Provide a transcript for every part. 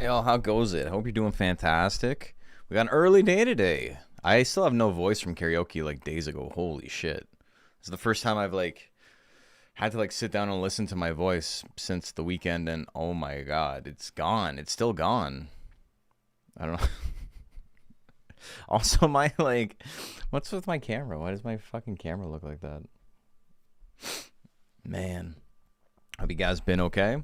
Hey, y'all, how goes it? Hope you're doing fantastic. We got an early day today. I still have no voice from karaoke like days ago. Holy shit. This is the first time I've had to sit down and listen to my voice since the weekend, and oh my god, it's gone. It's still gone. I don't know. Also, what's with my camera? Why does my fucking camera look like that? Man. Have you guys been okay?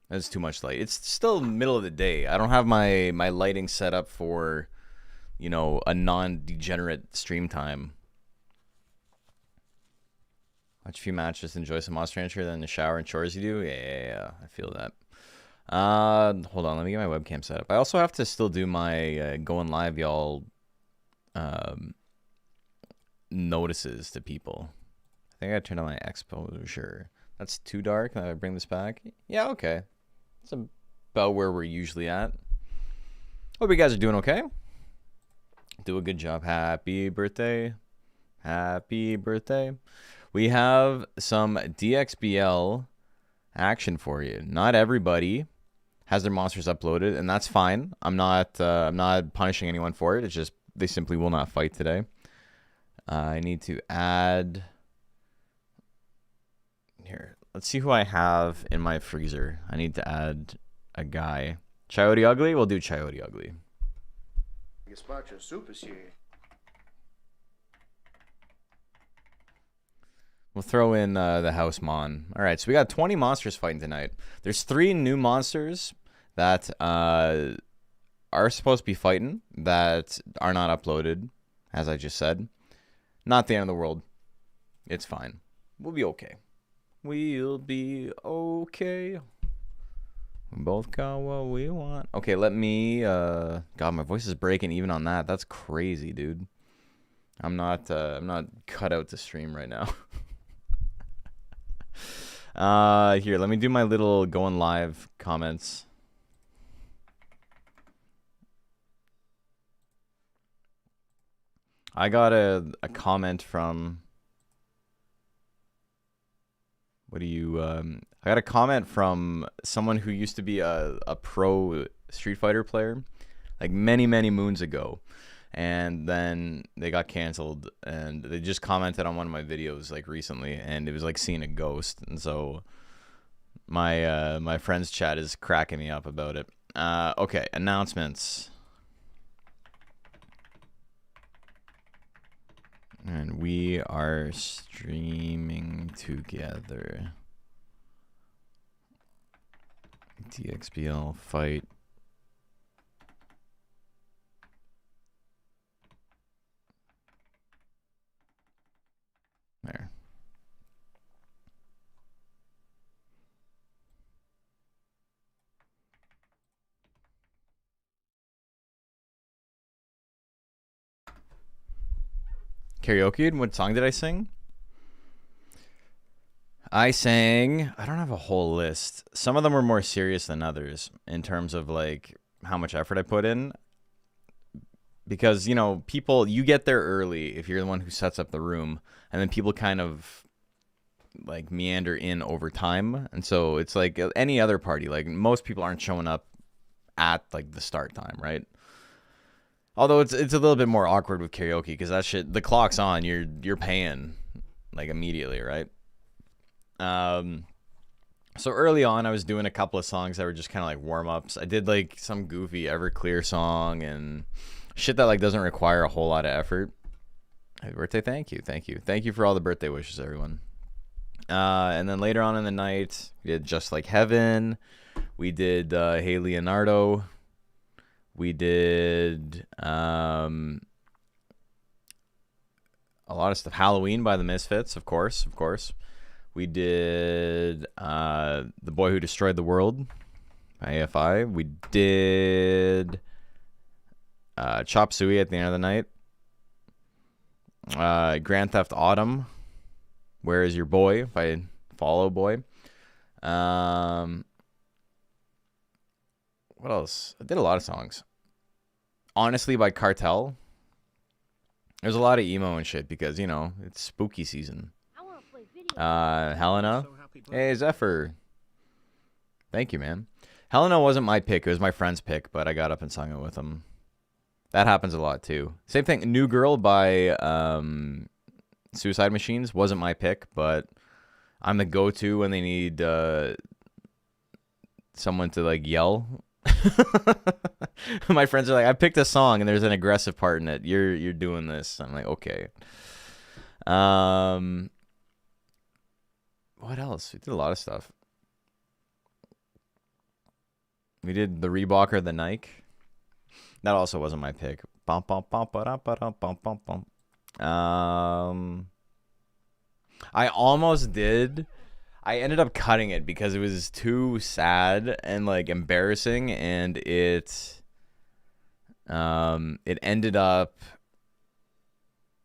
That's too much light. It's still middle of the day. I don't have my lighting set up for, a non-degenerate stream time. Watch a few matches, enjoy some Monster Rancher, then the shower and chores you do. Yeah, I feel that. Hold on, let me get my webcam set up. I also have to still do my going live, y'all, notices to people. I think I turned on my exposure. That's too dark. Can I bring this back? Yeah, okay. It's about where we're usually at. Hope you guys are doing okay. Do a good job. Happy birthday. Happy birthday. We have some DXBL action for you. Not everybody has their monsters uploaded, and that's fine. I'm not punishing anyone for it. It's just they simply will not fight today. I need to add here. Let's see who I have in my freezer. I need to add a guy. Coyote Ugly? We'll do Coyote Ugly. We'll throw in the House Mon. All right, so we got 20 monsters fighting tonight. There's 3 new monsters that are supposed to be fighting that are not uploaded, as I just said. Not the end of the world. It's fine. We'll be okay. We'll be okay. We both got what we want. Okay, let me... God, my voice is breaking even on that. That's crazy, dude. I'm not cut out to stream right now. Here, let me do my little going live comments. I got a comment from... I got a comment from someone who used to be a pro Street Fighter player, like many moons ago, and then they got canceled, and they just commented on one of my videos like recently, and it was like seeing a ghost, and so my friend's chat is cracking me up about it. Okay, announcements. And we are streaming together. DXBL fight. There. Karaoke, and what song did I sing? I don't have a whole list. Some of them were more serious than others in terms of like how much effort I put in. Because, people, you get there early if you're the one who sets up the room, and then people kind of like meander in over time. And so it's like any other party, like most people aren't showing up at like the start time, right? Although it's a little bit more awkward with karaoke because that shit, the clock's on, you're paying like immediately, right? So early on, I was doing a couple of songs that were just kind of like warm-ups. I did like some goofy Everclear song and shit that like doesn't require a whole lot of effort. Happy birthday, thank you for all the birthday wishes, everyone. And then later on in the night, we did Just Like Heaven. We did Hey Leonardo. We did a lot of stuff. Halloween by the Misfits, of course. We did The Boy Who Destroyed the World by AFI. We did Chop Suey at the end of the night. Grand Theft Autumn, Where Is Your Boy by Fall Out Boy. What else? I did a lot of songs. Honestly, by Cartel. There's a lot of emo and shit because, it's spooky season. Helena. Hey, Zephyr. Thank you, man. Helena wasn't my pick. It was my friend's pick, but I got up and sung it with him. That happens a lot, too. Same thing. New Girl by Suicide Machines wasn't my pick, but I'm the go-to when they need someone to, like, yell. My friends are like, I picked a song, and there's an aggressive part in it. You're doing this. I'm like, okay. What else? We did a lot of stuff. We did the Reebok or the Nike. That also wasn't my pick. I almost did. I ended up cutting it because it was too sad and like embarrassing, and it ended up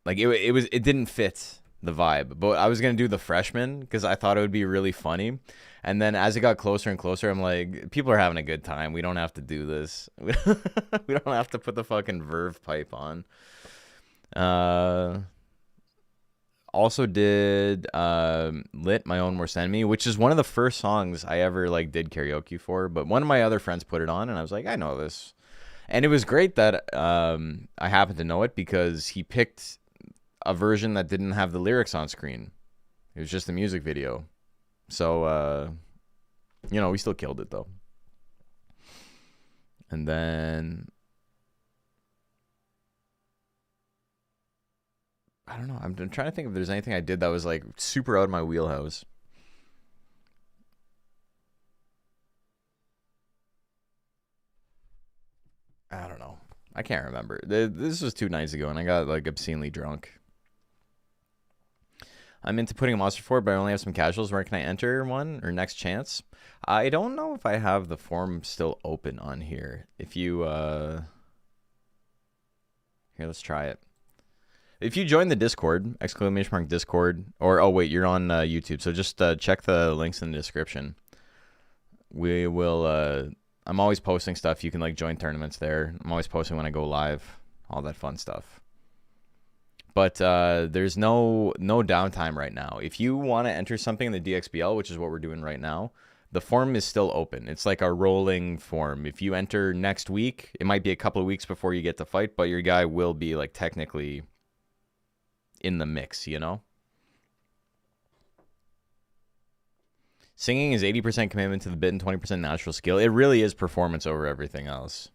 like it didn't fit the vibe. But I was gonna do the freshman because I thought it would be really funny. And then as it got closer and closer, I'm like, people are having a good time. We don't have to do this. We don't have to put the fucking Verve pipe on. Also did Lit, My Own Worst Enemy, which is one of the first songs I ever like did karaoke for. But one of my other friends put it on, and I was like, I know this. And it was great that I happened to know it because he picked a version that didn't have the lyrics on screen. It was just the music video. So, we still killed it, though. And then, I don't know. I'm trying to think if there's anything I did that was, like, super out of my wheelhouse. I don't know. I can't remember. This was 2 nights ago, and I got, like, obscenely drunk. I'm into putting a monster forward, but I only have some casuals. Where can I enter one or next chance? I don't know if I have the form still open on here. If you, here, let's try it. If you join the Discord, !Discord, or, oh wait, you're on YouTube. So just check the links in the description. We will, I'm always posting stuff. You can like join tournaments there. I'm always posting when I go live, all that fun stuff. But there's no downtime right now. If you want to enter something in the DXBL, which is what we're doing right now, the form is still open. It's like a rolling form. If you enter next week, it might be a couple of weeks before you get to fight, but your guy will be like technically in the mix, you know? Singing is 80% commitment to the bit and 20% natural skill. It really is performance over everything else.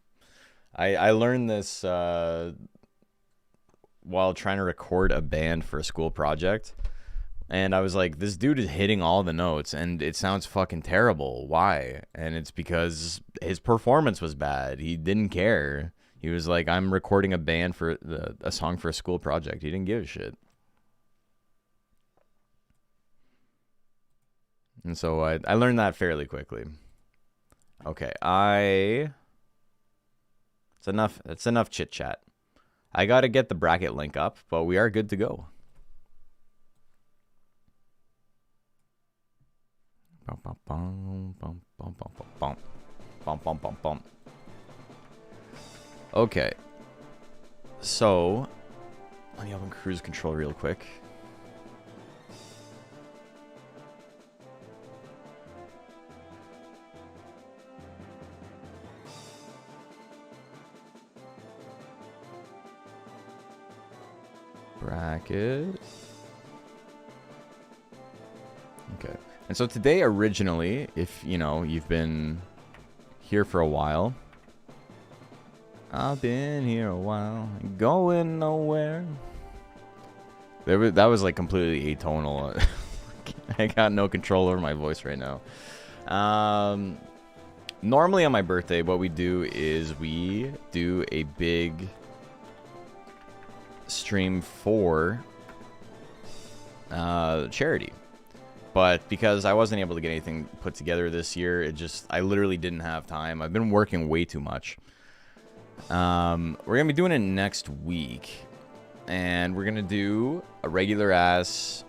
I learned this while trying to record a band for a school project, and I was like, this dude is hitting all the notes and it sounds fucking terrible. Why? And it's because his performance was bad. He didn't care. He was like, I'm recording a band for a song for a school project. He didn't give a shit. And so I learned that fairly quickly. Okay, it's enough chit chat. I got to get the bracket link up, but we are good to go. Okay. So, let me open cruise control real quick. Bracket. Okay. And so today, originally, if, you've been here for a while. I've been here a while. Going nowhere. That was like completely atonal. I got no control over my voice right now. Normally on my birthday, what we do is we do a big stream for charity, but because I wasn't able to get anything put together this year, I literally didn't have time. I've been working way too much. We're gonna be doing it next week, and we're gonna do a regular ass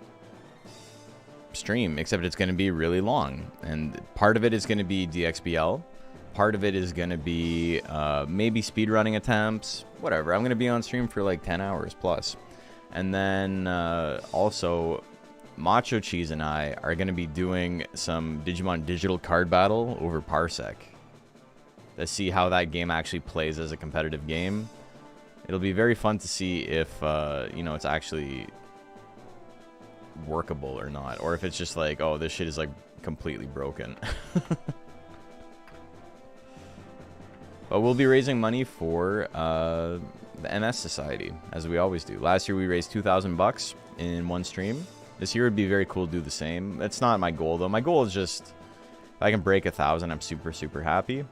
stream, except it's gonna be really long, and part of it is gonna be DXBL. Part of it is going to be maybe speedrunning attempts, whatever. I'm going to be on stream for like 10 hours plus. And then also Macho Cheese and I are going to be doing some Digimon digital card battle over Parsec to see how that game actually plays as a competitive game. It'll be very fun to see if, you know, it's actually workable or not. Or if it's just like, oh, this shit is like completely broken. But we'll be raising money for the MS Society, as we always do. Last year we raised $2,000 in one stream. This year would be very cool to do the same. That's not my goal, though. My goal is just, if I can break 1,000, I'm super, super happy.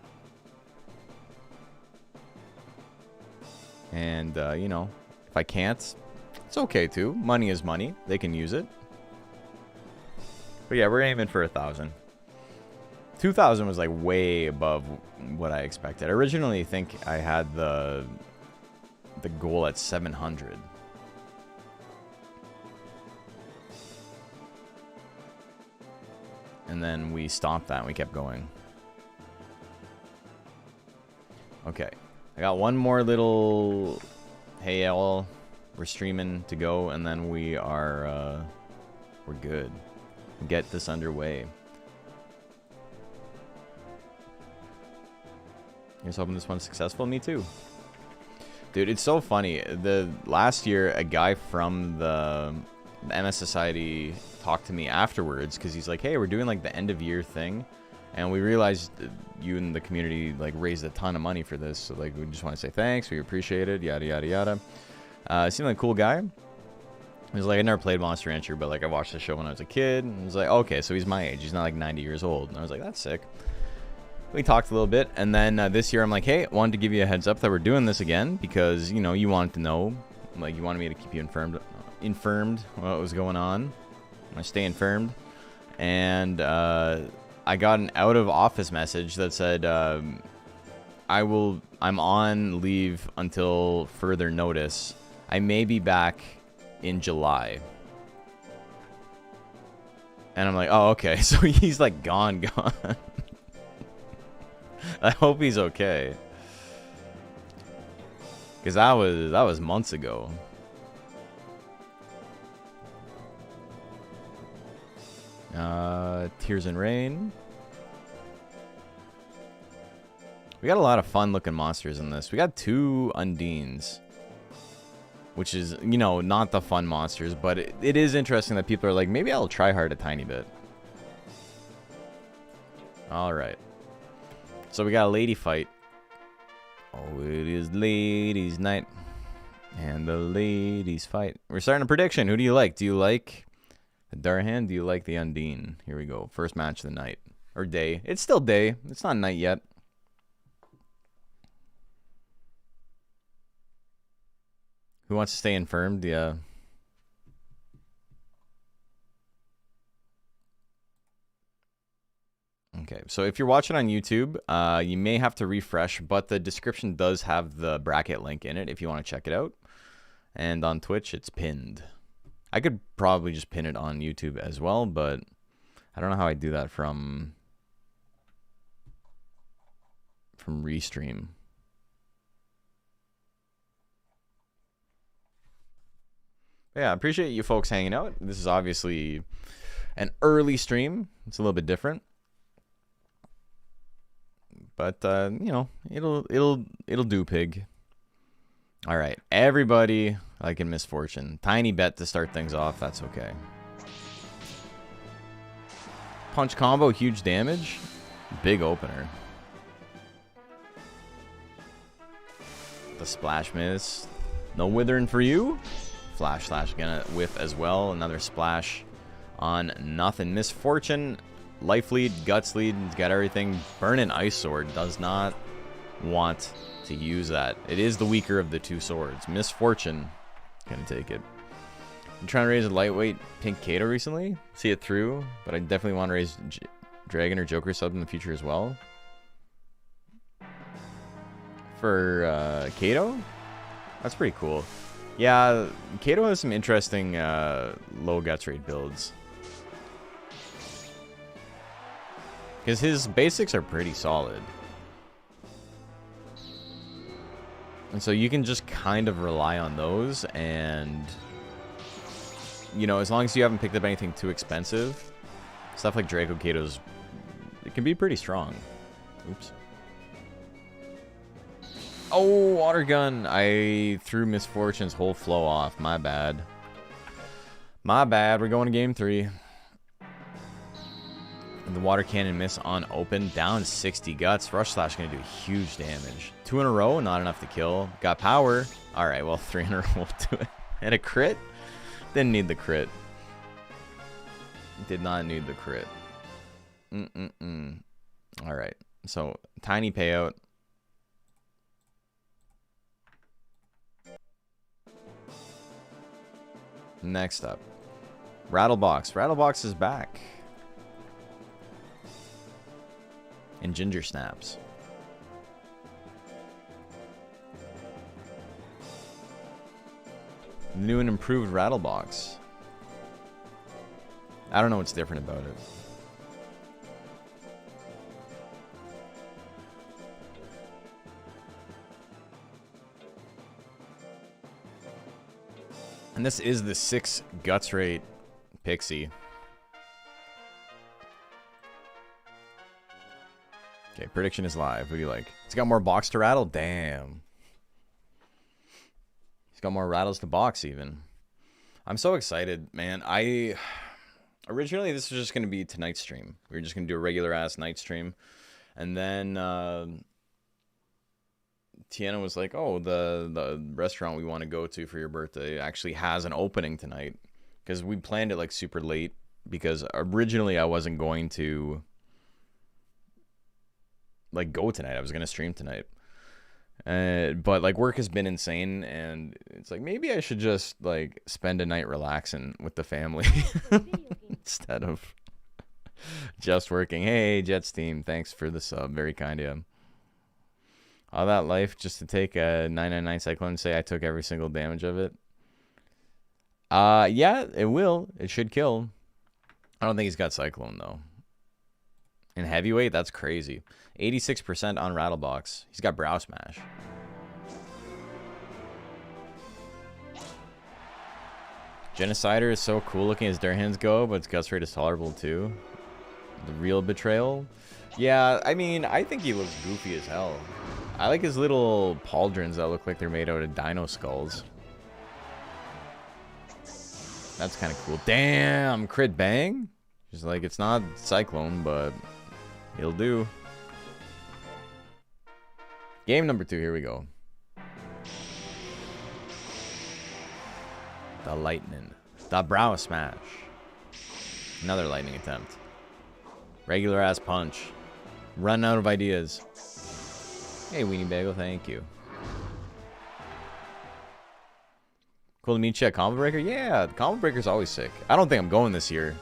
And, you know, if I can't, it's okay, too. Money is money. They can use it. But, yeah, we're aiming for 1,000. 2,000 was, like, way above what I expected. I originally think I had the goal at 700. And then we stopped that and we kept going. Okay. I got one more little hey all, we're streaming to go, and then we are we're good. Get this underway. Here's hoping this one's successful. Me too. Dude, it's so funny. The last year a guy from the MS Society talked to me afterwards because he's like, hey, we're doing like the end of year thing, and we realized you and the community like raised a ton of money for this, so like we just want to say thanks, we appreciate it, yada yada yada. Seemed like a cool guy. He was like, I never played Monster Rancher, but like I watched the show when I was a kid, and I was like, okay, so he's my age, he's not like 90 years old. And I was like, that's sick. We talked a little bit, and then this year I'm like, hey, I wanted to give you a heads up that we're doing this again because, you know, you wanted to know, like you wanted me to keep you informed what was going on. I stay infirmed. And I got an out of office message that said I'm on leave until further notice. I may be back in July. And I'm like, oh, okay. So he's like gone. I hope he's okay. Because that was months ago. Tears and Rain. We got a lot of fun looking monsters in this. We got 2 Undines, which is, you know, not the fun monsters, but it is interesting that people are like, maybe I'll try hard a tiny bit. All right. So we got a lady fight. Oh, it is ladies' night. And the ladies fight. We're starting a prediction. Who do you like? Do you like the Darhan? Do you like the Undine? Here we go. First match of the night. Or day. It's still day. It's not night yet. Who wants to stay infirmed? Yeah. Okay, so if you're watching on YouTube, you may have to refresh, but the description does have the bracket link in it if you want to check it out. And on Twitch, it's pinned. I could probably just pin it on YouTube as well, but I don't know how I do that from Restream. Yeah, I appreciate you folks hanging out. This is obviously an early stream. It's a little bit different. But you know, it'll do, pig. All right, everybody like in Misfortune. Tiny bet to start things off. That's okay. Punch combo, huge damage. Big opener. The splash miss. No withering for you. Flash slash again with as well. Another splash on nothing. Misfortune. Life lead, guts lead, he's got everything. Burning Ice Sword does not want to use that. It is the weaker of the 2 swords. Misfortune gonna take it. I'm trying to raise a lightweight pink Kato recently. See it through, but I definitely want to raise Dragon or Joker sub in the future as well. For Kato? That's pretty cool. Yeah, Kato has some interesting low guts rate builds. Because his basics are pretty solid. And so you can just kind of rely on those and you know, as long as you haven't picked up anything too expensive, stuff like Draco Kato's, it can be pretty strong. Oops. Oh, water gun. I threw Misfortune's whole flow off. My bad. My bad. We're going to game 3. The water cannon miss on open. Down 60 guts. Rush Slash going to do huge damage. 2 in a row. Not enough to kill. Got power. All right. Well, 3 in a row will do it. And a crit. Didn't need the crit. Did not need the crit. All right. So, tiny payout. Next up. Rattlebox. Rattlebox is back. And Ginger Snaps. New and improved Rattlebox. I don't know what's different about it. And this is the 6 guts rate Pixie. Okay, prediction is live. Who do you like? It's got more box to rattle? Damn. He's got more rattles to box even. I'm so excited, man. Originally, this was just going to be tonight's stream. We were just going to do a regular-ass night stream. And then Tiana was like, oh, the restaurant we want to go to for your birthday actually has an opening tonight. Because we planned it, like, super late. Because originally, I wasn't going to, like, go tonight. I was going to stream tonight. But, like, work has been insane. And it's like, maybe I should just, like, spend a night relaxing with the family. Instead of just working. Hey, Jets team. Thanks for the sub. Very kind of you. All that life just to take a 999 Cyclone and say I took every single damage of it. Yeah, it will. It should kill. I don't think he's got Cyclone, though. In heavyweight, that's crazy. 86% on Rattlebox. He's got Brow Smash. Genocider is so cool looking as their hands go, but its guts rate is tolerable too. The real betrayal. Yeah, I mean, I think he looks goofy as hell. I like his little pauldrons that look like they're made out of dino skulls. That's kind of cool. Damn, crit bang. Just like, it's not Cyclone, but it'll do. Game number 2, here we go. The lightning. The brow smash. Another lightning attempt. Regular ass punch. Run out of ideas. Hey, Weenie Bagel, thank you. Cool to meet you at Combo Breaker? Yeah, Combo Breaker's always sick. I don't think I'm going this year.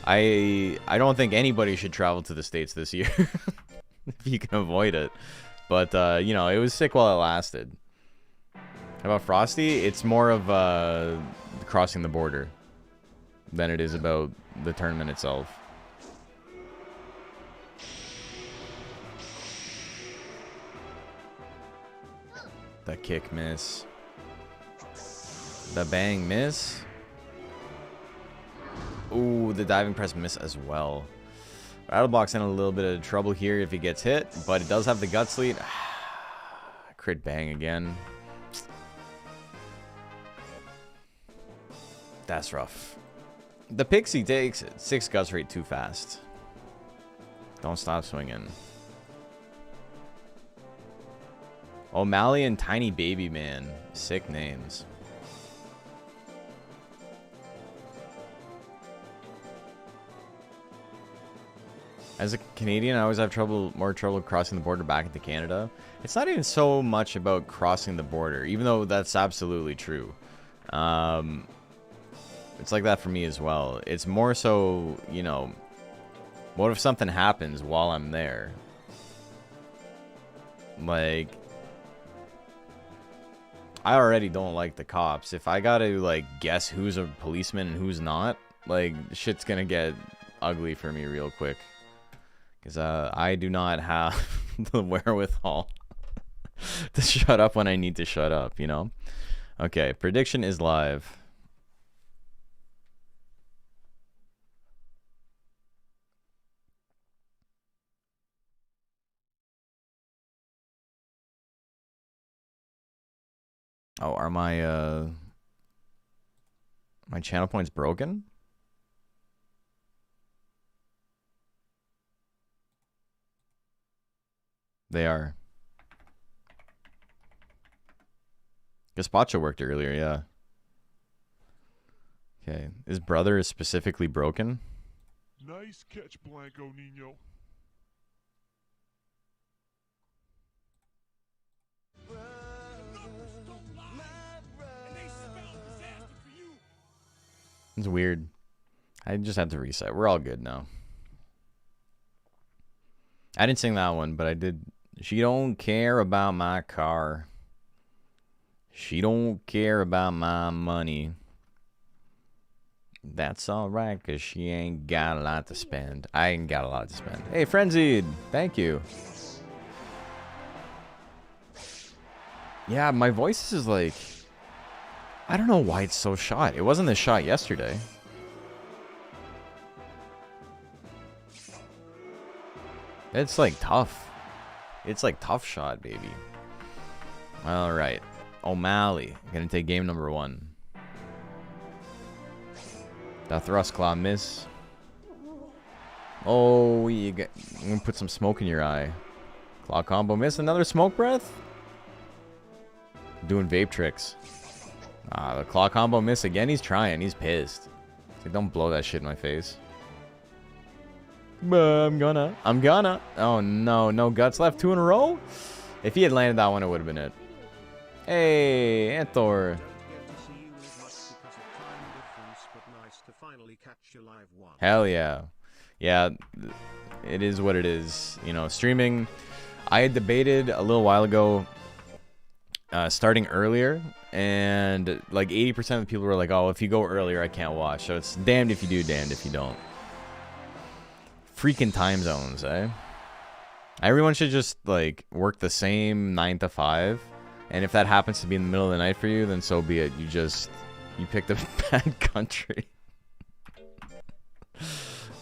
I don't think anybody should travel to the States this year. If you can avoid it. But, you know, it was sick while it lasted. How about Frosty? It's more of crossing the border than it is about the tournament itself. The kick miss. The bang miss. Ooh, the diving press miss as well. Rattlebox in a little bit of trouble here if he gets hit, but it does have the guts lead. Crit bang again. That's rough. The Pixie takes it. 6 guts rate too fast. Don't stop swinging. O'Malley and Tiny Baby Man. Sick names. As a Canadian, I always have more trouble crossing the border back into Canada. It's not even so much about crossing the border, even though that's absolutely true. It's like that for me as well. It's more so, you know, what if something happens while I'm there? Like, I already don't like the cops. If I gotta, like, guess who's a policeman and who's not, like, shit's gonna get ugly for me real quick. Because I do not have the wherewithal to shut up when I need to shut up, you know? Okay, prediction is live. Oh, are my channel points broken? They are. Gazpacho worked earlier, yeah. Okay. His brother is specifically broken. Nice catch, Blanco Nino. It's weird. I just had to reset. We're all good now. I didn't sing that one, but I did. She don't care about my car. She don't care about my money. That's alright, because she ain't got a lot to spend. I ain't got a lot to spend. Hey, Frenzied! Thank you. Yeah, my voice is like... I don't know why it's so shot. It wasn't this shot yesterday. It's like tough. It's like tough shot, baby. Alright. O'Malley. Gonna take game number 1. The thrust claw miss. Oh, I'm gonna put some smoke in your eye. Claw combo miss. Another smoke breath? Doing vape tricks. Ah, the claw combo miss again. He's trying. He's pissed. Like, don't blow that shit in my face. But I'm gonna. Oh no, no guts left. 2 in a row? If he had landed that one, it would have been it. Hey, Anthor. Hell yeah. Yeah, it is what it is. You know, streaming. I had debated a little while ago starting earlier, and like 80% of the people were like, oh, if you go earlier, I can't watch. So it's damned if you do, damned if you don't. Freaking time zones, eh? Everyone should just like work the same 9 to 5, and if that happens to be in the middle of the night for you, then so be it. You picked a bad country.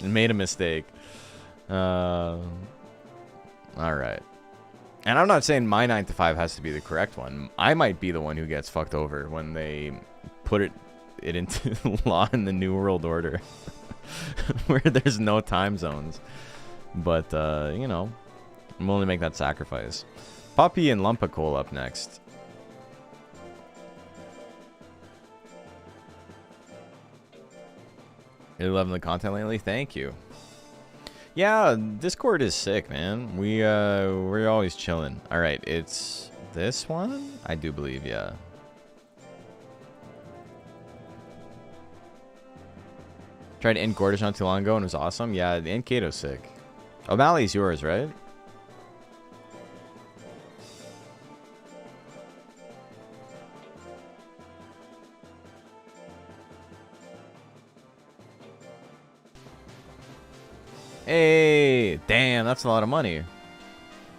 And made a mistake. Alright. And I'm not saying my 9 to 5 has to be the correct one. I might be the one who gets fucked over when they put it into law in the New World Order. Where there's no time zones. But, you know, I'm willing to make that sacrifice. Puppy and Lumpacoal up next. You're loving the content lately? Thank you. Yeah, Discord is sick, man. We're always chilling. All right, it's this one? I do believe, yeah. Tried to end Gordish not too long ago and it was awesome. Yeah, the end Kato's sick. O'Malley's yours, right? Hey, damn, that's a lot of money.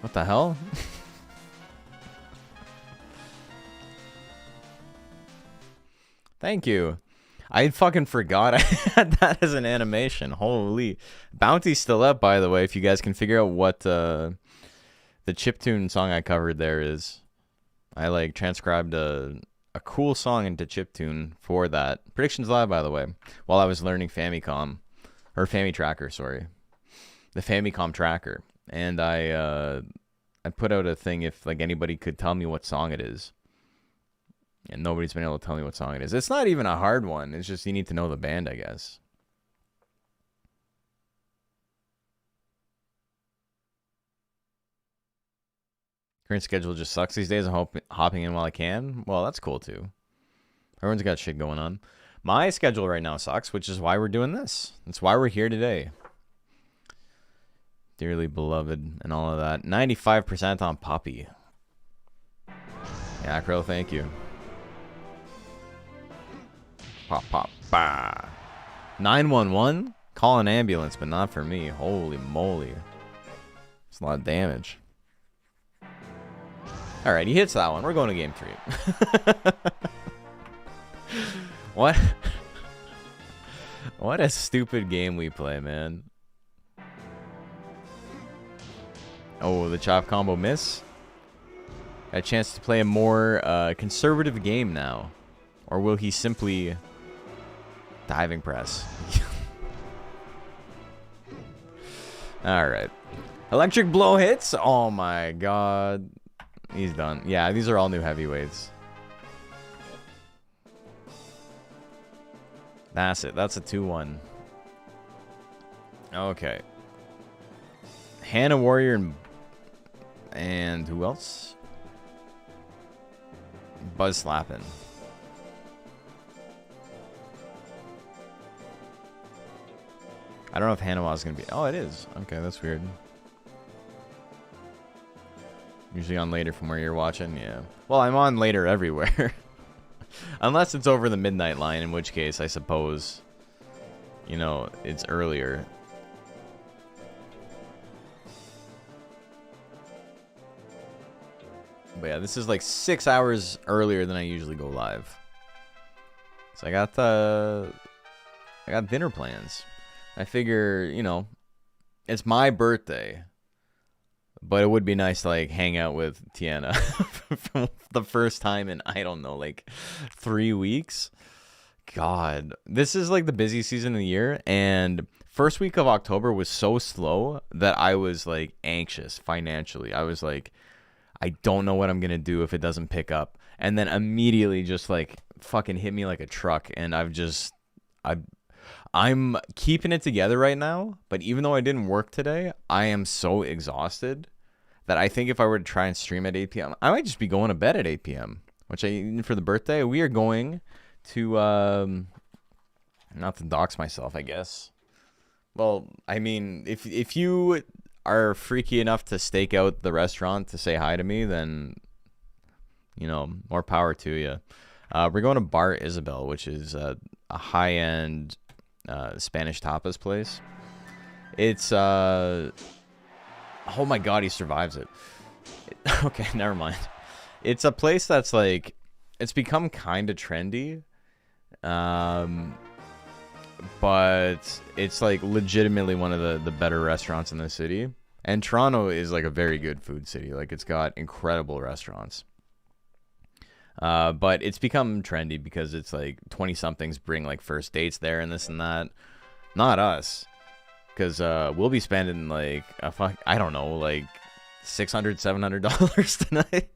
What the hell? Thank you. I fucking forgot I had that as an animation. Holy. Bounty's still up, by the way, if you guys can figure out what the chiptune song I covered there is. I, like, transcribed a cool song into chiptune for that. Predictions Live, by the way, while I was learning Famicom. Or Famitracker, sorry. The Famicom Tracker. And I put out a thing if, like, anybody could tell me what song it is. And nobody's been able to tell me what song it is. It's not even a hard one. It's just you need to know the band, I guess. Current schedule just sucks these days. I'm hopping in while I can. Well, that's cool, too. Everyone's got shit going on. My schedule right now sucks, which is why we're doing this. That's why we're here today. Dearly beloved and all of that. 95% on Poppy. Yeah, Acro, thank you. Pop, pop, bah. 911? Call an ambulance, but not for me. Holy moly. It's a lot of damage. Alright, he hits that one. We're going to game 3. What? What a stupid game we play, man. Oh, the chop combo miss? Got a chance to play a more conservative game now. Or will he simply diving press? Alright. Electric blow hits? Oh my god. He's done. Yeah, these are all new heavyweights. That's it. That's a 2-1. Okay. Hannah Warrior and who else? Buzz Slappin'. I don't know if Hannah was going to be... Oh, it is. Okay, that's weird. Usually on later from where you're watching, yeah. Well, I'm on later everywhere. Unless it's over the midnight line, in which case, I suppose, you know, it's earlier. But yeah, this is like 6 hours earlier than I usually go live. So I got dinner plans. I figure, you know, it's my birthday. But it would be nice to, like, hang out with Tiana for the first time in, I don't know, like, 3 weeks. God. This is, like, the busy season of the year. And first week of October was so slow that I was, like, anxious financially. I was like, I don't know what I'm going to do if it doesn't pick up. And then immediately just, like, fucking hit me like a truck. And I'm keeping it together right now, but even though I didn't work today, I am so exhausted that I think if I were to try and stream at 8 p.m., I might just be going to bed at 8 p.m., which for the birthday, we are going to, not to dox myself, I guess. Well, I mean, if you are freaky enough to stake out the restaurant to say hi to me, then, you know, more power to you. We're going to Bar Isabel, which is a high-end Spanish tapas place. It's oh my god, he survives it. Okay, never mind. It's a place that's like, it's become kind of trendy, but it's like legitimately one of the better restaurants in the city. And Toronto is like a very good food city. Like, it's got incredible restaurants. But it's become trendy because it's like 20-somethings bring like first dates there and this and that. Not us. Because we'll be spending like, I don't know, like $600, $700 tonight.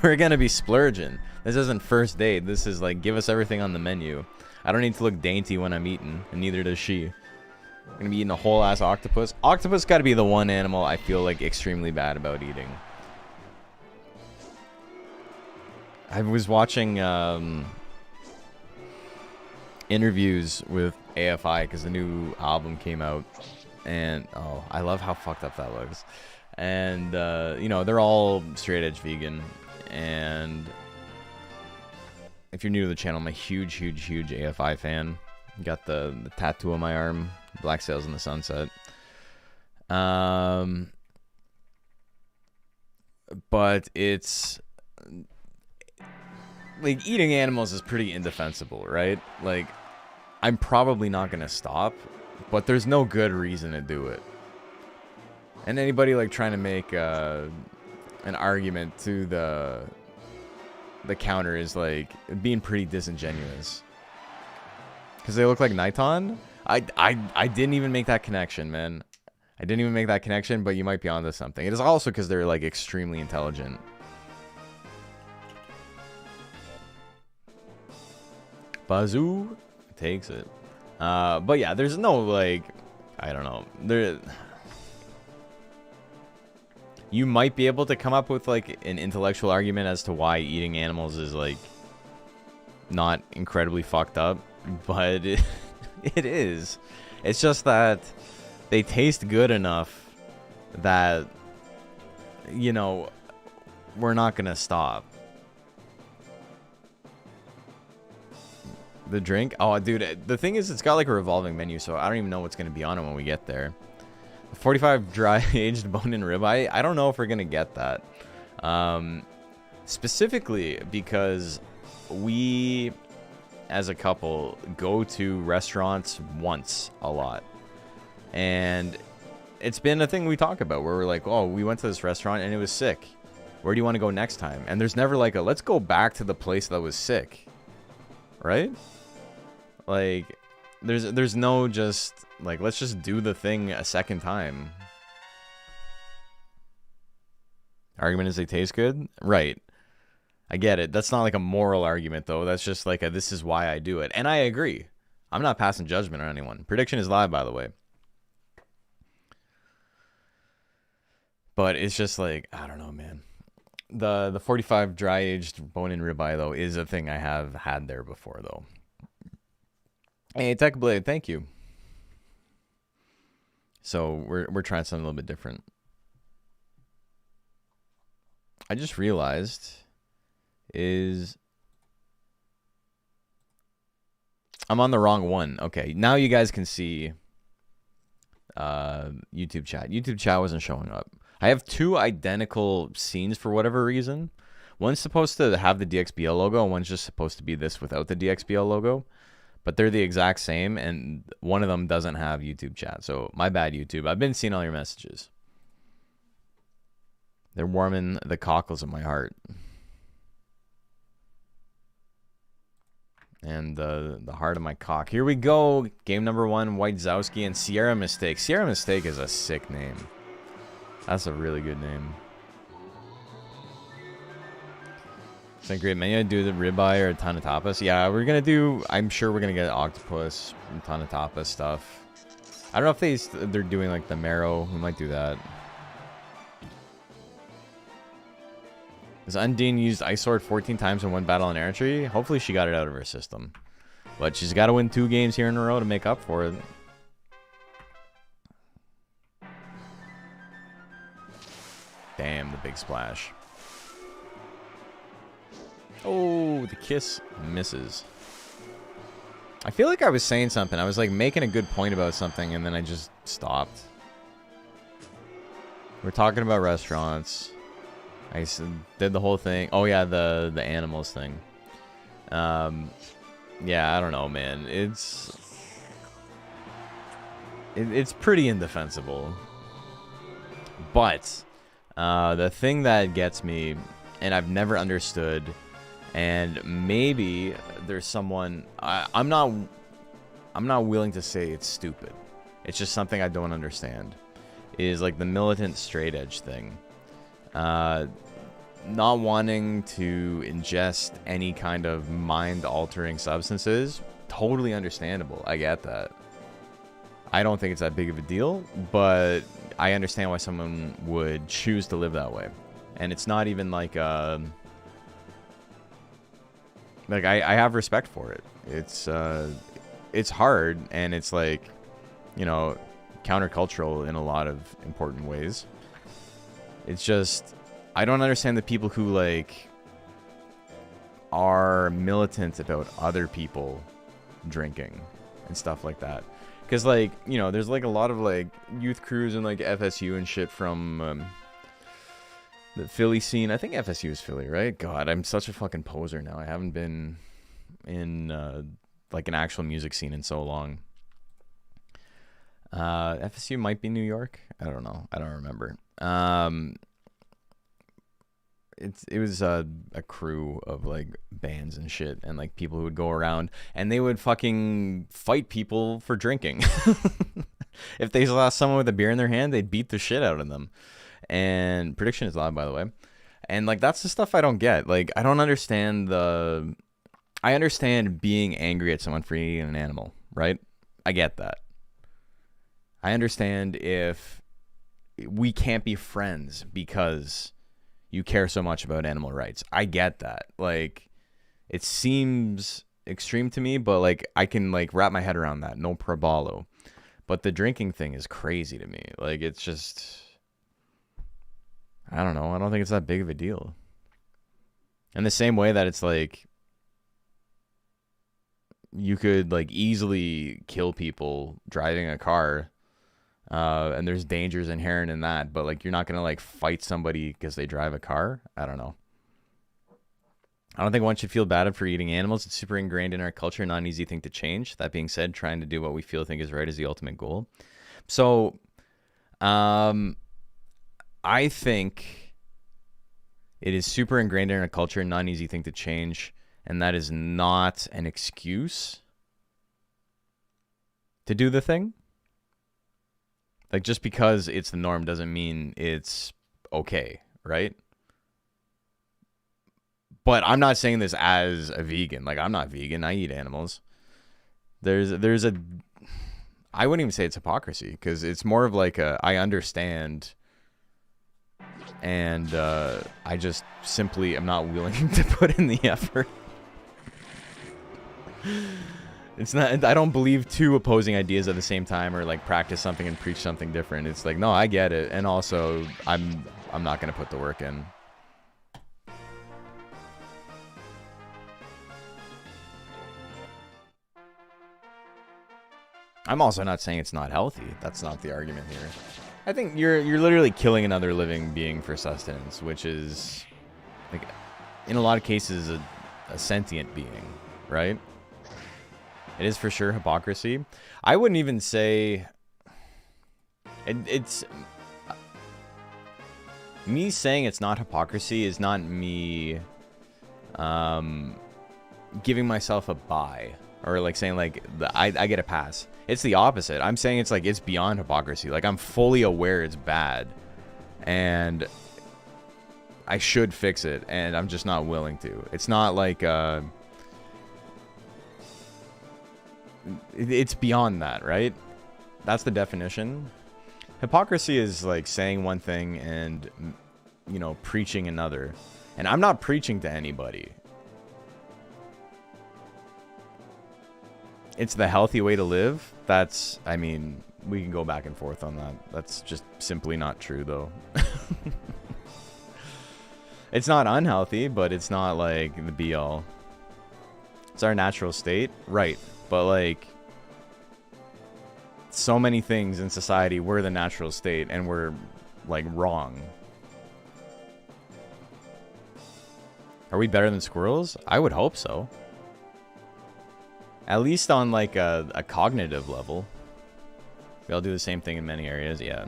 We're going to be splurging. This isn't first date. This is like, give us everything on the menu. I don't need to look dainty when I'm eating, and neither does she. I'm going to be eating a whole ass octopus. Octopus got to be the one animal I feel like extremely bad about eating. I was watching interviews with AFI because the new album came out, and oh, I love how fucked up that looks. And you know, they're all straight edge vegan, and if you're new to the channel, I'm a huge AFI fan. Got the tattoo on my arm, Black Sails in the Sunset. But it's like, eating animals is pretty indefensible, right? Like, I'm probably not gonna stop, but there's no good reason to do it. And anybody like trying to make an argument to the counter is like being pretty disingenuous. Because they look like Niton. I didn't even make that connection, man. I didn't even make that connection, but you might be onto something. It is also because they're like extremely intelligent. Bazoo takes it. But yeah, there's no like, I don't know. You might be able to come up with like an intellectual argument as to why eating animals is like not incredibly fucked up, but it is. It's just that they taste good enough that, you know, we're not gonna stop. The drink? Oh, dude, the thing is, it's got like a revolving menu, so I don't even know what's going to be on it when we get there. 45 dry-aged bone-in ribeye, I don't know if we're going to get that. Specifically because we, as a couple, go to restaurants once a lot. And it's been a thing we talk about, where we're like, oh, we went to this restaurant and it was sick. Where do you want to go next time? And there's never like a, let's go back to the place that was sick. Right? Like, there's no just, like, let's just do the thing a second time. Argument is they taste good? Right. I get it. That's not like a moral argument, though. That's just like a, this is why I do it. And I agree. I'm not passing judgment on anyone. Prediction is live, by the way. But it's just like, I don't know, man. The 45 dry aged bone-in ribeye though is a thing I have had there before though. Hey, Tech Blade, thank you. So we're trying something a little bit different. I just realized I'm on the wrong one. Okay, now you guys can see YouTube chat. YouTube chat wasn't showing up. I have two identical scenes for whatever reason. One's supposed to have the DXBL logo, and one's just supposed to be this without the DXBL logo. But they're the exact same, and one of them doesn't have YouTube chat. So my bad, YouTube. I've been seeing all your messages. They're warming the cockles of my heart. And the heart of my cock. Here we go. Game number 1, White Zowski and Sierra Mistake. Sierra Mistake is a sick name. That's a really good name. It's a great menu. Do the ribeye or a ton of tapas. Yeah, we're gonna do. I'm sure we're gonna get octopus and ton of tapas stuff. I don't know if they're doing like the marrow. We might do that. Has Undine used Ice Sword 14 times in one battle in Errantry? Hopefully she got it out of her system. But she's got to win 2 games here in a row to make up for it. Damn, the big splash. Oh, the kiss misses. I feel like I was saying something. I was like making a good point about something and then I just stopped. We're talking about restaurants. I did the whole thing. Oh yeah, the animals thing. Yeah, I don't know, man. It's pretty indefensible. But the thing that gets me, and I've never understood, and maybe there's someone I'm not willing to say it's stupid. It's just something I don't understand. Is like the militant straight edge thing. Not wanting to ingest any kind of mind-altering substances, totally understandable. I get that. I don't think it's that big of a deal, but I understand why someone would choose to live that way. And it's not even like I have respect for it. It's hard, and it's like, you know, countercultural in a lot of important ways. It's just, I don't understand the people who like are militant about other people drinking and stuff like that. Because, like, you know, there's like a lot of like youth crews and like FSU and shit from the Philly scene. I think FSU is Philly, right? God, I'm such a fucking poser now. I haven't been in like an actual music scene in so long. FSU might be New York. I don't know. I don't remember. It was a crew of like bands and shit, and like people who would go around and they would fucking fight people for drinking. If they saw someone with a beer in their hand, they'd beat the shit out of them. And prediction is loud, by the way. And like that's the stuff I don't get. Like I don't understand I understand being angry at someone for eating an animal, right? I get that. I understand if we can't be friends because you care so much about animal rights. I get that. Like, it seems extreme to me, but like I can like wrap my head around that. No probalo. But the drinking thing is crazy to me. Like, it's just, I don't know. I don't think it's that big of a deal. In the same way that it's like you could like easily kill people driving a car. And there's dangers inherent in that, but like you're not gonna like fight somebody because they drive a car. I don't know. I don't think one should feel bad for eating animals. It's super ingrained in our culture, not an easy thing to change. That being said, trying to do what we think is right is the ultimate goal. So, I think It is super ingrained in our culture, not an easy thing to change, and that is not an excuse to do the thing. Like, just because it's the norm doesn't mean it's okay, right? But I'm not saying this as a vegan. Like, I'm not vegan. I eat animals. There's a... I wouldn't even say it's hypocrisy, because it's more of like a... I understand... And I just simply am not willing to put in the effort. It's not. I don't believe two opposing ideas at the same time, or like practice something and preach something different. It's like, no, I get it, and also I'm not gonna put the work in. I'm also not saying it's not healthy. That's not the argument here. I think you're literally killing another living being for sustenance, which is, like, in a lot of cases, a sentient being, right? It is for sure hypocrisy. I wouldn't even say... It's... Me saying it's not hypocrisy is not me giving myself a bye. Or like saying like, I get a pass. It's the opposite. I'm saying it's like, it's beyond hypocrisy. Like, I'm fully aware it's bad. And I should fix it. And I'm just not willing to. It's not like... It's beyond that, right? That's the definition. Hypocrisy is like saying one thing and, you know, preaching another. And I'm not preaching to anybody. It's the healthy way to live. That's, I mean, we can go back and forth on that. That's just simply not true, though. It's not unhealthy, but it's not like the be-all. It's our natural state, right? But like, so many things in society were the natural state, and we're like wrong. Are we better than squirrels? I would hope so. At least on like a cognitive level. We all do the same thing in many areas, yeah.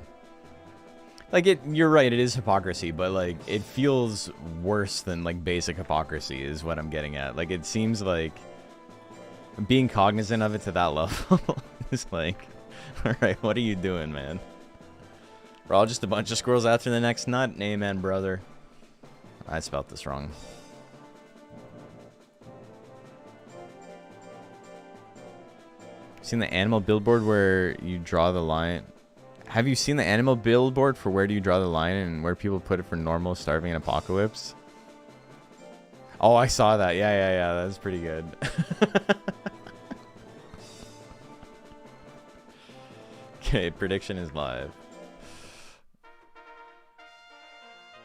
Like, you're right, it is hypocrisy, but like, it feels worse than like basic hypocrisy is what I'm getting at. Like, it seems like being cognizant of it to that level is like, alright, what are you doing, man? We're all just a bunch of squirrels after the next nut? Amen, brother. I spelt this wrong. Seen the animal billboard where you draw the line? Have you seen the animal billboard for where do you draw the line and where people put it for normal, starving, and apocalypse? Oh, I saw that. Yeah. That was pretty good. Okay, prediction is live.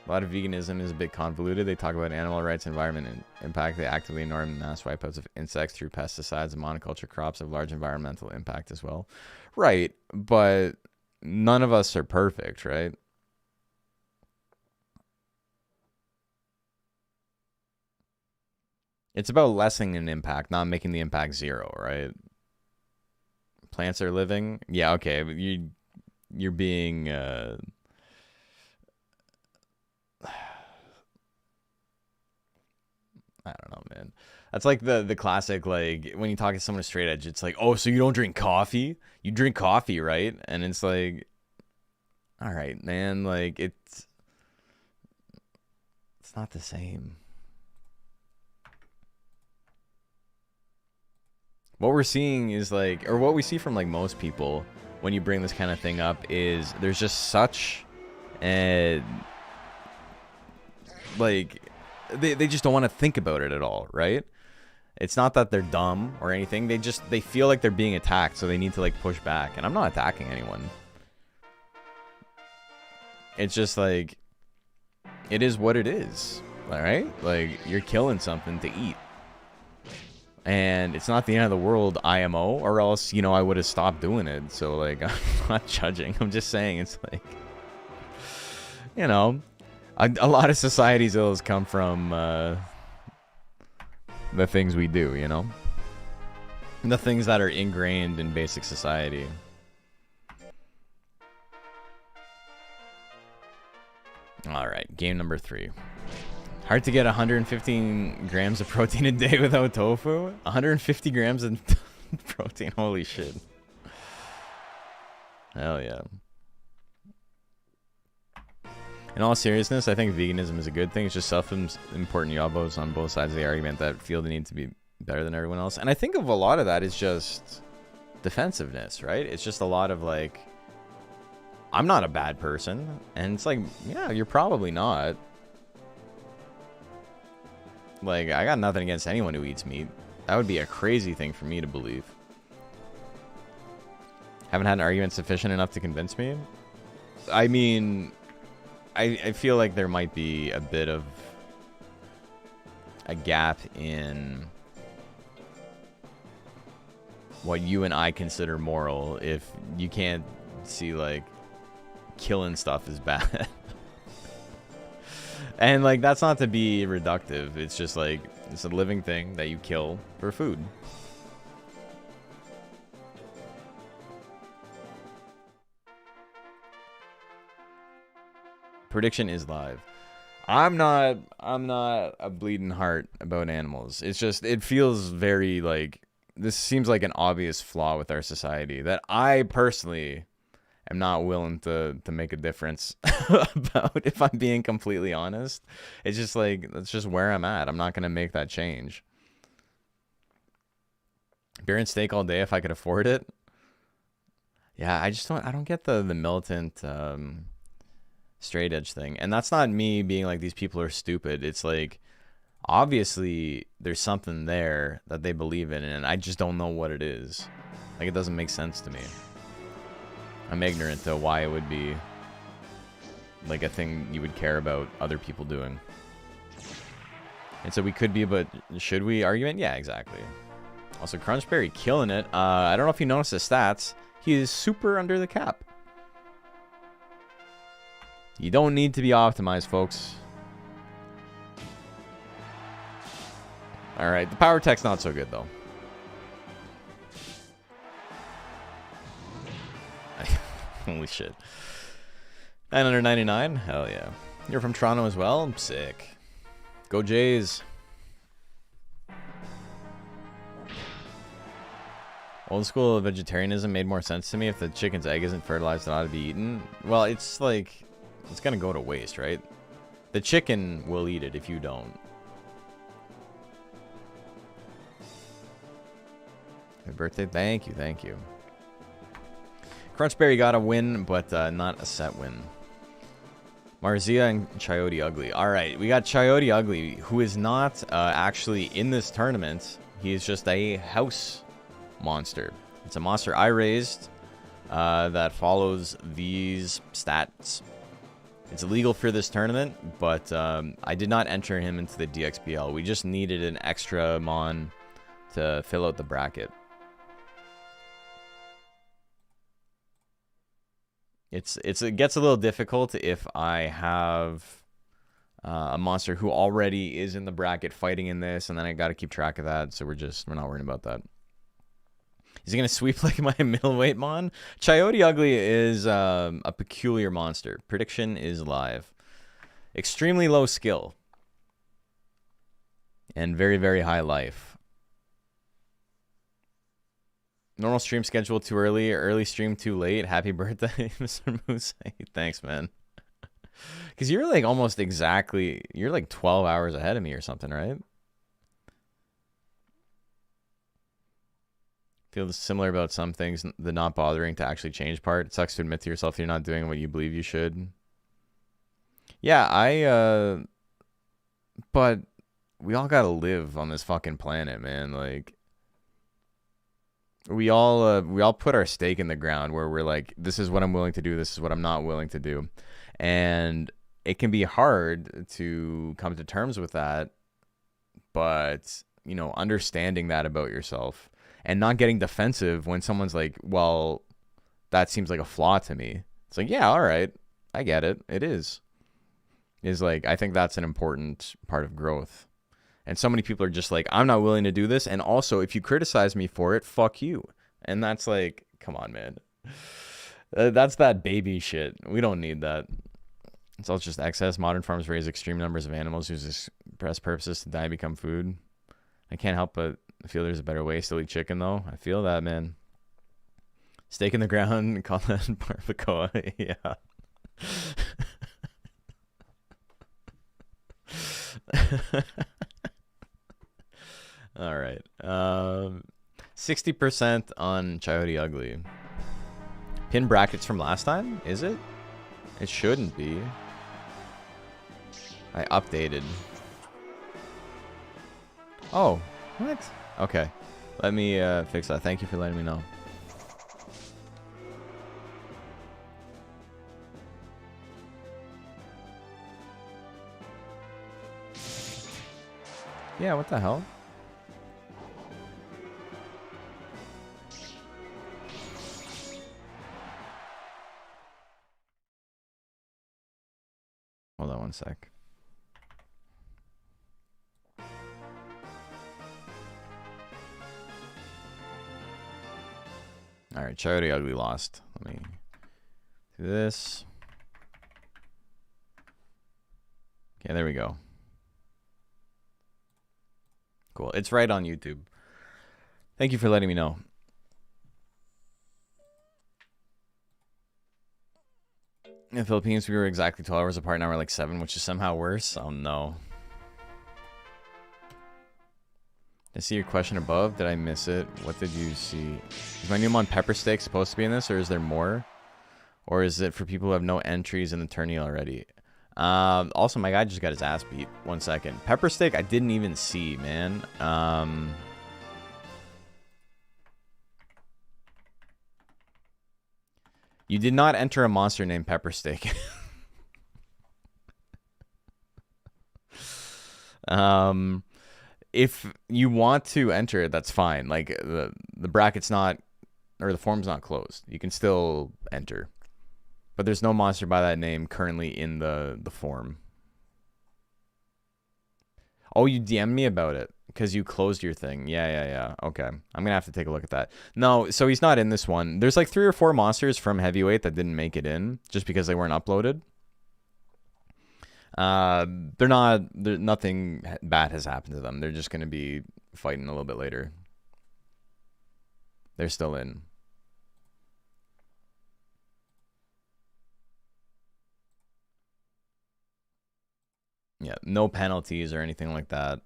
A lot of veganism is a bit convoluted. They talk about animal rights, environment, and impact. They actively ignore mass wipeouts of insects through pesticides, and monoculture crops have large environmental impact as well. Right, but none of us are perfect, right? It's about lessening an impact, not making the impact zero, right? Plants are living. Yeah, okay. You're being... I don't know, man. That's like the classic, like, when you talk to someone straight edge, it's like, oh, so you don't drink coffee? You drink coffee, right? And it's like, all right, man, like, it's not the same. What we're seeing is like, or what we see from like most people when you bring this kind of thing up is there's just such a, like, they just don't want to think about it at all, right? It's not that they're dumb or anything. They feel like they're being attacked, so they need to like push back. And I'm not attacking anyone. It's just like, it is what it is, all right? Like, you're killing something to eat. And it's not the end of the world, IMO, or else, you know, I would have stopped doing it. So, like, I'm not judging. I'm just saying it's like, you know, a lot of society's ills come from the things we do, you know? The things that are ingrained in basic society. All right, game number 3. Hard to get 115 grams of protein a day without tofu? 150 grams of protein, holy shit. Hell yeah. In all seriousness, I think veganism is a good thing. It's just self-important yabos on both sides of the argument that feel the need to be better than everyone else. And I think of a lot of that is just defensiveness, right? It's just a lot of like, I'm not a bad person. And it's like, yeah, you're probably not. Like, I got nothing against anyone who eats meat. That would be a crazy thing for me to believe. Haven't had an argument sufficient enough to convince me? I mean, I feel like there might be a bit of a gap in what you and I consider moral if you can't see, like, killing stuff is bad. And, like, that's not to be reductive. It's just, like, it's a living thing that you kill for food. Prediction is live. I'm not a bleeding heart about animals. It's just, it feels very like, this seems like an obvious flaw with our society that I personally am not willing to make a difference about, if I'm being completely honest. It's just like, that's just where I'm at. I'm not going to make that change. Beer and steak all day if I could afford it. Yeah, I don't get the militant straight edge thing. And that's not me being like, these people are stupid. It's like, obviously there's something there that they believe in, and I just don't know what it is. Like, it doesn't make sense to me. I'm ignorant to why it would be like a thing you would care about other people doing. And so we could be, but should we argument? Yeah, exactly. Also, Crunchberry killing it. I don't know if you noticed his stats. He is super under the cap. You don't need to be optimized, folks. Alright, the power tech's not so good, though. Holy shit. 999? Hell yeah. You're from Toronto as well? I'm sick. Go Jays. Old school vegetarianism made more sense to me. If the chicken's egg isn't fertilized, it ought to be eaten. Well, it's like, it's gonna go to waste, right? The chicken will eat it if you don't. Happy birthday. Thank you, thank you. Crunchberry got a win, but not a set win. Marzia and Coyote Ugly. Alright, we got Coyote Ugly, who is not actually in this tournament. He is just a house monster. It's a monster I raised that follows these stats. It's illegal for this tournament, but I did not enter him into the DXBL. We just needed an extra mon to fill out the bracket. It gets a little difficult if I have a monster who already is in the bracket fighting in this, and then I got to keep track of that. So we're not worrying about that. Is he gonna sweep like my middleweight mon? Coyote Ugly is a peculiar monster. Prediction is live. Extremely low skill and very, very high life. Normal stream schedule too early, early stream too late. Happy birthday, Mr. Moose. Thanks, man. Because you're like almost exactly, you're like 12 hours ahead of me or something, right? Feel similar about some things, the not bothering to actually change part. It sucks to admit to yourself you're not doing what you believe you should. Yeah, but we all gotta live on this fucking planet, man. Like, we all put our stake in the ground where we're like, this is what I'm willing to do, this is what I'm not willing to do. And it can be hard to come to terms with that, but, you know, understanding that about yourself and not getting defensive when someone's like, well, that seems like a flaw to me. It's like, yeah, all right, I get it. It is like, I think that's an important part of growth. And so many people are just like, I'm not willing to do this. And also, if you criticize me for it, fuck you. And that's like, come on, man. That's that baby shit. We don't need that. It's all just excess. Modern farms raise extreme numbers of animals, best purposes to die become food. I can't help but feel there's a better way. Still eat chicken though. I feel that, man. Stake in the ground and call that barbacoa. Yeah. All right. 60% on Coyote Ugly. Pin brackets from last time? Is it? It shouldn't be. I updated. Oh, what? Okay. Let me fix that. Thank you for letting me know. Yeah, what the hell? Hold on one sec. All right, Coyote Ugly lost. Let me do this. Okay, there we go. Cool. It's right on YouTube. Thank you for letting me know. In the Philippines, we were exactly 12 hours apart. Now we're like 7, which is somehow worse. Oh, no. I see your question above. Did I miss it? What did you see? Is my new mon pepper steak supposed to be in this, or is there more? Or is it for people who have no entries in the tourney already? Also, my guy just got his ass beat. 1 second. Pepper steak, I didn't even see, man. You did not enter a monster named Pepper Steak. If you want to enter it, that's fine. Like the bracket's not, or the form's not closed. You can still enter, but there's no monster by that name currently in the form. Oh, you DM'd me about it because you closed your thing. Yeah. Okay, I'm gonna have to take a look at that. No, so he's not in this one. There's like 3 or 4 monsters from heavyweight that didn't make it in just because they weren't uploaded. Nothing bad has happened to them. They're just going to be fighting a little bit later. They're still in. Yeah, no penalties or anything like that.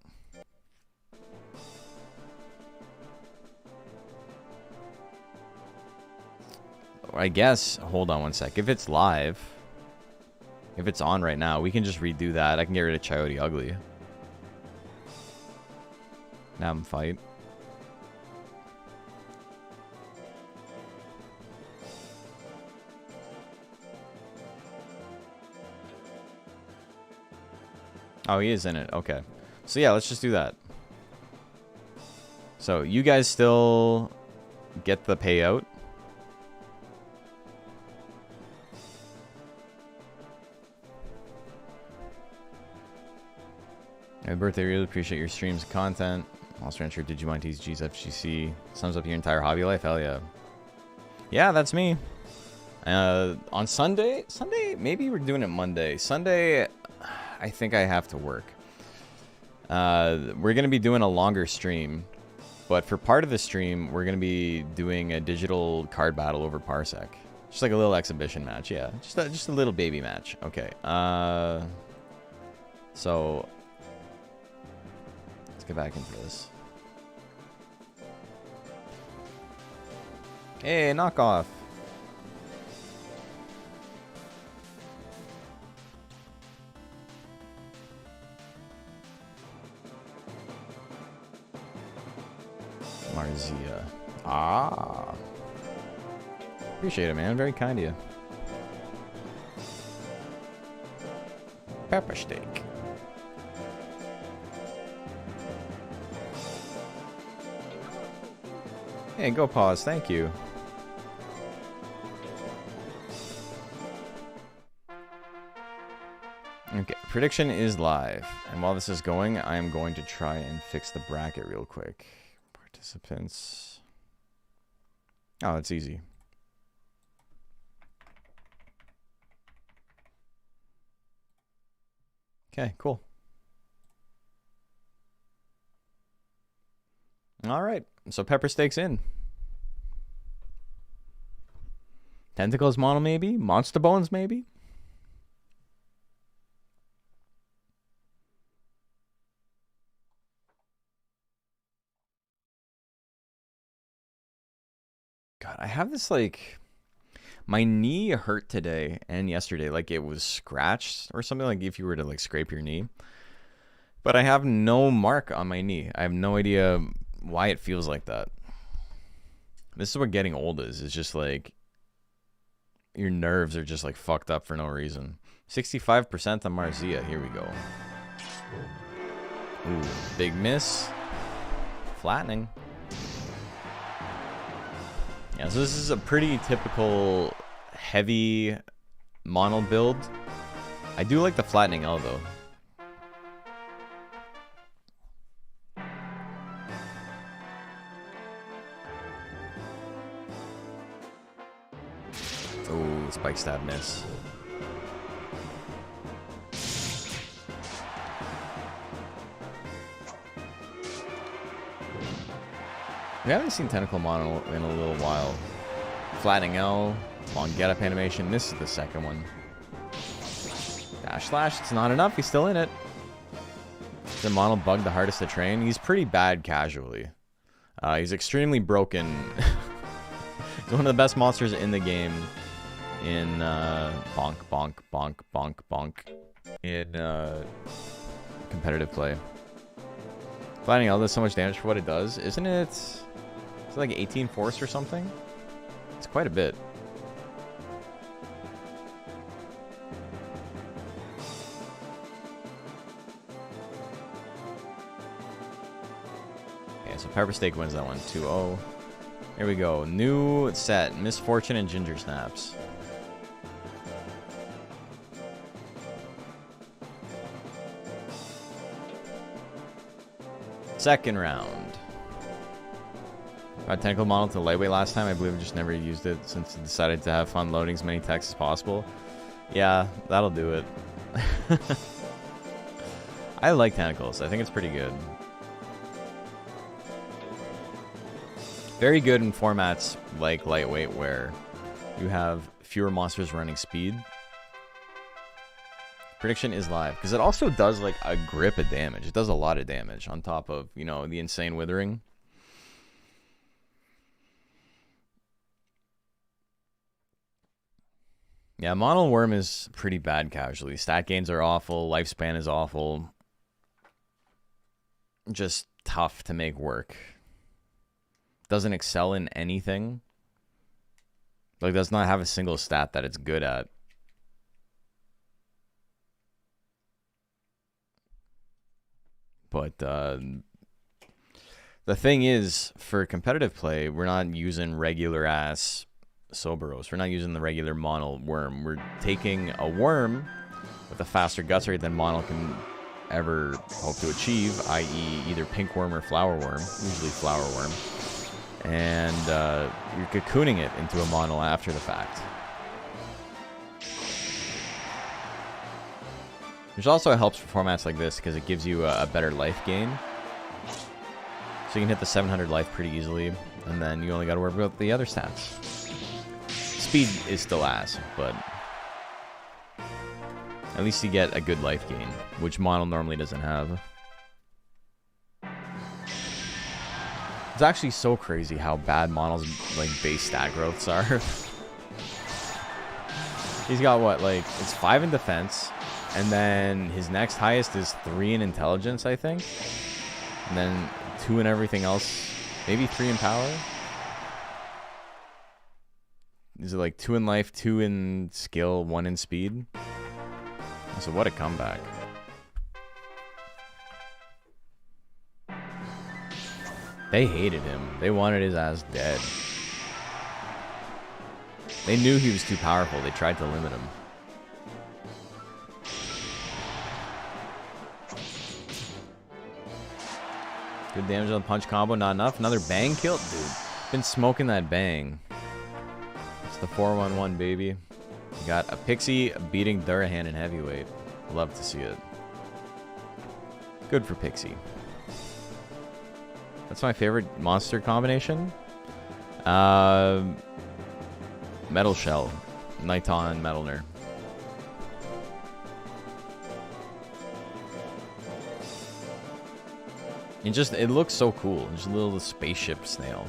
I guess, hold on one sec. If it's live, if it's on right now, we can just redo that. I can get rid of Coyote Ugly. Now I'm fight. Oh, he is in it. Okay. So yeah, let's just do that. So you guys still get the payout. Happy birthday, really appreciate your streams and content. Also enter Digimon TCG's FGC. Sums up your entire hobby life. Hell yeah. Yeah, that's me. On Sunday, maybe we're doing it Monday. Sunday, I think I have to work. We're going to be doing a longer stream. But for part of the stream, we're going to be doing a digital card battle over Parsec. Just like a little exhibition match, yeah. Just a little baby match. Okay. So let's get back into this. Hey, knockoff. Marzia. Ah. Appreciate it, man. Very kind of you. Pepper steak. Hey, go pause. Thank you. Okay, prediction is live. And while this is going, I am going to try and fix the bracket real quick. Participants. Oh, it's easy. Okay, cool. All right. So Pepper Steak's in. Tentacles model maybe? Monster Bones maybe? God, I have this like... My knee hurt today and yesterday. Like it was scratched or something, like if you were to like scrape your knee. But I have no mark on my knee. I have no idea why it feels like that. This is what getting old is. It's just like... Your nerves are just like fucked up for no reason. 65% on Marzia. Here we go. Ooh, big miss. Flattening. Yeah, so this is a pretty typical heavy mono build. I do like the flattening L though. Ooh, spike stab miss. We haven't seen Tentacle Mono in a little while. Flattening L, long get up animation. This is the second one. Dash slash, it's not enough. He's still in it. The Mono bug the hardest to train. He's pretty bad casually. He's extremely broken. He's one of the best monsters in the game. In bonk, bonk, bonk, bonk, bonk. In competitive play. Flattening L does so much damage for what it does. Isn't it? Is it like 18 force or something? It's quite a bit. Okay, so Pepper Steak wins that one. 2-0. Here we go. New set. Misfortune and Ginger Snaps. Second round. Got Tentacle Model to lightweight last time. I believe I just never used it since I decided to have fun loading as many texts as possible. Yeah, that'll do it. I like Tentacles. I think it's pretty good. Very good in formats like lightweight where you have fewer monsters running speed. Prediction is live because it also does like a grip of damage. It does a lot of damage on top of, you know, the insane withering. Yeah, Mono Worm is pretty bad casually. Stat gains are awful. Lifespan is awful. Just tough to make work. Doesn't excel in anything. Like, does not have a single stat that it's good at. But the thing is, for competitive play, we're not using regular ass Soberos. We're not using the regular Mono Worm. We're taking a worm with a faster guts rate than Mono can ever hope to achieve, i.e. either Pink Worm or Flower Worm, usually Flower Worm. And you're cocooning it into a Mono after the fact. Which also helps for formats like this because it gives you a better life gain. So you can hit the 700 life pretty easily, and then you only got to worry about the other stats. Speed is still ass, but at least you get a good life gain, which Mono normally doesn't have. It's actually so crazy how bad Mono's like base stat growths are. He's got what, like, it's 5 in defense, and then his next highest is 3 in intelligence, I think. And then 2 in everything else, maybe 3 in power. Is it like 2 in life, 2 in skill, 1 in speed? So what a comeback. They hated him. They wanted his ass dead. They knew he was too powerful. They tried to limit him. Good damage on the punch combo. Not enough. Another bang kill? Dude, been smoking that bang. It's the 4-1-1, baby. We got a Pixie beating Durahan in heavyweight. Love to see it. Good for Pixie. That's my favorite monster combination. Metal Shell, Nighton, Metalner. It looks so cool. Just a little spaceship snail.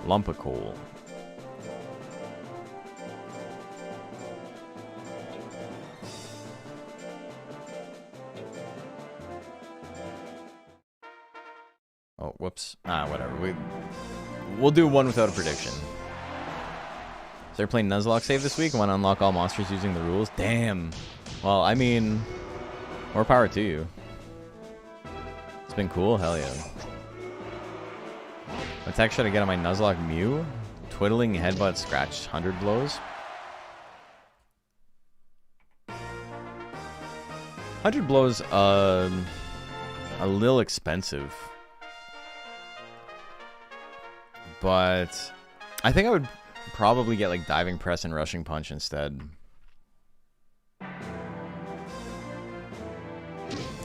Lump of coal. Oh, whoops. Whatever. We'll do one without a prediction. So they're playing Nuzlocke save this week. I want to unlock all monsters using the rules. Damn. Well, I mean, more power to you. It's been cool. Hell yeah. What attack should I get on my Nuzlocke Mew? Twiddling, headbutt, scratch, 100 blows. 100 blows, a little expensive. But I think I would probably get like diving press and rushing punch instead.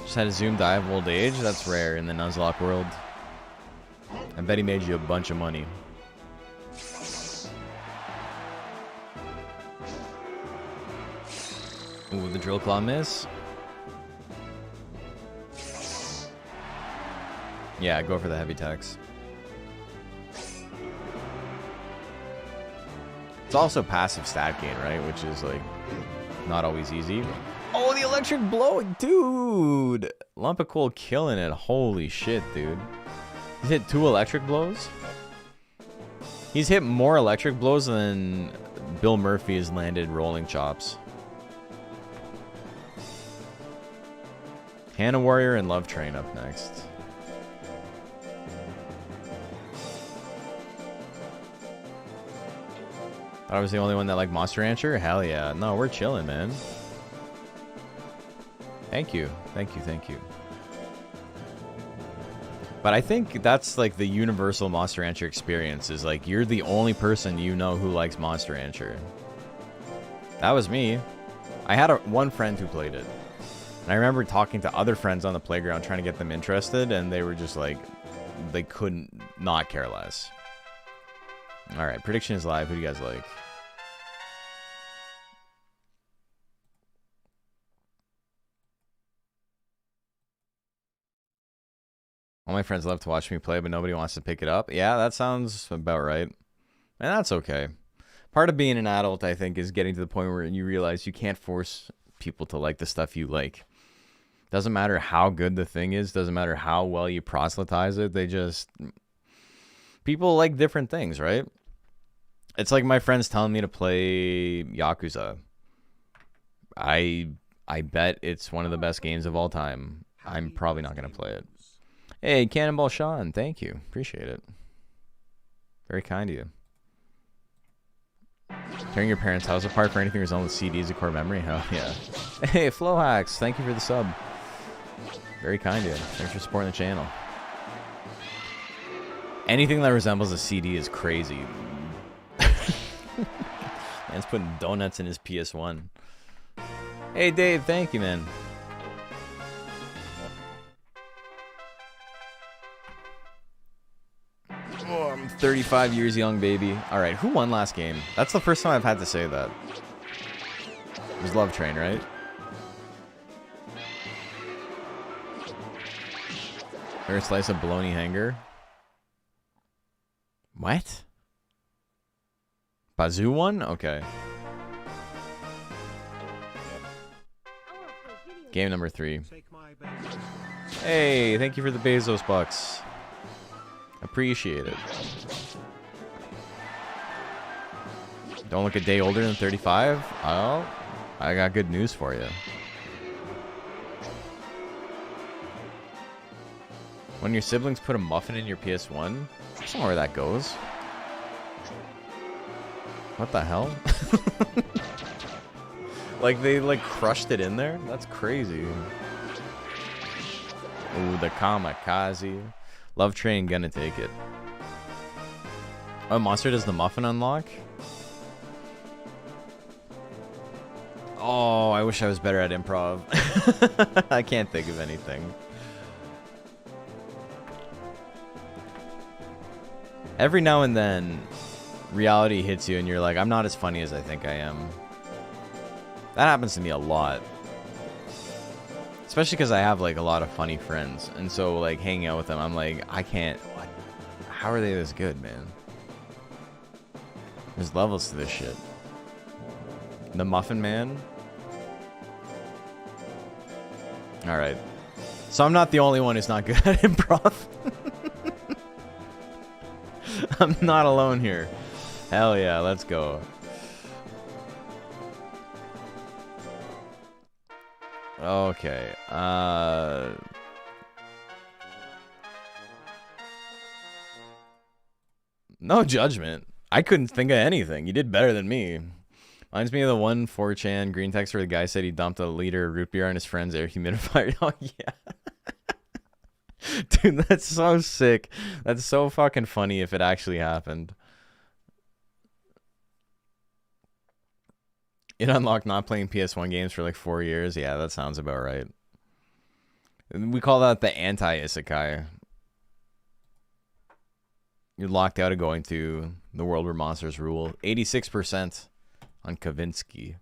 Just had a zoom dive old age. That's rare in the Nuzlocke world. I bet he made you a bunch of money. Ooh, the drill claw miss. Yeah, go for the heavy attacks. It's also passive stat gain, right? Which is like not always easy. Oh, the electric blow, dude! Lump of coal killing it. Holy shit, dude. He's hit 2 electric blows. He's hit more electric blows than Bill Murphy has landed rolling chops. Hannah Warrior and Love Train up next. I was the only one that liked Monster Rancher? Hell yeah. No, we're chilling, man. Thank you. Thank you. Thank you. But I think that's like the universal Monster Rancher experience, is like you're the only person you know who likes Monster Rancher. That was me. I had one friend who played it. And I remember talking to other friends on the playground trying to get them interested, and they were just like, they couldn't not care less. Alright, prediction is live. Who do you guys like? All my friends love to watch me play, but nobody wants to pick it up. Yeah, that sounds about right. And that's okay. Part of being an adult, I think, is getting to the point where you realize you can't force people to like the stuff you like. Doesn't matter how good the thing is. Doesn't matter how well you proselytize it. People like different things, right? It's like my friends telling me to play Yakuza. I bet it's one of the best games of all time. I'm probably not going to play it. Hey, Cannonball Sean, thank you. Appreciate it. Very kind of you. Tearing your parents' house apart for anything resolved with CDs a core memory? Hell yeah. Hey, Flowhacks, thank you for the sub. Very kind of you. Thanks for supporting the channel. Anything that resembles a CD is crazy. Man's putting donuts in his PS1. Hey, Dave, thank you, man. Oh, I'm 35 years young, baby. Alright, who won last game? That's the first time I've had to say that. It was Love Train, right? Or a slice of bologna hanger. What? Bazoo one? Okay. Game number 3. Hey, thank you for the Bezos bucks. Appreciate it. Don't look a day older than 35? Oh, I got good news for you. When your siblings put a muffin in your PS1, that's not where that goes. What the hell? Like they crushed it in there? That's crazy. Ooh, the kamikaze. Love Train, gonna take it. Oh, Monster does the muffin unlock? Oh, I wish I was better at improv. I can't think of anything. Every now and then, reality hits you and you're like, I'm not as funny as I think I am. That happens to me a lot. Especially because I have, like, a lot of funny friends. And so, like, hanging out with them, I'm like, I can't... What? How are they this good, man? There's levels to this shit. The Muffin Man? Alright. So I'm not the only one who's not good at improv. I'm not alone here. Hell yeah, let's go. Okay. No judgment. I couldn't think of anything. You did better than me. Reminds me of the one 4chan green text where the guy said he dumped a liter of root beer on his friend's air humidifier. Oh, yeah. Dude, that's so sick. That's so fucking funny if it actually happened. It unlocked not playing PS1 games for like 4 years. Yeah, that sounds about right. We call that the anti-isekai. You're locked out of going to the world where monsters rule. 86% on Kavinsky.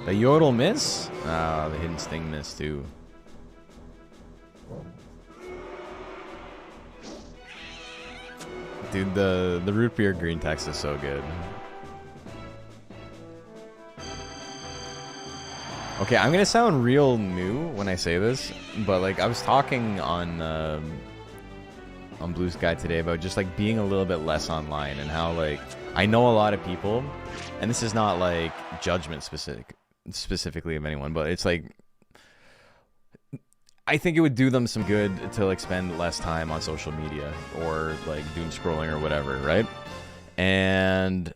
The Yodel miss? Ah, the Hidden Sting miss too. Dude, the root beer green text is so good. Okay, I'm gonna sound real new when I say this, but like I was talking on Blue Sky today about just like being a little bit less online and how like I know a lot of people, and this is not like judgment specifically of anyone, but it's like I think it would do them some good to like spend less time on social media or like doom scrolling or whatever, right? And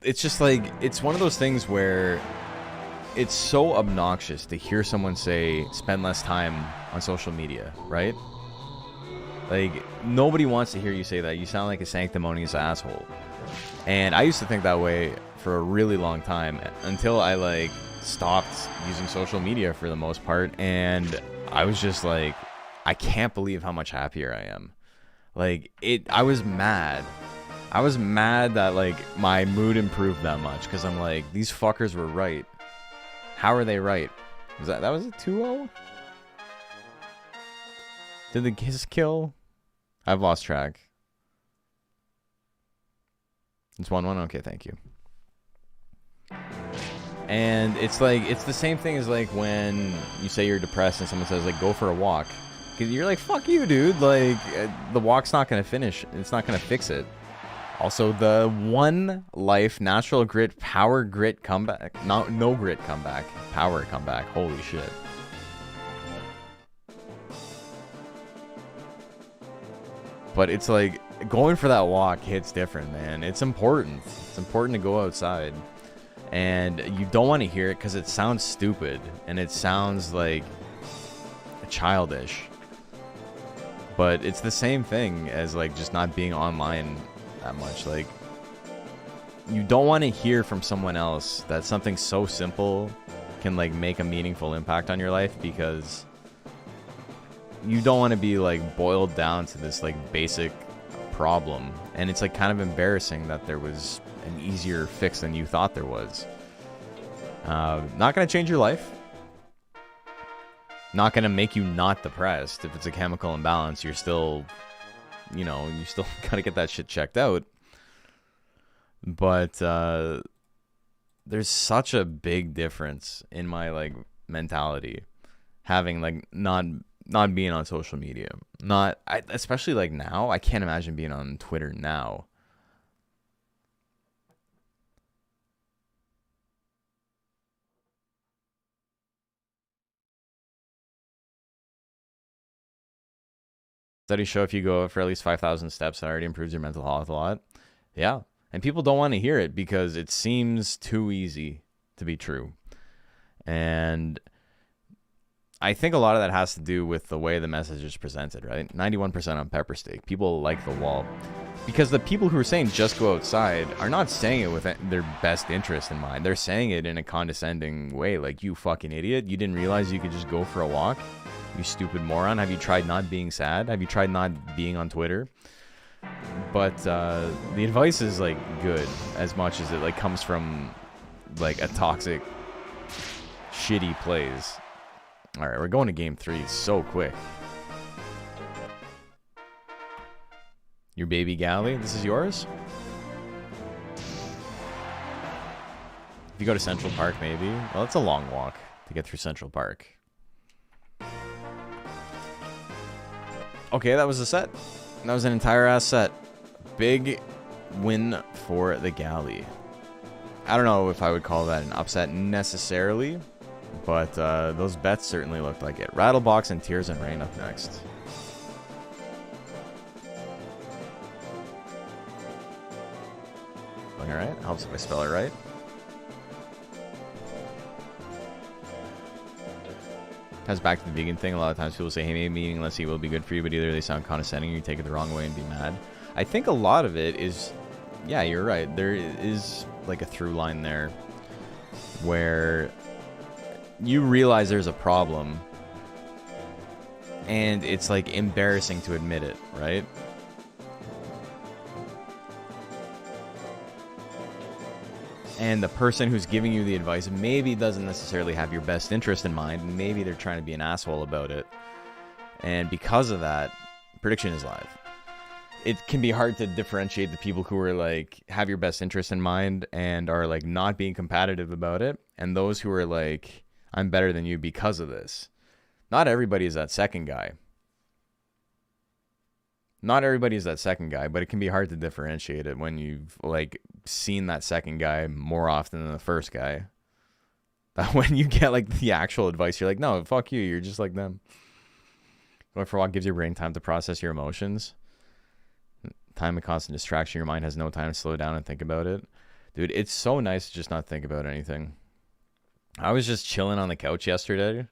it's just like, it's one of those things where it's so obnoxious to hear someone say spend less time on social media, right? Like nobody wants to hear you say that. You sound like a sanctimonious asshole. And I used to think that way for a really long time until I like stopped using social media for the most part, and I was just like, I can't believe how much happier I am. Like I was mad. I was mad that like my mood improved that much because I'm like, these fuckers were right. How are they right? That was a 2-0? Did the kiss kill? I've lost track. It's 1-1. Okay, thank you. And it's like, it's the same thing as like when you say you're depressed and someone says like go for a walk. Because you're like, fuck you, dude. Like the walk's not gonna finish. It's not gonna fix it. Also, the one life natural grit power grit comeback. No grit comeback. Power comeback. Holy shit. But it's like going for that walk hits different, man. It's important. It's important to go outside. And you don't want to hear it because it sounds stupid and it sounds like childish. But it's the same thing as like just not being online that much. Like you don't want to hear from someone else that something so simple can like make a meaningful impact on your life, because you don't want to be like boiled down to this like basic problem. And it's like kind of embarrassing that there was an easier fix than you thought there was. Not gonna change your life. Not gonna make you not depressed. If it's a chemical imbalance, you're still, you know, you still gotta get that shit checked out. But there's such a big difference in my like mentality having like not being on social media. Especially like now, I can't imagine being on Twitter now. Studies show if you go for at least 5,000 steps, that already improves your mental health a lot. Yeah. And people don't want to hear it because it seems too easy to be true. And I think a lot of that has to do with the way the message is presented, right? 91% on pepper steak. People like the wall. Because the people who are saying just go outside are not saying it with their best interest in mind. They're saying it in a condescending way, like, you fucking idiot. You didn't realize you could just go for a walk? You stupid moron. Have you tried not being sad? Have you tried not being on Twitter? But the advice is, like, good as much as it, like, comes from, like, a toxic, shitty place. All right, we're going to game 3 so quick. Your baby galley, this is yours? If you go to Central Park, maybe. Well, it's a long walk to get through Central Park. Okay, that was a set. That was an entire ass set. Big win for the galley. I don't know if I would call that an upset necessarily, but those bets certainly looked like it. Rattlebox and Tears and Rain up next. Alright, helps if I spell it right. Ties back to the vegan thing. A lot of times people say, hey, maybe meaningless eat will be good for you, but either they sound condescending or you take it the wrong way and be mad. I think a lot of it is, yeah, you're right. There is like a through line there where you realize there's a problem and it's like embarrassing to admit it, right? And the person who's giving you the advice maybe doesn't necessarily have your best interest in mind. Maybe they're trying to be an asshole about it. And because of that, prediction is live. It can be hard to differentiate the people who are like, have your best interest in mind and are like not being competitive about it. And those who are like, I'm better than you because of this. Not everybody is that second guy. Not everybody is that second guy, but it can be hard to differentiate it when you've like seen that second guy more often than the first guy. That when you get like the actual advice, you're like, no, fuck you. You're just like them. Going for a walk gives your brain time to process your emotions. Time and constant distraction. Your mind has no time to slow down and think about it. Dude, it's so nice to just not think about anything. I was just chilling on the couch yesterday.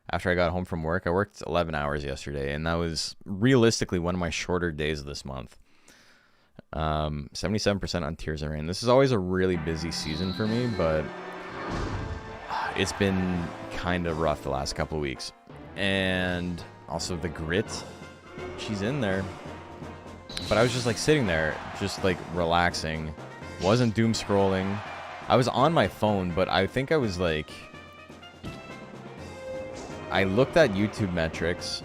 After I got home from work, I worked 11 hours yesterday, and that was realistically one of my shorter days of this month. 77% on Tears and Rain. This is always a really busy season for me, but it's been kind of rough the last couple of weeks. And also the grit, she's in there. But I was just like sitting there, just like relaxing. Wasn't doom scrolling. I was on my phone, but I think I was like... I looked at YouTube metrics,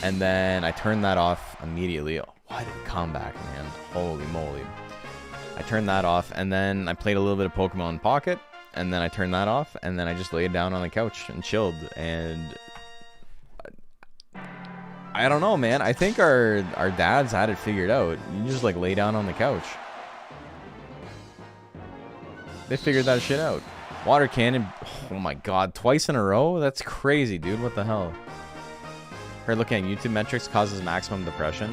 and then I turned that off immediately. Oh, why did it come back, man? Holy moly. I turned that off, and then I played a little bit of Pokemon Pocket, and then I turned that off, and then I just laid down on the couch and chilled, and... I don't know, man. I think our dads had it figured out. You just, like, lay down on the couch. They figured that shit out. Water cannon, oh my god, twice in a row? That's crazy, dude. What the hell? Heard looking at YouTube metrics causes maximum depression.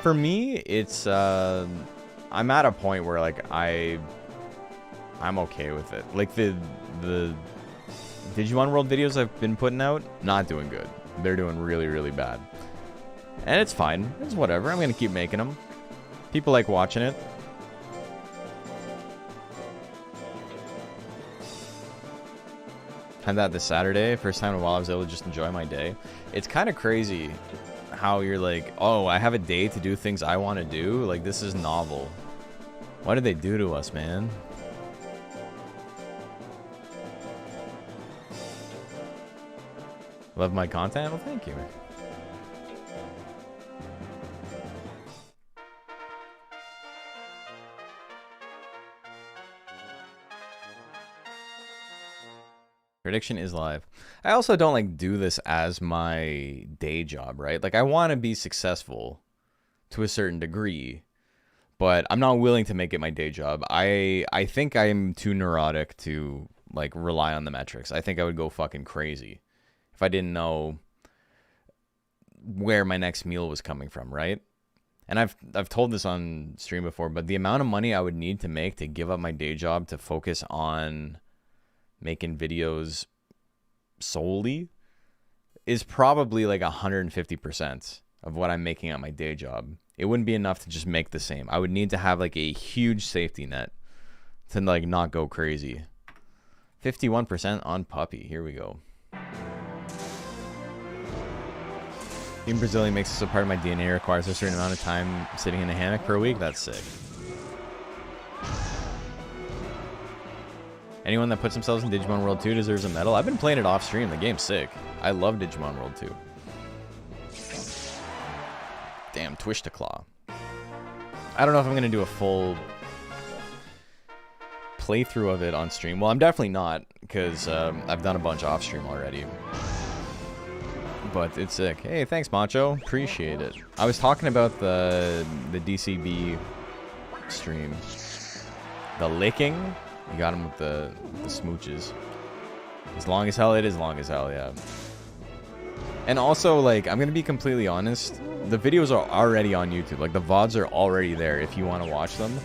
For me, it's, I'm at a point where, like, I'm okay with it. Like, the Digimon World videos I've been putting out, not doing good. They're doing really, really bad. And it's fine. It's whatever. I'm going to keep making them. People like watching it. Had that this Saturday. First time in a while I was able to just enjoy my day. It's kind of crazy how you're like, oh, I have a day to do things I want to do. Like, this is novel. What did they do to us, man? Love my content? Well, thank you. Prediction is live. I also don't like do this as my day job, right? Like, I want to be successful to a certain degree, but I'm not willing to make it my day job. I think I'm too neurotic to like rely on the metrics. I think I would go fucking crazy if I didn't know where my next meal was coming from, right? And I've told this on stream before, but the amount of money I would need to make to give up my day job to focus on making videos solely is probably like 150%. of what I'm making at my day job. It wouldn't be enough to just make the same. I would need to have like a huge safety net to like not go crazy. 51% on Puppy. Here we go. Being Brazilian makes this a part of my DNA. Requires a certain amount of time sitting in a hammock per week. That's sick. Anyone that puts themselves in Digimon World 2 deserves a medal. I've been playing it off stream. The game's sick. I love Digimon World 2. Damn, Twish to Claw. I don't know if I'm going to do a full playthrough of it on stream. Well, I'm definitely not, because I've done a bunch off stream already. But it's sick. Hey, thanks, Macho. Appreciate it. I was talking about the DCB stream. The licking. You got him with the smooches. As long as hell, it is long as hell, yeah. And also, like, I'm going to be completely honest. The videos are already on YouTube. Like, the VODs are already there if you want to watch them.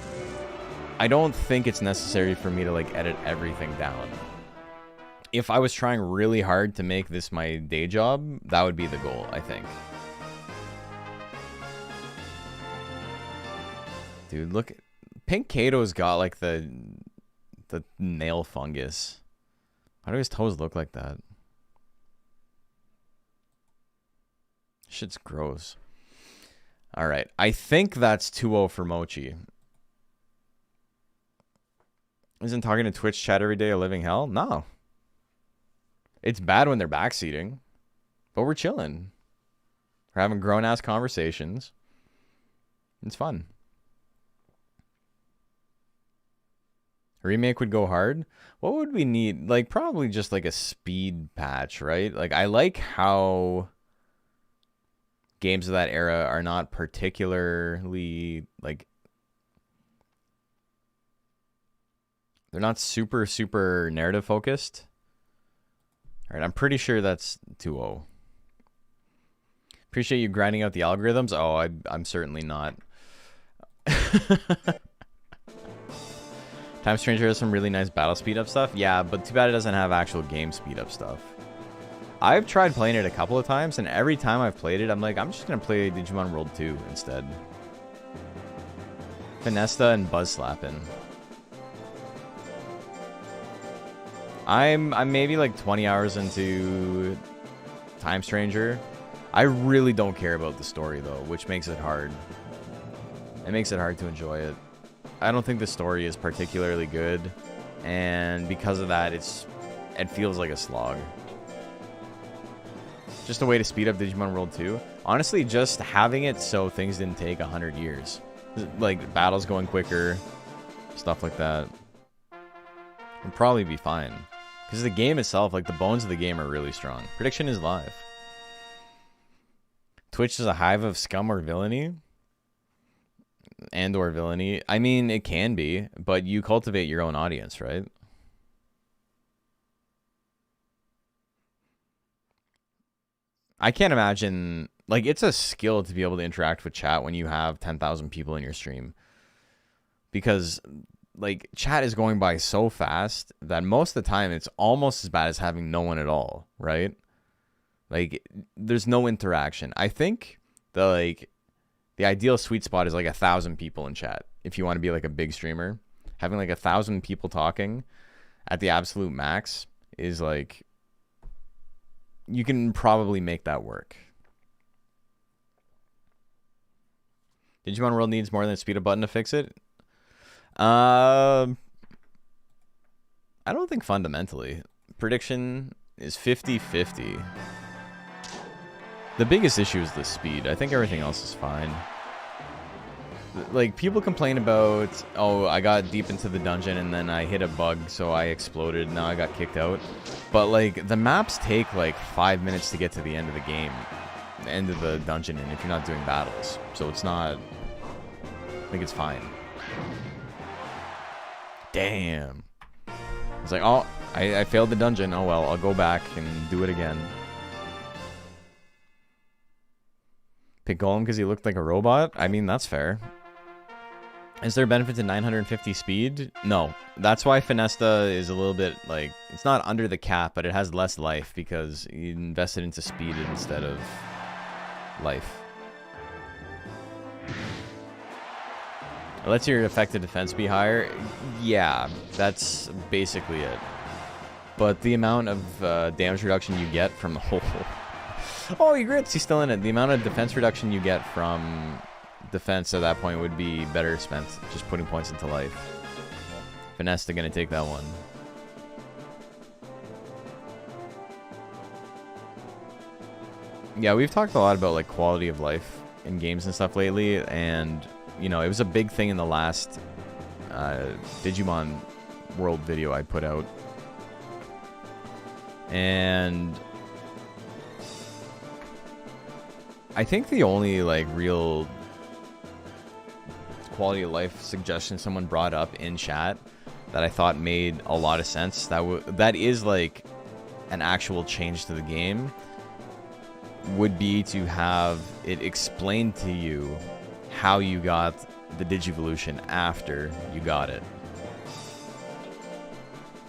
I don't think it's necessary for me to, like, edit everything down. If I was trying really hard to make this my day job, that would be the goal, I think. Dude, look. Pink Kato's got, like, the nail fungus. Why do his toes look like that? Shit's gross. Alright, I think that's 2-0 for Mochi. Isn't talking to Twitch chat every day a living hell? No. It's bad when they're backseating. But we're chilling. We're having grown-ass conversations. It's fun. A remake would go hard. What would we need? Like, probably just like a speed patch, right? Like, I like how games of that era are not particularly, like, they're not super narrative focused. All right, I'm pretty sure that's 2-0. Appreciate you grinding out the algorithms. Oh, I'm certainly not. Time Stranger has some really nice battle speed up stuff. Yeah, but too bad it doesn't have actual game speed up stuff. I've tried playing it a couple of times, and every time I've played it, I'm like, I'm just going to play Digimon World 2 instead. Finesta and Buzz Slappin'. I'm maybe like 20 hours into Time Stranger. I really don't care about the story, though, which makes it hard. It makes it hard to enjoy it. I don't think the story is particularly good, and because of that, it feels like a slog. Just a way to speed up Digimon World 2. Honestly, just having it so things didn't take 100 years. Like, battles going quicker, stuff like that. Would probably be fine. Because the game itself, like, the bones of the game are really strong. Prediction is live. Twitch is a hive of scum or villainy. And/or villainy. I mean, it can be, but you cultivate your own audience, right? I can't imagine, like, it's a skill to be able to interact with chat when you have 10,000 people in your stream. Because, like, chat is going by so fast that most of the time it's almost as bad as having no one at all, right? Like, there's no interaction. I think the ideal sweet spot is like 1,000 people in chat. If you want to be like a big streamer, having like 1,000 people talking at the absolute max is like, you can probably make that work. Digimon World needs more than a speed up button to fix it. I don't think fundamentally. Prediction is 50-50. The biggest issue is the speed. I think everything else is fine. Like, people complain about, oh, I got deep into the dungeon and then I hit a bug, so I exploded. Now I got kicked out. But, like, the maps take, like, 5 minutes to get to the end of the game. The end of the dungeon, and if you're not doing battles. So it's not... I think it's fine. Damn. It's like, oh, I failed the dungeon. Oh, well, I'll go back and do it again. Pick Golem because he looked like a robot? I mean, that's fair. Is there a benefit to 950 speed? No. That's why Finesta is a little bit, like, it's not under the cap, but it has less life because you invested into speed instead of life. It lets your effective defense be higher. Yeah, that's basically it. But the amount of damage reduction you get from the whole... Oh, he grits. He's still in it. The amount of defense reduction you get from defense at that point would be better spent just putting points into life. Finesse gonna take that one. Yeah, we've talked a lot about like quality of life in games and stuff lately, and you know, it was a big thing in the last Digimon World video I put out. And I think the only like real quality of life suggestion someone brought up in chat that I thought made a lot of sense, that is like an actual change to the game, would be to have it explained to you how you got the Digivolution after you got it.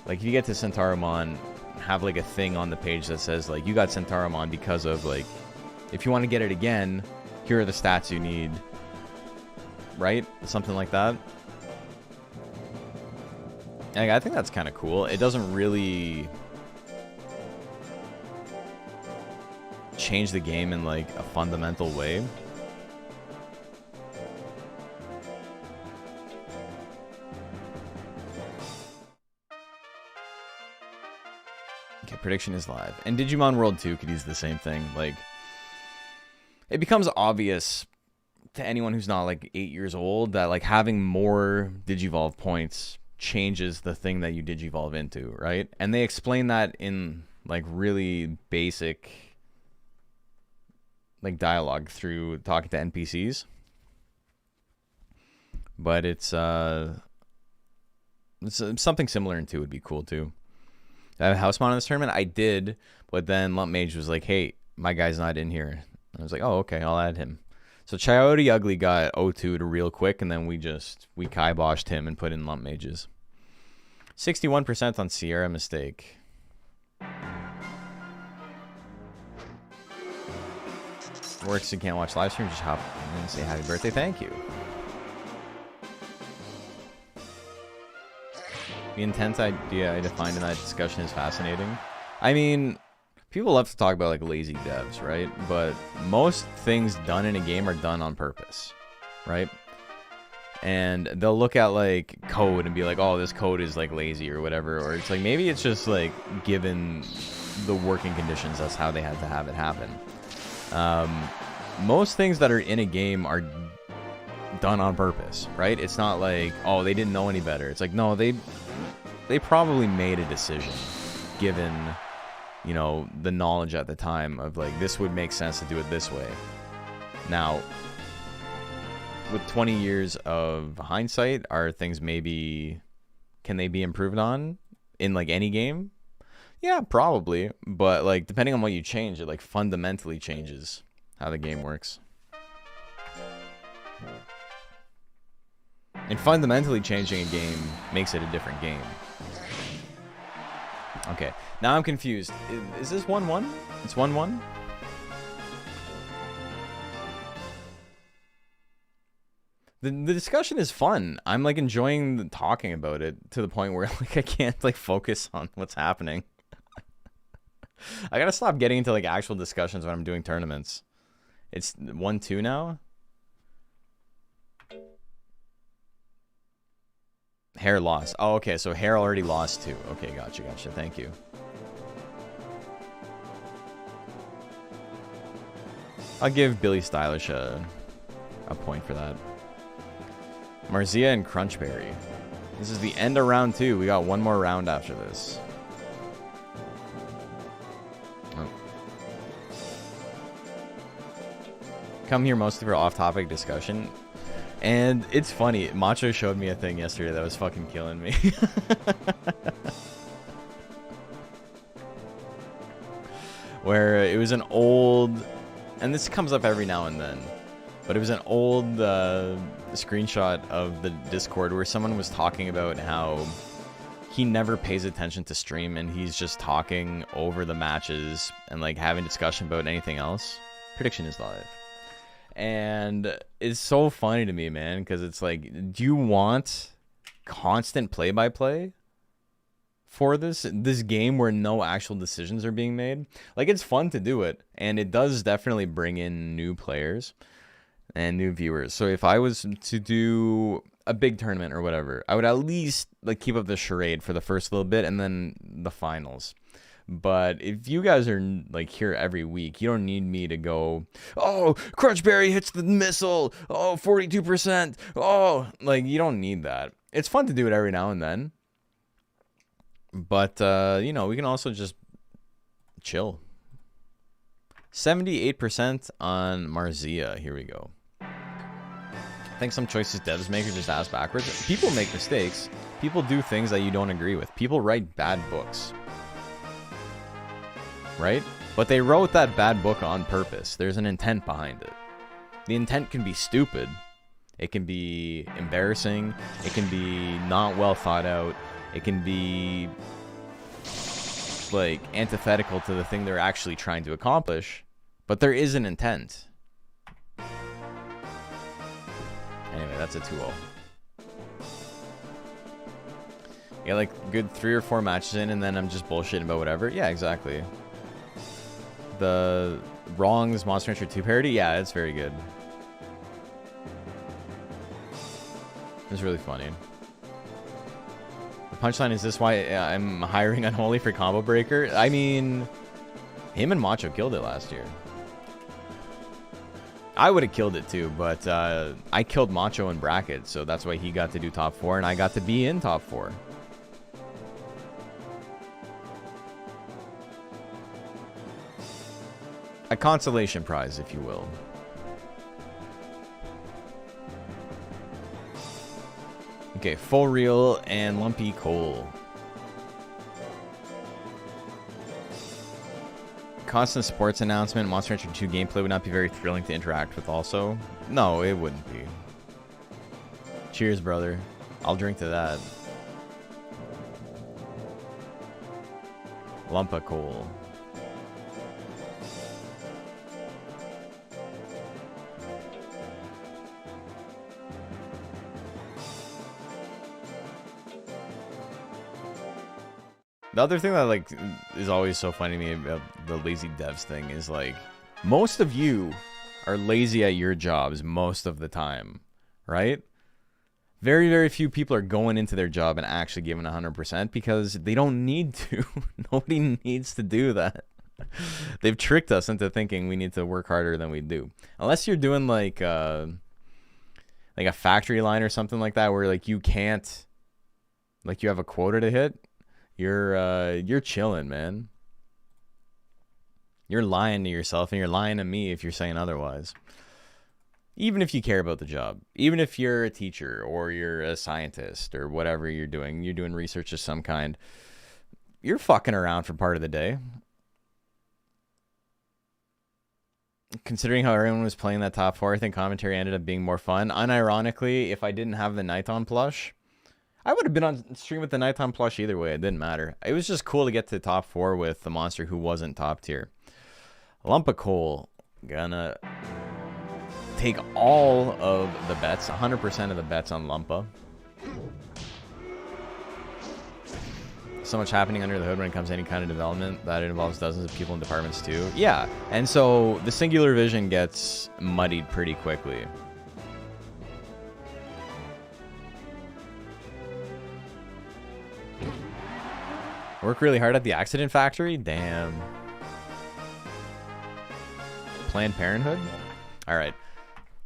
Like if you get to Centauramon, have like a thing on the page that says like you got Centauramon because of like, if you want to get it again, here are the stats you need, right? Something like that. And I think that's kind of cool. It doesn't really change the game in like a fundamental way. Okay, prediction is live. And Digimon World 2 could use the same thing. Like, it becomes obvious to anyone who's not like 8 years old that like having more Digivolve points changes the thing that you Digivolve into, right? And they explain that in like really basic like dialogue through talking to NPCs. But it's something similar in 2 would be cool too. Did I have a Housemon in this tournament? I did, but then Lump Mage was like, hey, my guy's not in here. And I was like, oh, okay, I'll add him. So Coyote Ugly got 0-2'd real quick, and then we kiboshed him and put in Lump Mages. 61% on Sierra Mistake. Works and can't watch live stream, just hop in and say happy birthday. Thank you. The intense idea I defined in that discussion is fascinating. I mean, people love to talk about like lazy devs, right? But most things done in a game are done on purpose, right? And they'll look at like code and be like, oh, this code is like lazy or whatever. Or it's like, maybe it's just like given the working conditions, that's how they had to have it happen. Most things that are in a game are done on purpose, right? It's not like, oh, they didn't know any better. It's like, no, they probably made a decision given, you know, the knowledge at the time of like, this would make sense to do it this way. Now, with 20 years of hindsight, are things maybe, can they be improved on in like any game? Yeah, probably. But like, depending on what you change, it like fundamentally changes how the game works. And fundamentally changing a game makes it a different game. Okay, now I'm confused. Is this 1-1? It's 1-1? The discussion is fun. I'm like enjoying talking about it to the point where like I can't like focus on what's happening. I gotta stop getting into like actual discussions when I'm doing tournaments. It's 1-2 now. Hair lost. Oh, okay. So Hair already lost 2. Okay, gotcha. Thank you. I'll give Billy Stylish a point for that. Marzia and Crunchberry. This is the end of round 2. We got one more round after this. Oh. Come here mostly for off-topic discussion. And it's funny, Macho showed me a thing yesterday that was fucking killing me. Where it was an old, and this comes up every now and then, but it was an old screenshot of the Discord where someone was talking about how he never pays attention to stream and he's just talking over the matches and like having discussion about anything else. Prediction is live. And it's so funny to me, man, because it's like, do you want constant play-by-play for this game where no actual decisions are being made? Like, it's fun to do it, and it does definitely bring in new players and new viewers. So if I was to do a big tournament or whatever, I would at least like keep up the charade for the first little bit and then the finals. But if you guys are like here every week, you don't need me to go, oh, Crunchberry hits the missile, oh, 42%, oh, like, you don't need that. It's fun to do it every now and then. But, you know, we can also just chill. 78% on Marzia. Here we go. I think some choices devs make are just ass backwards. People make mistakes. People do things that you don't agree with. People write bad books. Right? But they wrote that bad book on purpose. There's an intent behind it. The intent can be stupid. It can be embarrassing. It can be not well thought out. It can be like antithetical to the thing they're actually trying to accomplish. But there is an intent. Anyway, that's a 2-0. Yeah, like good 3 or 4 matches in and then I'm just bullshitting about whatever. Yeah, exactly. The Wrongs Monster Hunter 2 parody, yeah, it's very good. It's really funny. The punchline is this why I'm hiring Unholy for Combo Breaker? I mean, him and Macho killed it last year. I would have killed it too, but I killed Macho in brackets, so that's why he got to do top 4 and I got to be in top 4. A consolation prize, if you will. Okay, Full Reel and Lumpy Coal. Constant sports announcement. Monster Hunter 2 gameplay would not be very thrilling to interact with also. No, it wouldn't be. Cheers, brother. I'll drink to that. Lumpa Coal. The other thing that like is always so funny to me about the lazy devs thing is like most of you are lazy at your jobs most of the time, right? Very, very few people are going into their job and actually giving 100% because they don't need to. Nobody needs to do that. They've tricked us into thinking we need to work harder than we do. Unless you're doing like a factory line or something like that where like you can't, like you have a quota to hit. You're chilling, man. You're lying to yourself and you're lying to me if you're saying otherwise. Even if you care about the job, even if you're a teacher or you're a scientist or whatever you're doing research of some kind, you're fucking around for part of the day. Considering how everyone was playing that top 4, I think commentary ended up being more fun. Unironically, if I didn't have the Nighton plush, I would have been on stream with the Nighttime plush either way. It didn't matter. It was just cool to get to top 4 with the monster who wasn't top tier. Lump of Coal. Gonna take all of the bets. 100% of the bets on Lumpa. So much happening under the hood when it comes to any kind of development that it involves dozens of people in departments too. Yeah. And so the singular vision gets muddied pretty quickly. Work really hard at the accident factory? Damn. Planned Parenthood? Alright.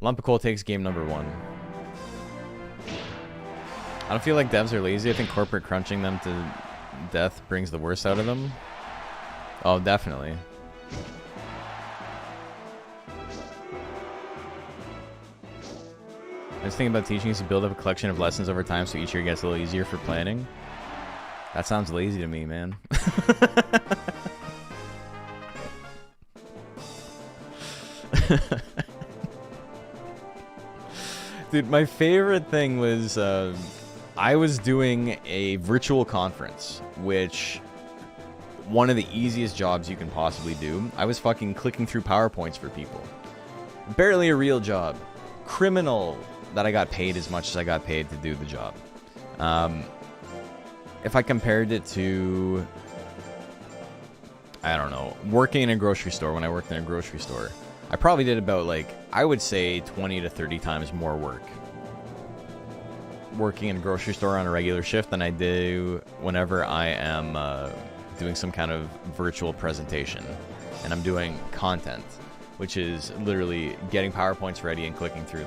Lump of Coal takes game number 1. I don't feel like devs are lazy. I think corporate crunching them to death brings the worst out of them. Oh, definitely. I was thinking about teaching is to build up a collection of lessons over time so each year gets a little easier for planning. That sounds lazy to me, man. Dude, my favorite thing was I was doing a virtual conference, which one of the easiest jobs you can possibly do. I was fucking clicking through PowerPoints for people. Barely a real job. Criminal that I got paid as much as I got paid to do the job. If I compared it to, I don't know, working in a grocery store, when I worked in a grocery store, I probably did about, like, I would say 20 to 30 times more work working in a grocery store on a regular shift than I do whenever I am doing some kind of virtual presentation and I'm doing content, which is literally getting PowerPoints ready and clicking through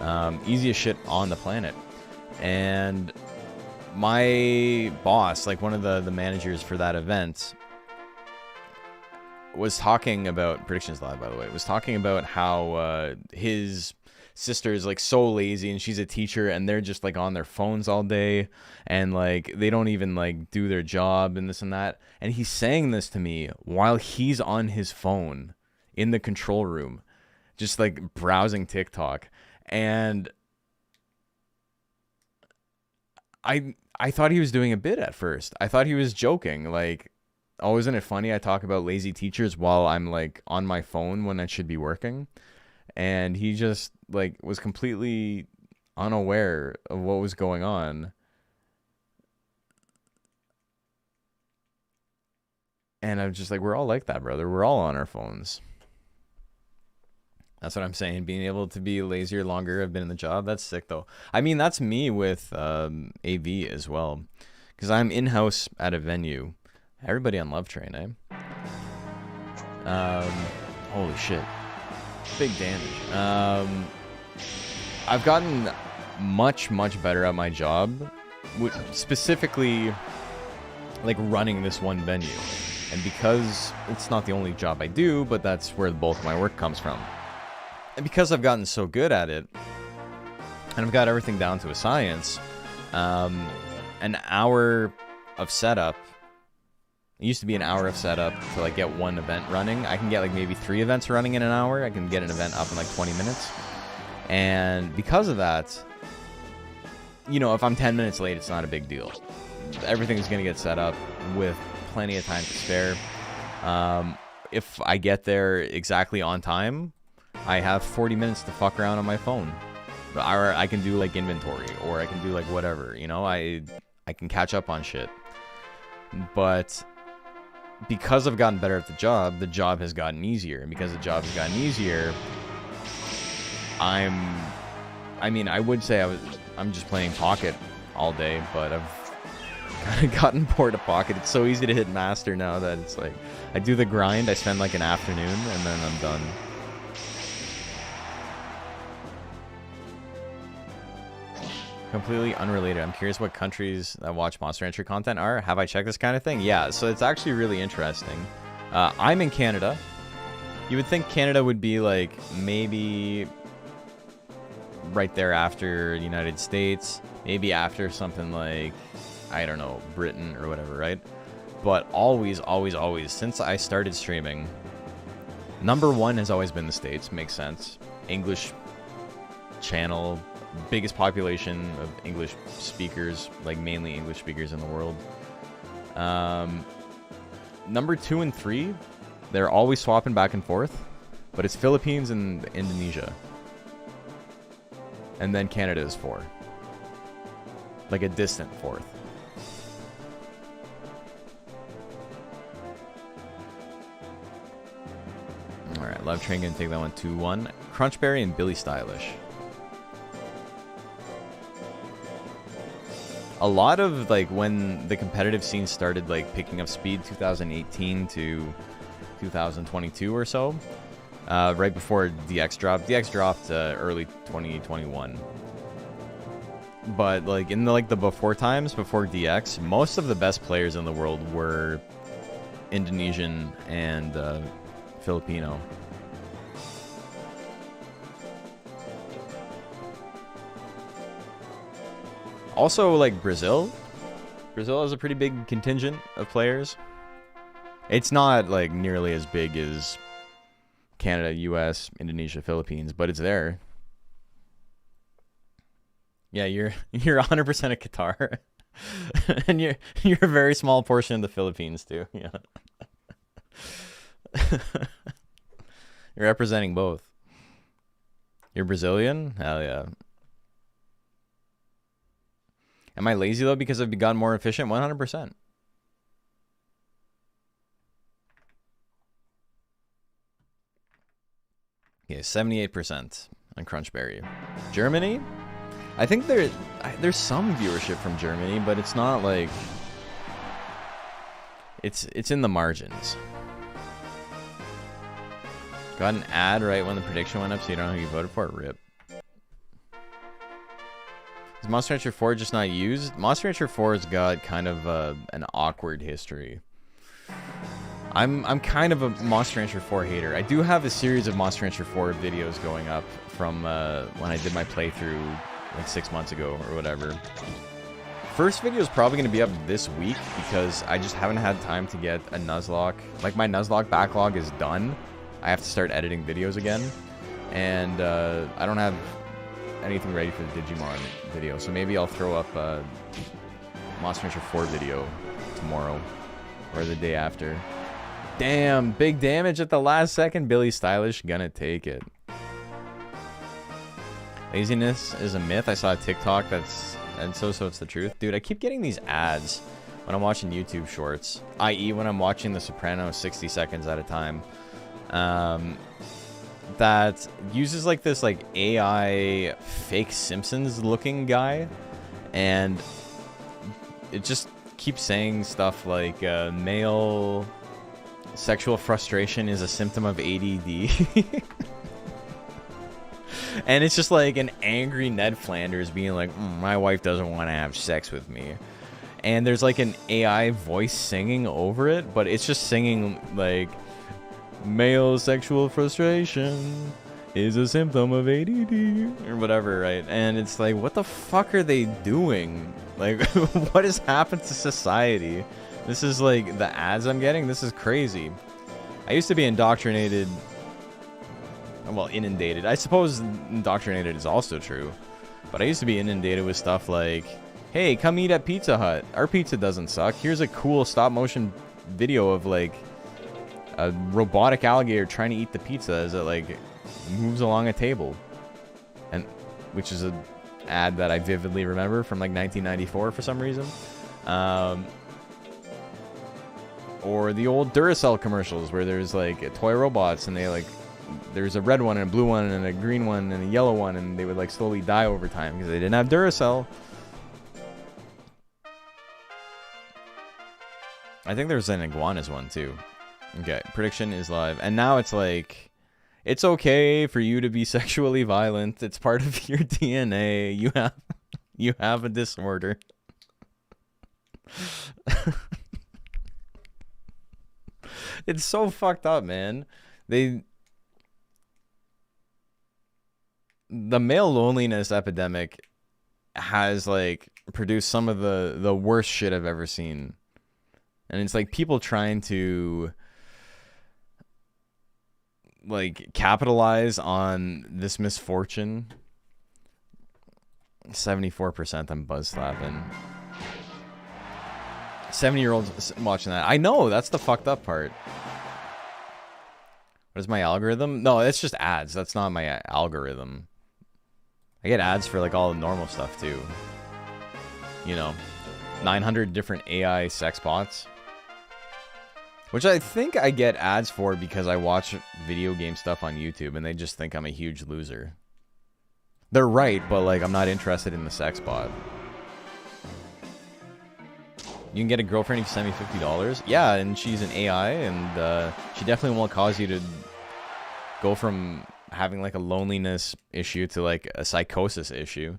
them. Easiest shit on the planet. And my boss, like one of the managers for that event, was talking about, Predictions Live, by the way, was talking about how his sister is like so lazy and she's a teacher and they're just like on their phones all day and like they don't even like do their job and this and that. And he's saying this to me while he's on his phone in the control room, just like browsing TikTok. And I thought he was doing a bit at first. I thought he was joking. Like, oh, isn't it funny I talk about lazy teachers while I'm like on my phone when I should be working? And he just like was completely unaware of what was going on. And I'm just like, we're all like that, brother. We're all on our phones. That's what I'm saying. Being able to be lazier longer. I've been in the job. That's sick, though. I mean, that's me with AV as well. Because I'm in-house at a venue. Everybody on Love Train, eh? Holy shit. Big damage. I've gotten much, much better at my job. Specifically, like, running this one venue. And because it's not the only job I do, but that's where the bulk of my work comes from. And because I've gotten so good at it, and I've got everything down to a science, an hour of setup, it used to be an hour of setup to like get one event running. I can get like maybe 3 events running in an hour. I can get an event up in like 20 minutes. And because of that, you know, if I'm 10 minutes late, it's not a big deal. Everything's going to get set up with plenty of time to spare. If I get there exactly on time, I have 40 minutes to fuck around on my phone. Or I can do like inventory, or I can do like whatever, you know, I can catch up on shit. But because I've gotten better at the job has gotten easier. And because the job has gotten easier, I mean, I would say I'm just playing Pocket all day, but I've kind of gotten bored of Pocket. It's so easy to hit Master now that it's like, I do the grind, I spend like an afternoon, and then I'm done. Completely unrelated. I'm curious what countries that watch Monster Rancher content are. Have I checked this kind of thing? Yeah, so it's actually really interesting. I'm in Canada. You would think Canada would be like maybe right there after the United States, maybe after something like, I don't know, Britain or whatever, right? But always, always, always, since I started streaming, number one has always been the States. Makes sense. English channel, biggest population of English speakers, like mainly English speakers in the world. Number 2 and 3, they're always swapping back and forth, but it's Philippines and Indonesia. And then Canada is 4. Like a distant 4th. Alright, Love Train gonna take that one 2-1. Crunchberry and Billy Stylish. A lot of, like, when the competitive scene started, like, picking up speed 2018 to 2022 or so, right before DX dropped. DX dropped early 2021. But, like, in the before times, before DX, most of the best players in the world were Indonesian and Filipino. Also, like, Brazil has a pretty big contingent of players. It's not, like, nearly as big as Canada, US, Indonesia, Philippines, but it's there. Yeah, you're 100% of Qatar. And you're a very small portion of the Philippines, too. Yeah. You're representing both. You're Brazilian? Hell yeah. Am I lazy though because I've gotten more efficient? 100%. Okay, 78% on Crunchberry. Germany? I think there's some viewership from Germany, but it's not like it's in the margins. Got an ad right when the prediction went up, so you don't know who you voted for. RIP. Is Monster Rancher 4 just not used? Monster Rancher 4's got kind of an awkward history. I'm kind of a Monster Rancher 4 hater. I do have a series of Monster Rancher 4 videos going up from when I did my playthrough like 6 months ago or whatever. First video is probably going to be up this week because I just haven't had time to get a Nuzlocke. Like, my Nuzlocke backlog is done. I have to start editing videos again. And I don't have anything ready for the Digimon video. So maybe I'll throw up a Monster Rancher 4 video tomorrow or the day after. Damn, big damage at the last second. Billy Stylish gonna take it. Laziness is a myth. I saw a TikTok and so it's the truth. Dude, I keep getting these ads when I'm watching YouTube shorts, i.e. when I'm watching The Sopranos 60 seconds at a time. That uses like this like AI fake Simpsons looking guy, and it just keeps saying stuff like male sexual frustration is a symptom of ADD. And it's just like an angry Ned Flanders being like, my wife doesn't want to have sex with me. And there's like an AI voice singing over it, but it's just singing like, male sexual frustration is a symptom of ADD or whatever, right? And it's like, what the fuck are they doing? Like, what has happened to society? This is like the ads I'm getting. This is crazy. I used to be indoctrinated. Well, inundated. I suppose indoctrinated is also true. But I used to be inundated with stuff like, hey, come eat at Pizza Hut. Our pizza doesn't suck. Here's a cool stop motion video of like a robotic alligator trying to eat the pizza as it like moves along a table. And which is an ad that I vividly remember from like 1994 for some reason. Or the old Duracell commercials where there's like toy robots and they like, there's a red one and a blue one and a green one and a yellow one, and they would like slowly die over time because they didn't have Duracell. I think there's an iguanas one too. Okay, prediction is live. And now it's like, it's okay for you to be sexually violent. It's part of your DNA. You have a disorder. It's so fucked up, man. The male loneliness epidemic has like produced some of the worst shit I've ever seen. And it's like people trying to like capitalize on this misfortune. 74% I'm buzz slapping. 70-year-olds watching that. I know, that's the fucked up part. What is my algorithm? No, it's just ads. That's not my algorithm. I get ads for like all the normal stuff too. You know, 900 different AI sex bots. Which I think I get ads for because I watch video game stuff on YouTube and they just think I'm a huge loser. They're right, but like I'm not interested in the sex bot. You can get a girlfriend if you send me $50. Yeah, and she's an AI, and she definitely won't cause you to go from having like a loneliness issue to like a psychosis issue.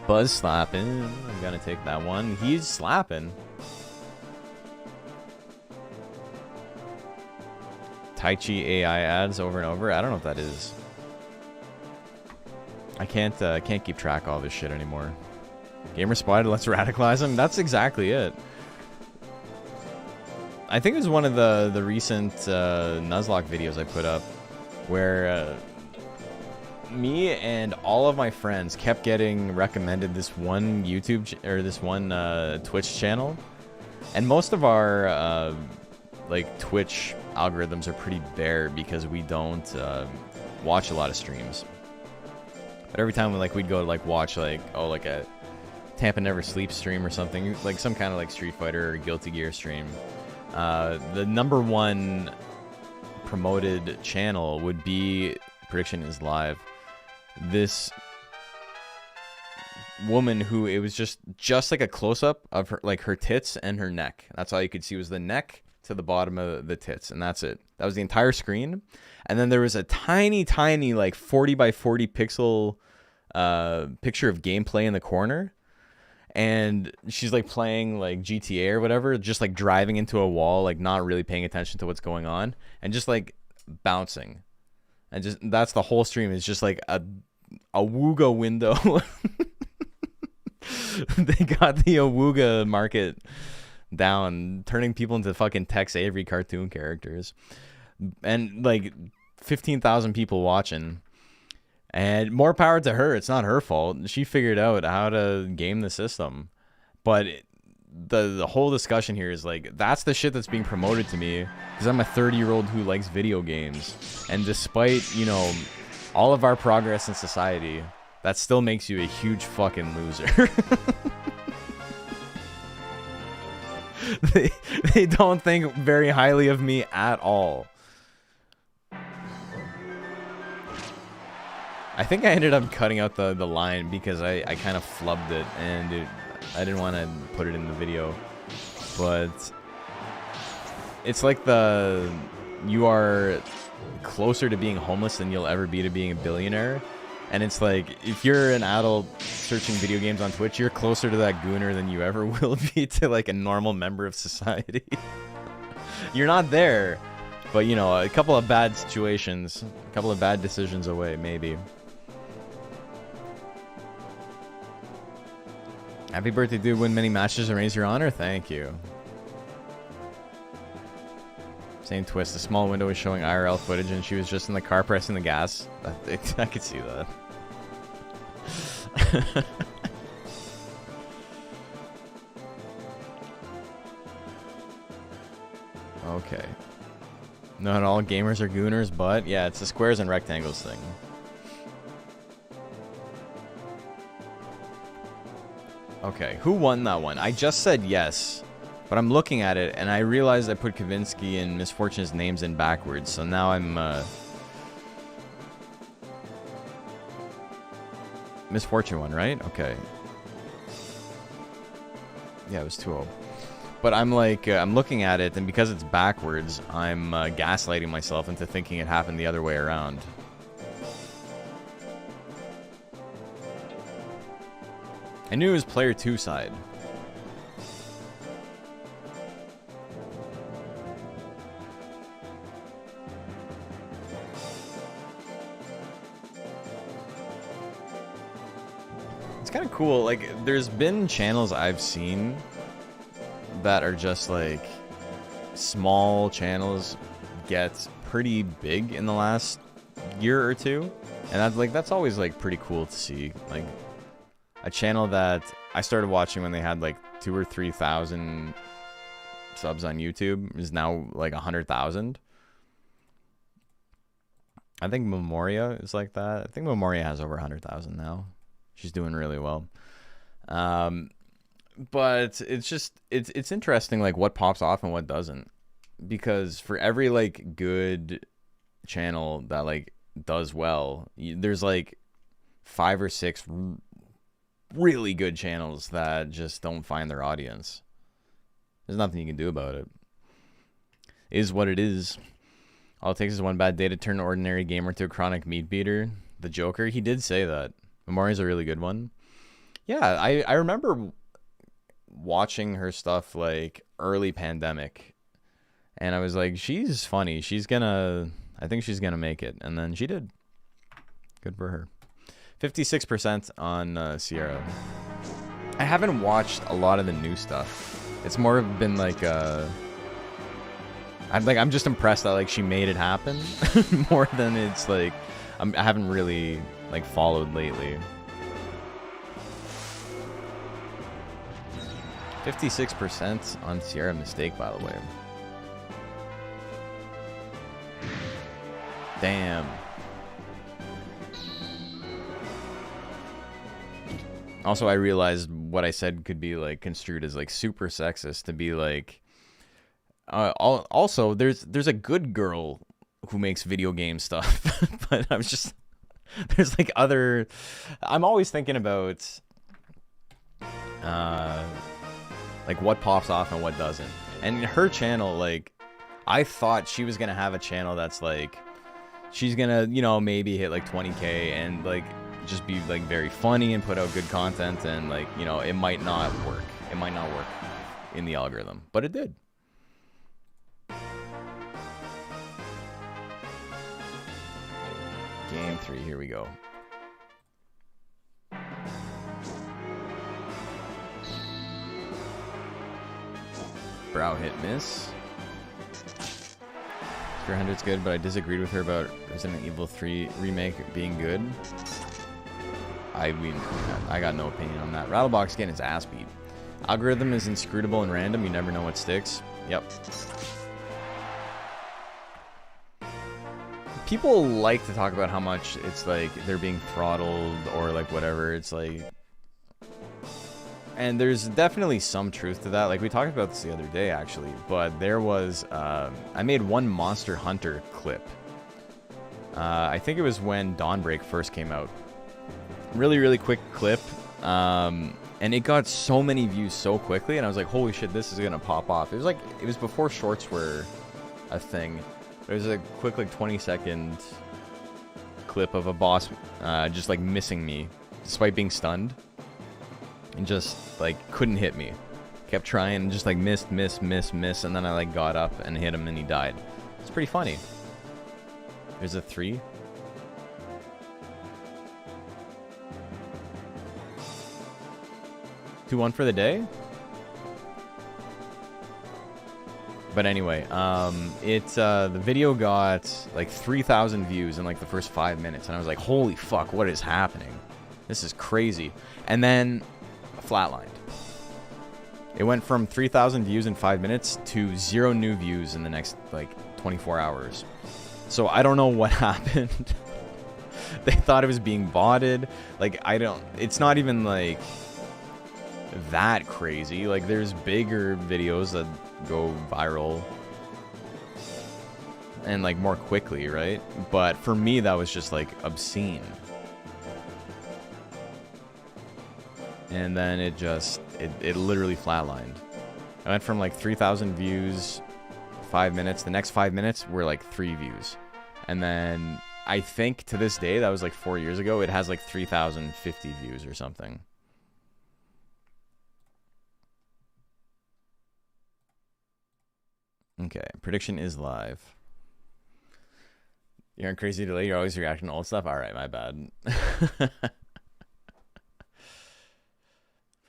Buzz slapping. I'm gonna take that one. He's slapping. Tai Chi AI ads over and over. I don't know what that is. I can't keep track of all this shit anymore. Gamer spotted. Let's radicalize him. That's exactly it. I think it was one of the recent Nuzlocke videos I put up where me and all of my friends kept getting recommended this one this one Twitch channel, and most of our like Twitch algorithms are pretty bare because we don't watch a lot of streams. But every time like we'd go to like watch like like a Tampa Never Sleeps stream or something, like some kind of like Street Fighter or Guilty Gear stream, the #1 promoted channel would be, prediction is live, this woman who, it was just like a close-up of her, like her tits and her neck. That's all you could see, was the neck to the bottom of the tits, and that's it. That was the entire screen. And then there was a tiny like 40 by 40 pixel picture of gameplay in the corner, and she's like playing like GTA or whatever, just like driving into a wall, like not really paying attention to what's going on, and just like bouncing. And just, that's the whole stream, is just like a Awooga window. They got the Awooga market down, turning people into fucking Tex Avery cartoon characters, and like 15,000 people watching. And more power to her. It's not her fault. She figured out how to game the system. But the whole discussion here is like, that's the shit that's being promoted to me because I'm a 30-year-old who likes video games. And despite, you know, all of our progress in society, that still makes you a huge fucking loser. They don't think very highly of me at all. I think I ended up cutting out the line because I kind of flubbed it, and I didn't want to put it in the video. But it's like you are closer to being homeless than you'll ever be to being a billionaire. And it's like, if you're an adult searching video games on Twitch, you're closer to that gooner than you ever will be to like a normal member of society. You're not there, but you know, a couple of bad situations, a couple of bad decisions away, maybe. Happy birthday, dude. Win many matches and raise your honor. Thank you. Same twist. A small window was showing IRL footage and she was just in the car pressing the gas. I could see that. Okay. Not all gamers are gooners, but yeah, it's the squares and rectangles thing. Okay, who won that one? I just said yes, but I'm looking at it and I realized I put Kavinsky and Misfortune's names in backwards, so now I'm Misfortune one, right? Okay. Yeah, it was 2-0. But I'm like, I'm looking at it, and because it's backwards, I'm gaslighting myself into thinking it happened the other way around. I knew it was player 2 side. It's kind of cool. Like, there's been channels I've seen that are just like small channels get pretty big in the last year or two, and that's always like pretty cool to see. Like, a channel that I started watching when they had like 2,000 or 3,000 subs on YouTube is now like 100,000. I think Memoria is like that. I think Memoria has over 100,000 now. She's doing really well. But it's just, it's interesting like what pops off and what doesn't, because for every like good channel that like does well, there's like 5 or 6 really good channels that just don't find their audience. There's nothing you can do about it. It is what it is. All it takes is one bad day to turn an ordinary gamer to a chronic meat beater. The Joker, he did say that. Memoria's a really good one. Yeah, I remember watching her stuff like early pandemic, and I was like, she's funny. I think she's gonna make it. And then she did. Good for her. 56% on Sierra. I haven't watched a lot of the new stuff. It's more been like I'm just impressed that like she made it happen more than it's like I haven't really like followed lately. 56% on Sierra Mistake, by the way. Damn. Also, I realized what I said could be like construed as like super sexist to be like. Also, there's a good girl who makes video game stuff, but I'm just there's like other. I'm always thinking about like what pops off and what doesn't. And her channel, like, I thought she was gonna have a channel that's like, she's gonna, you know, maybe hit like 20K and like just be like very funny and put out good content, and like, you know, it might not work. It might not work in the algorithm, but it did. Game 3, here we go. Brow hit miss. 300's good, but I disagreed with her about Resident Evil 3 remake being good. I mean, I got no opinion on that. Rattlebox getting his ass beat. Algorithm is inscrutable and random. You never know what sticks. Yep. People like to talk about how much it's like they're being throttled or like whatever. It's like, and there's definitely some truth to that. Like we talked about this the other day actually, but there was I made one Monster Hunter clip. I think it was when Dawnbreak first came out. Really quick clip, and it got so many views so quickly, and I was like, holy shit, this is gonna pop off. It was before shorts were a thing. It was a quick like 20-second clip of a boss just like missing me despite being stunned, and just like couldn't hit me. Kept trying, just like missed, and then I like got up and hit him and he died. It's pretty funny. There's a 3. One for the day. But anyway, the video got like 3,000 views in like the first 5 minutes, and I was like, holy fuck, what is happening? This is crazy. And then flatlined. It went from 3,000 views in 5 minutes to 0 new views in the next like 24 hours. So I don't know what happened. They thought it was being botted. Like, it's not even like that crazy. Like, there's bigger videos that go viral and like more quickly, right? But for me, that was just like obscene. And then it literally flatlined. I went from like 3,000 views 5 minutes. The next 5 minutes were like 3 views. And then I think to this day, that was like 4 years ago, it has like 3,050 views or something. Okay, prediction is live. You're on Crazy Delay, you're always reacting to old stuff? Alright, my bad.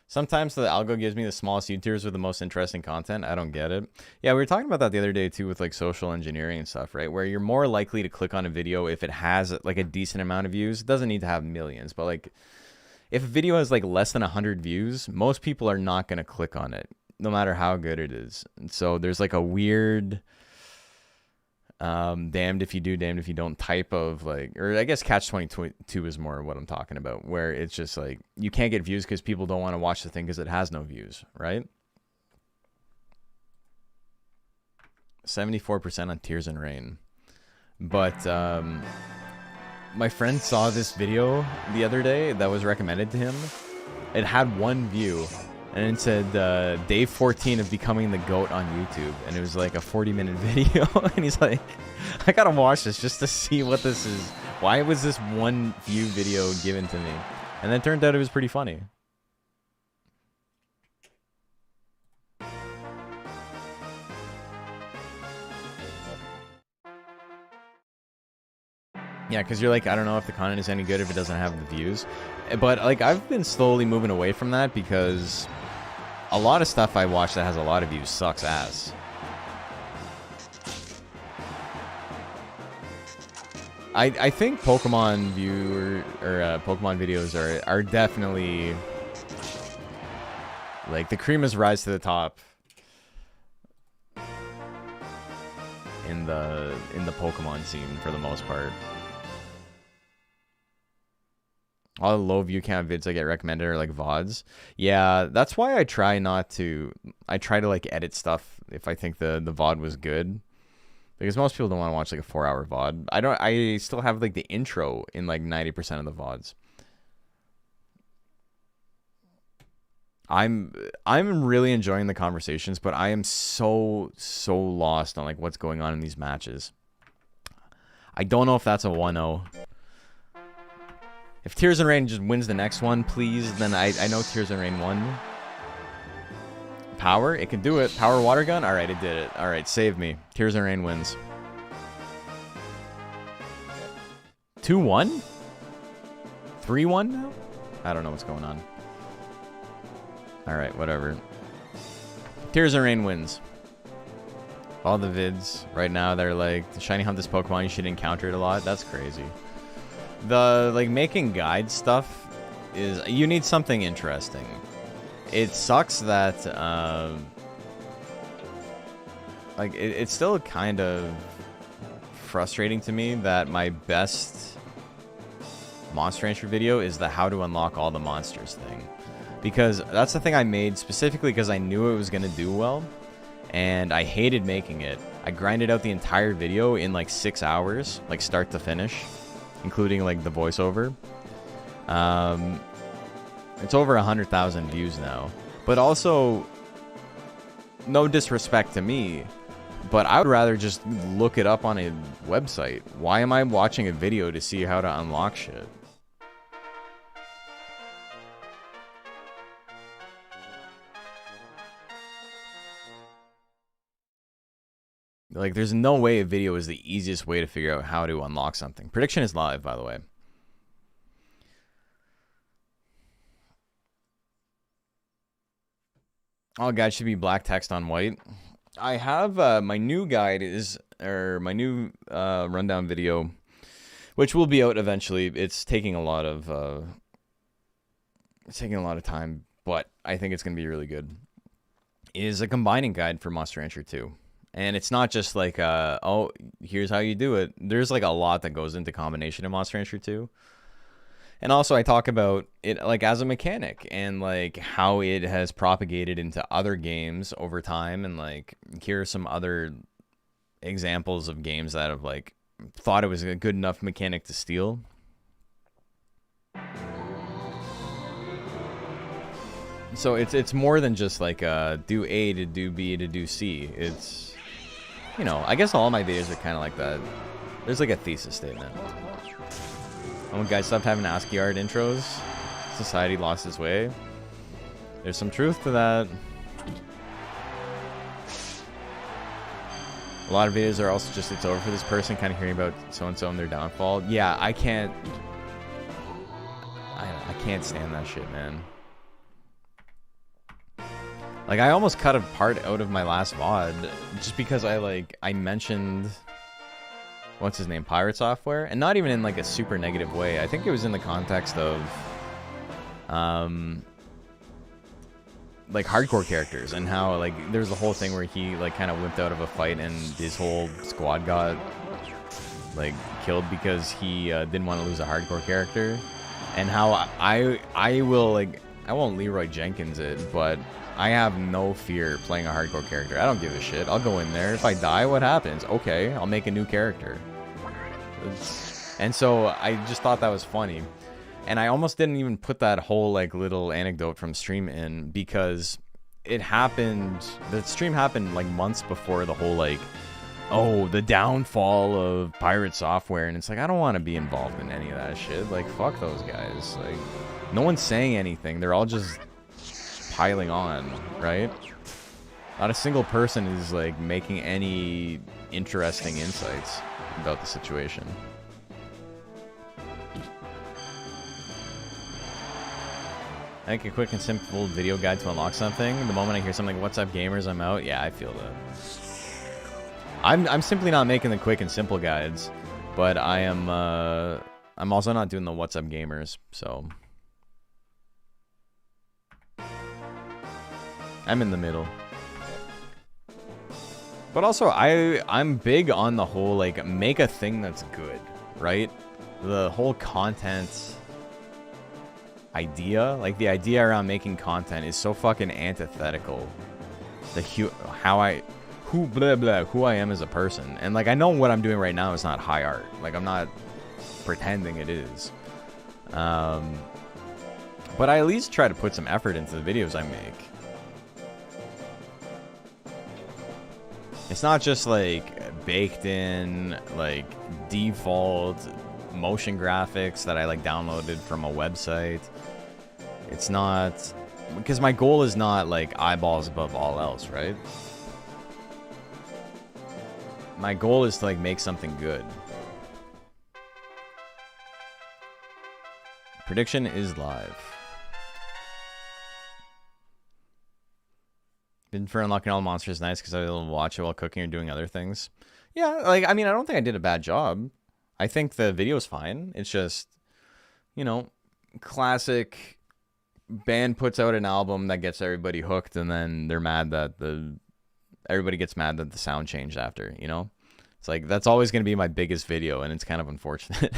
Sometimes the algo gives me the smallest YouTubers with the most interesting content. I don't get it. Yeah, we were talking about that the other day too with like social engineering and stuff, right? Where you're more likely to click on a video if it has like a decent amount of views. It doesn't need to have millions, but like if a video has like less than 100 views, most people are not going to click on it, no matter how good it is. And so there's like a weird damned if you do, damned if you don't type of like, or I guess catch-22 is more what I'm talking about, where it's just like you can't get views because people don't want to watch the thing because it has no views, right? 74% on Tears and Rain. But my friend saw this video the other day that was recommended to him. It had 1 view. And it said, day 14 of becoming the GOAT on YouTube. And it was like a 40-minute video. And he's like, I gotta watch this just to see what this is. Why was this 1 view video given to me? And then it turned out it was pretty funny. Yeah, because you're like, I don't know if the content is any good if it doesn't have the views. But like, I've been slowly moving away from that because a lot of stuff I watch that has a lot of views sucks ass. I think Pokemon Pokemon videos are definitely like the cream has rise to the top in the Pokemon scene for the most part. All the low view count vids I get recommended are like VODs. Yeah, that's why I try not to. I try to like edit stuff if I think the VOD was good, because most people don't want to watch like a 4-hour VOD. I still have like the intro in like 90% of the VODs. I'm really enjoying the conversations, but I am so lost on like what's going on in these matches. I don't know if that's a 1-0. If Tears and Rain just wins the next one, please, then I know Tears and Rain won. Power, it can do it. Power water gun? Alright, it did it. Alright, save me. Tears and Rain wins. 2-1? 3-1 now? I don't know what's going on. Alright, whatever. Tears and Rain wins. All the vids right now, they're like, shiny hunt this Pokemon, you should encounter it a lot. That's crazy. The, like, making guide stuff is, you need something interesting. It sucks that, like, it's still kind of frustrating to me that my best Monster Rancher video is the how to unlock all the monsters thing. Because that's the thing I made specifically because I knew it was going to do well, and I hated making it. I grinded out the entire video in, like, 6 hours, like, start to finish, including like the voiceover. It's over 100,000 views now. But also, no disrespect to me, but I would rather just look it up on a website. Why am I watching a video to see how to unlock shit? Like, there's no way a video is the easiest way to figure out how to unlock something. Prediction is live, by the way. All guides should be black text on white. I have my new guide is, or my new rundown video, which will be out eventually. It's taking a lot of time, but I think it's gonna be really good. Is a combining guide for Monster Rancher 2. And it's not just like, oh, here's how you do it. There's like a lot that goes into combination in Monster Rancher 2. And also I talk about it like as a mechanic and like how it has propagated into other games over time. And like, here are some other examples of games that have like thought it was a good enough mechanic to steal. So it's more than just like do A to do B to do C. It's, you know, I guess all my videos are kind of like that. There's like a thesis statement. And when guys stopped having ASCII art intros, society lost its way. There's some truth to that. A lot of videos are also just, it's over for this person, kind of hearing about so-and-so and their downfall. Yeah, I can't stand that shit, man. Like, I almost cut a part out of my last VOD just because I mentioned, what's his name, Pirate Software, and not even in like a super negative way. I think it was in the context of like hardcore characters and how like there's a whole thing where he like kind of wimped out of a fight and his whole squad got like killed because he didn't want to lose a hardcore character, and how I will like, I won't Leroy Jenkins it, but I have no fear playing a hardcore character. I don't give a shit. I'll go in there. If I die, what happens? Okay, I'll make a new character. And so I just thought that was funny. And I almost didn't even put that whole like little anecdote from stream in because it happened, the stream happened like months before the whole like, oh, the downfall of Pirate Software. And it's like, I don't want to be involved in any of that shit. Like, fuck those guys. Like, no one's saying anything. They're all just piling on, right? Not a single person is like making any interesting insights about the situation. I think a quick and simple video guide to unlock something. The moment I hear something like "What's up, gamers?" I'm out. Yeah, I feel that. I'm simply not making the quick and simple guides, but I am. I'm also not doing the "What's up, gamers?" So I'm in the middle. But also, I'm big on the whole, like, make a thing that's good, right? The whole content idea, like the idea around making content is so fucking antithetical. Who I am as a person. And like I know what I'm doing right now is not high art. Like I'm not pretending it is. But I at least try to put some effort into the videos I make. It's not just like baked in like default motion graphics that I like downloaded from a website. It's not, because my goal is not like eyeballs above all else, right? My goal is to like make something good. Prediction is live. Been for unlocking all the monsters nice because I was able to watch it while cooking or doing other things. Yeah, like I mean I don't think I did a bad job. I think the video's fine. It's just, you know, classic band puts out an album that gets everybody hooked and then they're mad that everybody gets mad that the sound changed after, you know? It's like that's always going to be my biggest video and it's kind of unfortunate.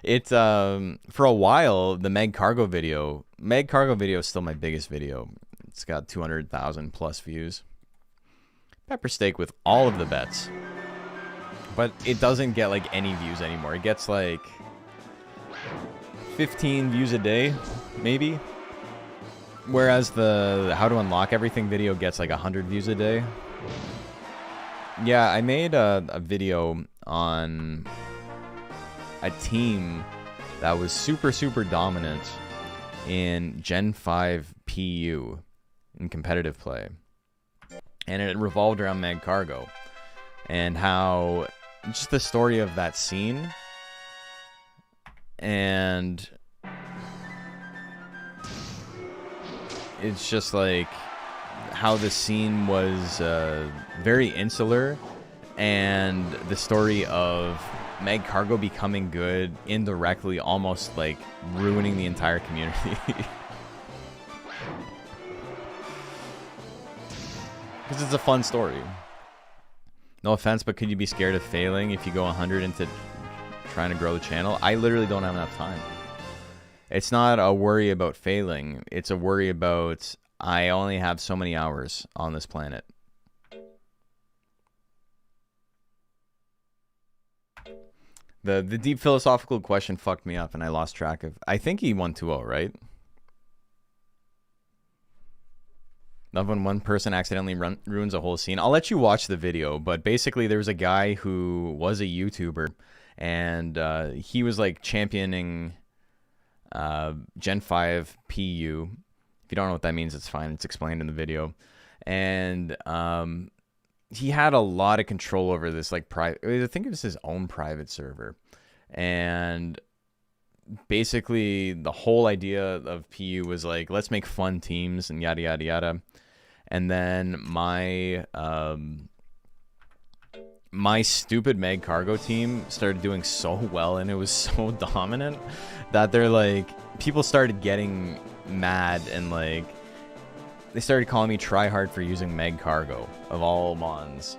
It's for a while the Meg Cargo video is still my biggest video. It's got 200,000 plus views. Pepper steak with all of the bets. But it doesn't get like any views anymore. It gets like 15 views a day, maybe. Whereas the how to unlock everything video gets like 100 views a day. Yeah, I made a video on a team that was super, super dominant in Gen 5 PU in competitive play. And it revolved around Meg Cargo. And how just the story of that scene and it's just like how the scene was very insular and the story of Meg Cargo becoming good indirectly almost like ruining the entire community. Because it's a fun story. No offense, but could you be scared of failing if you go 100 into trying to grow the channel? I literally don't have enough time. It's not a worry about failing. It's a worry about I only have so many hours on this planet. The deep philosophical question fucked me up and I lost track of... I think he won 2-0, right? Love when one person accidentally ruins a whole scene. I'll let you watch the video, but basically there was a guy who was a YouTuber, and he was like championing Gen 5 PU. If you don't know what that means, it's fine. It's explained in the video. And he had a lot of control over this, like, I think it was his own private server. And basically the whole idea of PU was like, let's make fun teams and yada, yada, yada. And then my stupid Meg Cargo team started doing so well and it was so dominant that they're like, people started getting mad and like, they started calling me tryhard for using Meg Cargo of all mons.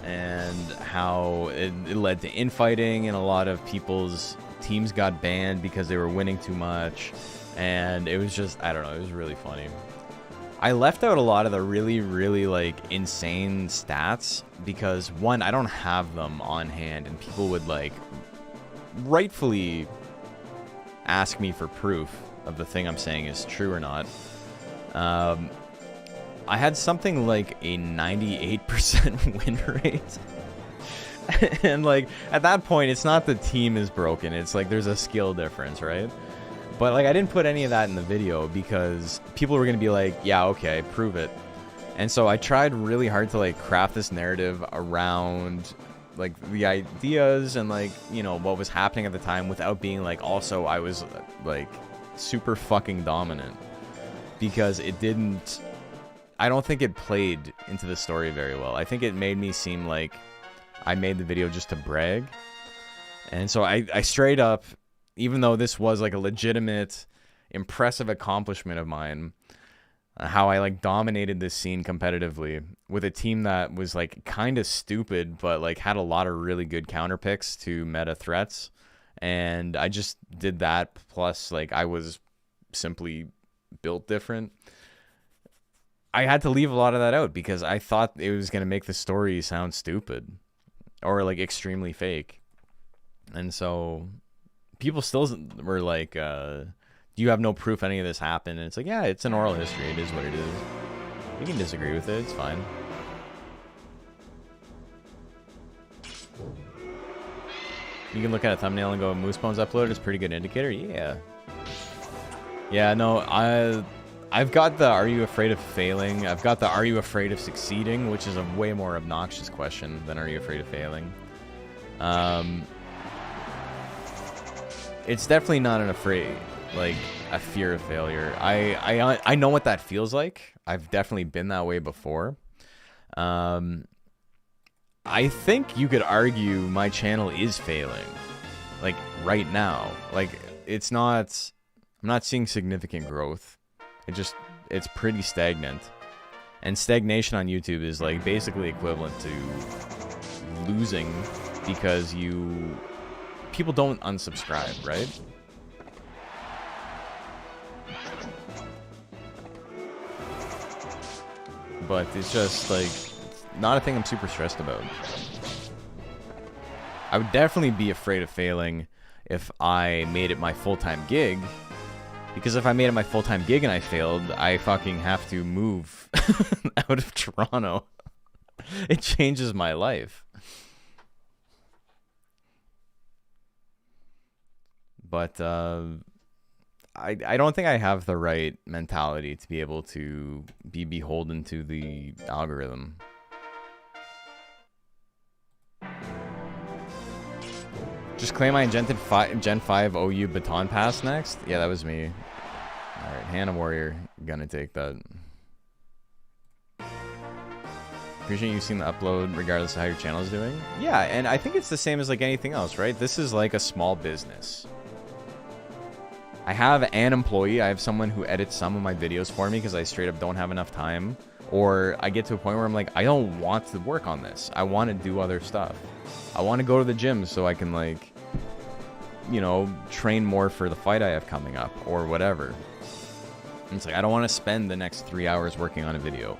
And how it led to infighting and a lot of people's teams got banned because they were winning too much. And it was just, I don't know, it was really funny. I left out a lot of the really, really like insane stats because one, I don't have them on hand and people would like rightfully ask me for proof of the thing I'm saying is true or not. I had something like a 98% win rate. And like at that point, it's not the team is broken. It's like there's a skill difference, right? But like I didn't put any of that in the video because people were going to be like, yeah, okay, prove it. And so I tried really hard to like craft this narrative around like the ideas and like, you know, what was happening at the time without being like, also I was like super fucking dominant, because it didn't, I don't think it played into the story very well. I think it made me seem like I made the video just to brag. And so I straight up, even though this was like a legitimate, impressive accomplishment of mine, how I like dominated this scene competitively with a team that was like kind of stupid, but like had a lot of really good counter picks to meta threats And I just did that. Plus, like, I was simply built different. I had to leave a lot of that out because I thought it was going to make the story sound stupid or like extremely fake. And so people still were like, you have no proof any of this happened. And it's like, yeah, it's an oral history. It is what it is. You can disagree with it. It's fine. You can look at a thumbnail and go, Moose Bones uploaded is a pretty good indicator. Yeah. Yeah, no, I've got the are you afraid of failing? I've got the are you afraid of succeeding, which is a way more obnoxious question than are you afraid of failing. It's definitely not an afraid, like a fear of failure. I know what that feels like. I've definitely been that way before. I think you could argue my channel is failing, like right now. Like it's not. I'm not seeing significant growth. It's pretty stagnant. And stagnation on YouTube is like basically equivalent to losing because people don't unsubscribe, right? But it's just like not a thing I'm super stressed about. I would definitely be afraid of failing if I made it my full-time gig. Because if I made it my full-time gig and I failed, I fucking have to move out of Toronto. It changes my life. But I don't think I have the right mentality to be able to be beholden to the algorithm. Just claim I invented Gen 5 OU baton pass next? Yeah, that was me. Alright, Hannah Warrior, gonna take that. Appreciate you seeing the upload regardless of how your channel is doing. Yeah, and I think it's the same as like anything else, right? This is like a small business. I have an employee. I have someone who edits some of my videos for me because I straight up don't have enough time. Or I get to a point where I'm like, I don't want to work on this. I want to do other stuff. I want to go to the gym so I can, like, you know, train more for the fight I have coming up or whatever. And it's like, I don't want to spend the next 3 hours working on a video.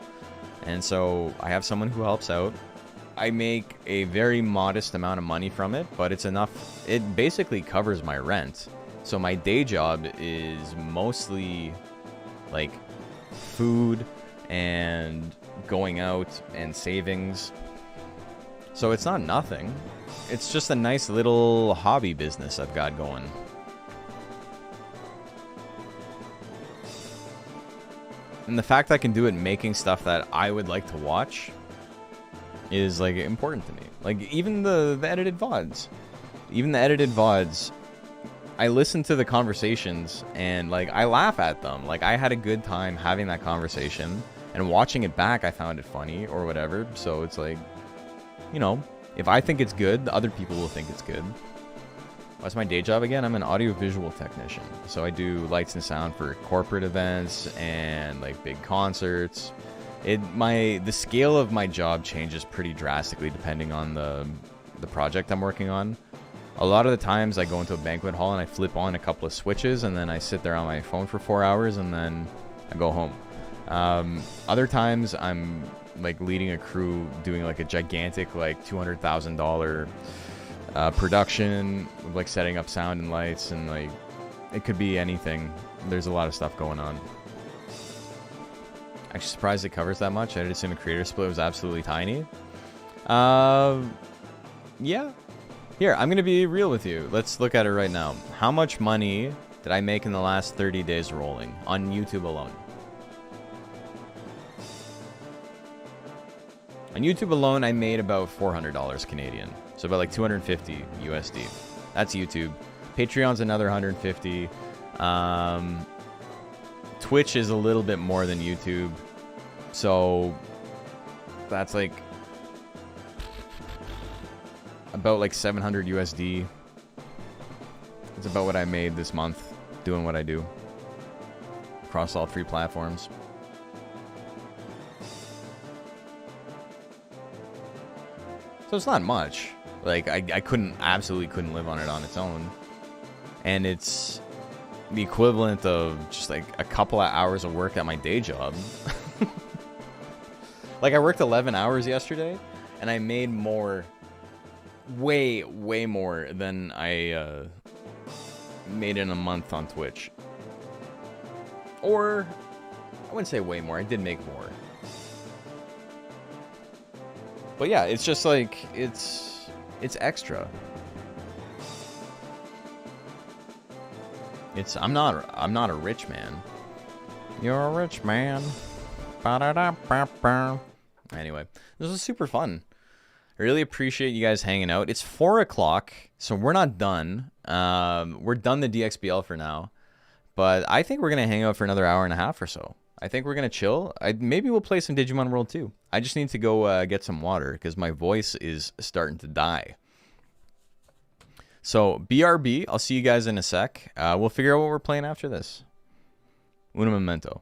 And so I have someone who helps out. I make a very modest amount of money from it, but it's enough. It basically covers my rent. So my day job is mostly like food and going out and savings. So it's not nothing. It's just a nice little hobby business I've got going. And the fact I can do it making stuff that I would like to watch is like important to me. Like even the edited VODs. Even the edited VODs, I listen to the conversations and like I laugh at them. Like I had a good time having that conversation, and watching it back I found it funny or whatever. So it's like, you know, if I think it's good, other people will think it's good. What's my day job again? I'm an audiovisual technician. So I do lights and sound for corporate events and like big concerts. The scale of my job changes pretty drastically depending on the project I'm working on. A lot of the times I go into a banquet hall and I flip on a couple of switches and then I sit there on my phone for 4 hours and then I go home. Other times I'm like leading a crew doing like a gigantic like $200,000 production, like setting up sound and lights, and like it could be anything. There's a lot of stuff going on. Actually surprised it covers that much. I did assume a creator split was absolutely tiny. Yeah. Here, I'm going to be real with you. Let's look at it right now. How much money did I make in the last 30 days rolling on YouTube alone? On YouTube alone, I made about $400 Canadian. So about like 250 USD. That's YouTube. Patreon's another 150. Twitch is a little bit more than YouTube. So that's like about like 700 USD. It's about what I made this month doing what I do across all 3 platforms. So it's not much. Like I absolutely couldn't live on it on its own. and it's the equivalent of just like a couple of hours of work at my day job. Like I worked 11 hours yesterday, and I made more, way more than I made in a month on Twitch. Or I wouldn't say way more. I did make more. But yeah, it's just like it's extra. I'm not a rich man. You're a rich man. Ba-da-da-ba-ba. Anyway, this was super fun. I really appreciate you guys hanging out. It's 4 o'clock, so we're not done. We're done the DXBL for now. But I think we're going to hang out for another hour and a half or so. I think we're going to chill. Maybe we'll play some Digimon World 2. I just need to go get some water because my voice is starting to die. So, BRB, I'll see you guys in a sec. We'll figure out what we're playing after this. Uno momento.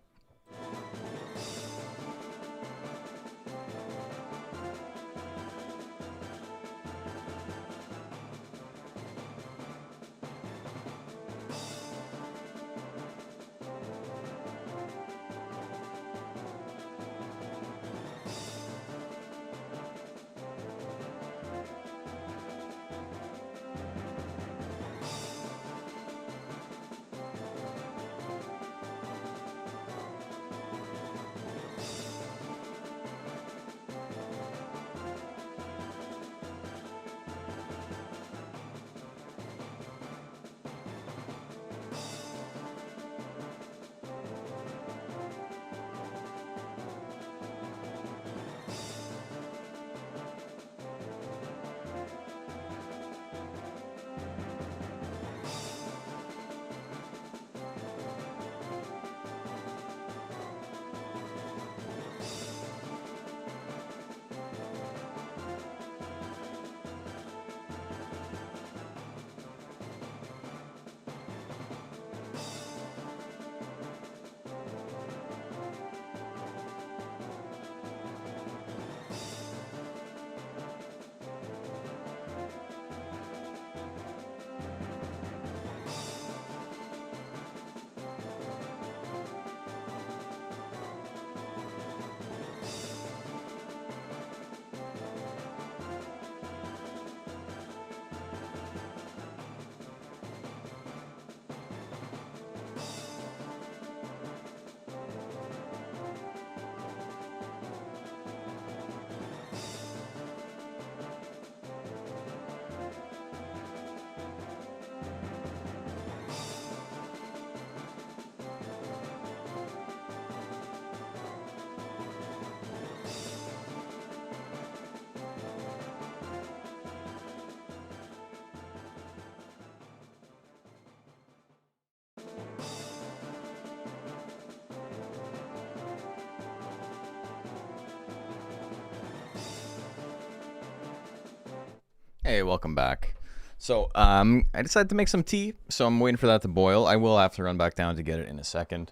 Hey, welcome back. So, I decided to make some tea, so I'm waiting for that to boil. I will have to run back down to get it in a second.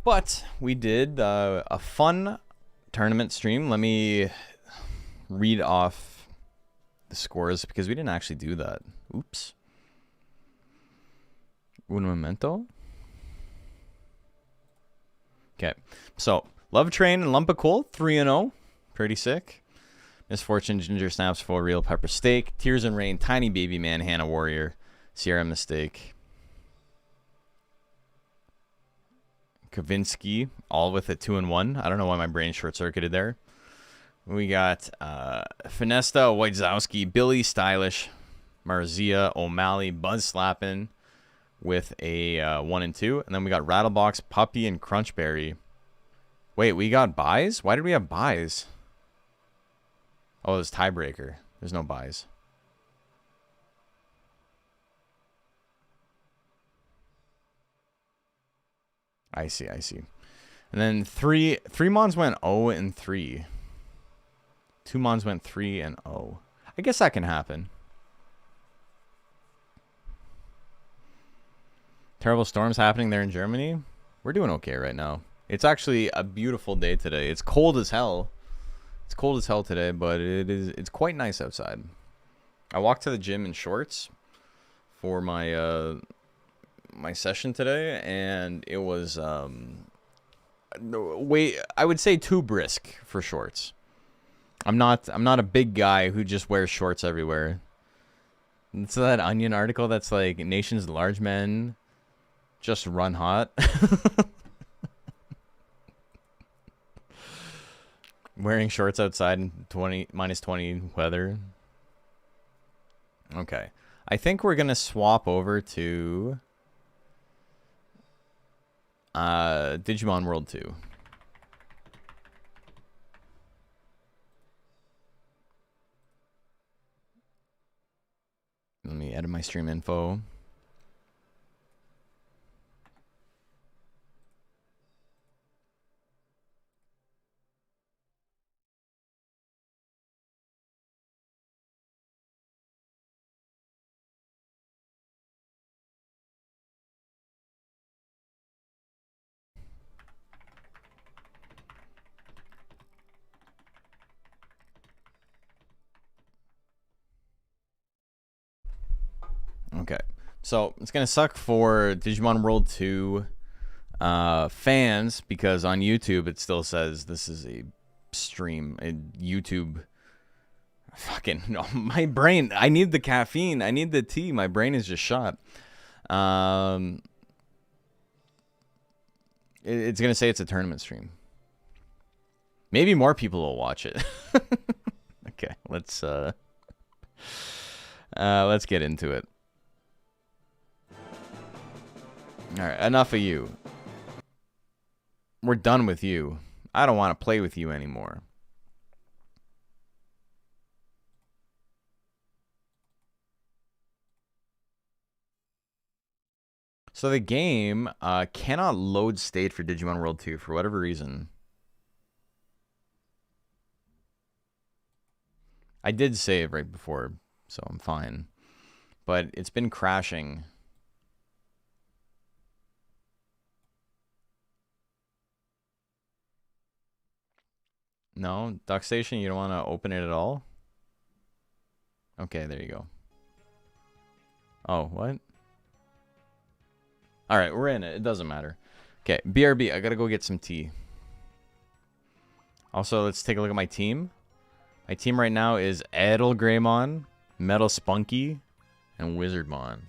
But we did a fun tournament stream. Let me read off the scores because we didn't actually do that. Oops. Un momento. Okay, so Love Train and Lump of Coal, 3-0. Pretty sick. Misfortune, Ginger Snaps, For Real, Pepper Steak, Tears and Rain, Tiny Baby Man, Hannah Warrior, Sierra Mistake, Kavinsky, all with a 2-1. I don't know why my brain short-circuited there. We got Finesta, Wojciechowski, Billy, Stylish, Marzia, O'Malley, Buzz Slappin with a 1 and 2. And then we got Rattlebox, Puppy, and Crunchberry. Wait, we got buys? Why did we have buys? Oh, there's tiebreaker. There's no buys. I see. And then three Mons went 0 and 3. 2 Mons went 3 and 0. I guess that can happen. Terrible storms happening there in Germany. We're doing okay right now. It's actually a beautiful day today. It's cold as hell. It's cold as hell today, but it's quite nice outside. I walked to the gym in shorts for my my session today, and it was I would say too brisk for shorts. I'm not a big guy who just wears shorts everywhere. It's that Onion article that's like nation's large men just run hot. Wearing shorts outside in -20 weather. Okay. I think we're gonna swap over to Digimon World 2. Let me edit my stream info. Okay, so it's gonna suck for Digimon World 2 fans, because on YouTube it still says this is a stream. YouTube, fucking no, my brain. I need the caffeine. I need the tea. My brain is just shot. It's gonna say it's a tournament stream. Maybe more people will watch it. Okay, let's get into it. All right, enough of you. We're done with you. I don't want to play with you anymore. So the game cannot load state for Digimon World 2 for whatever reason. I did save right before, so I'm fine. But it's been crashing. No, Dock Station, you don't want to open it at all? Okay, there you go. Oh, what? Alright, we're in it. It doesn't matter. Okay, BRB, I gotta go get some tea. Also, let's take a look at my team. My team right now is Edelgreymon, Metal Spunky, and Wizardmon.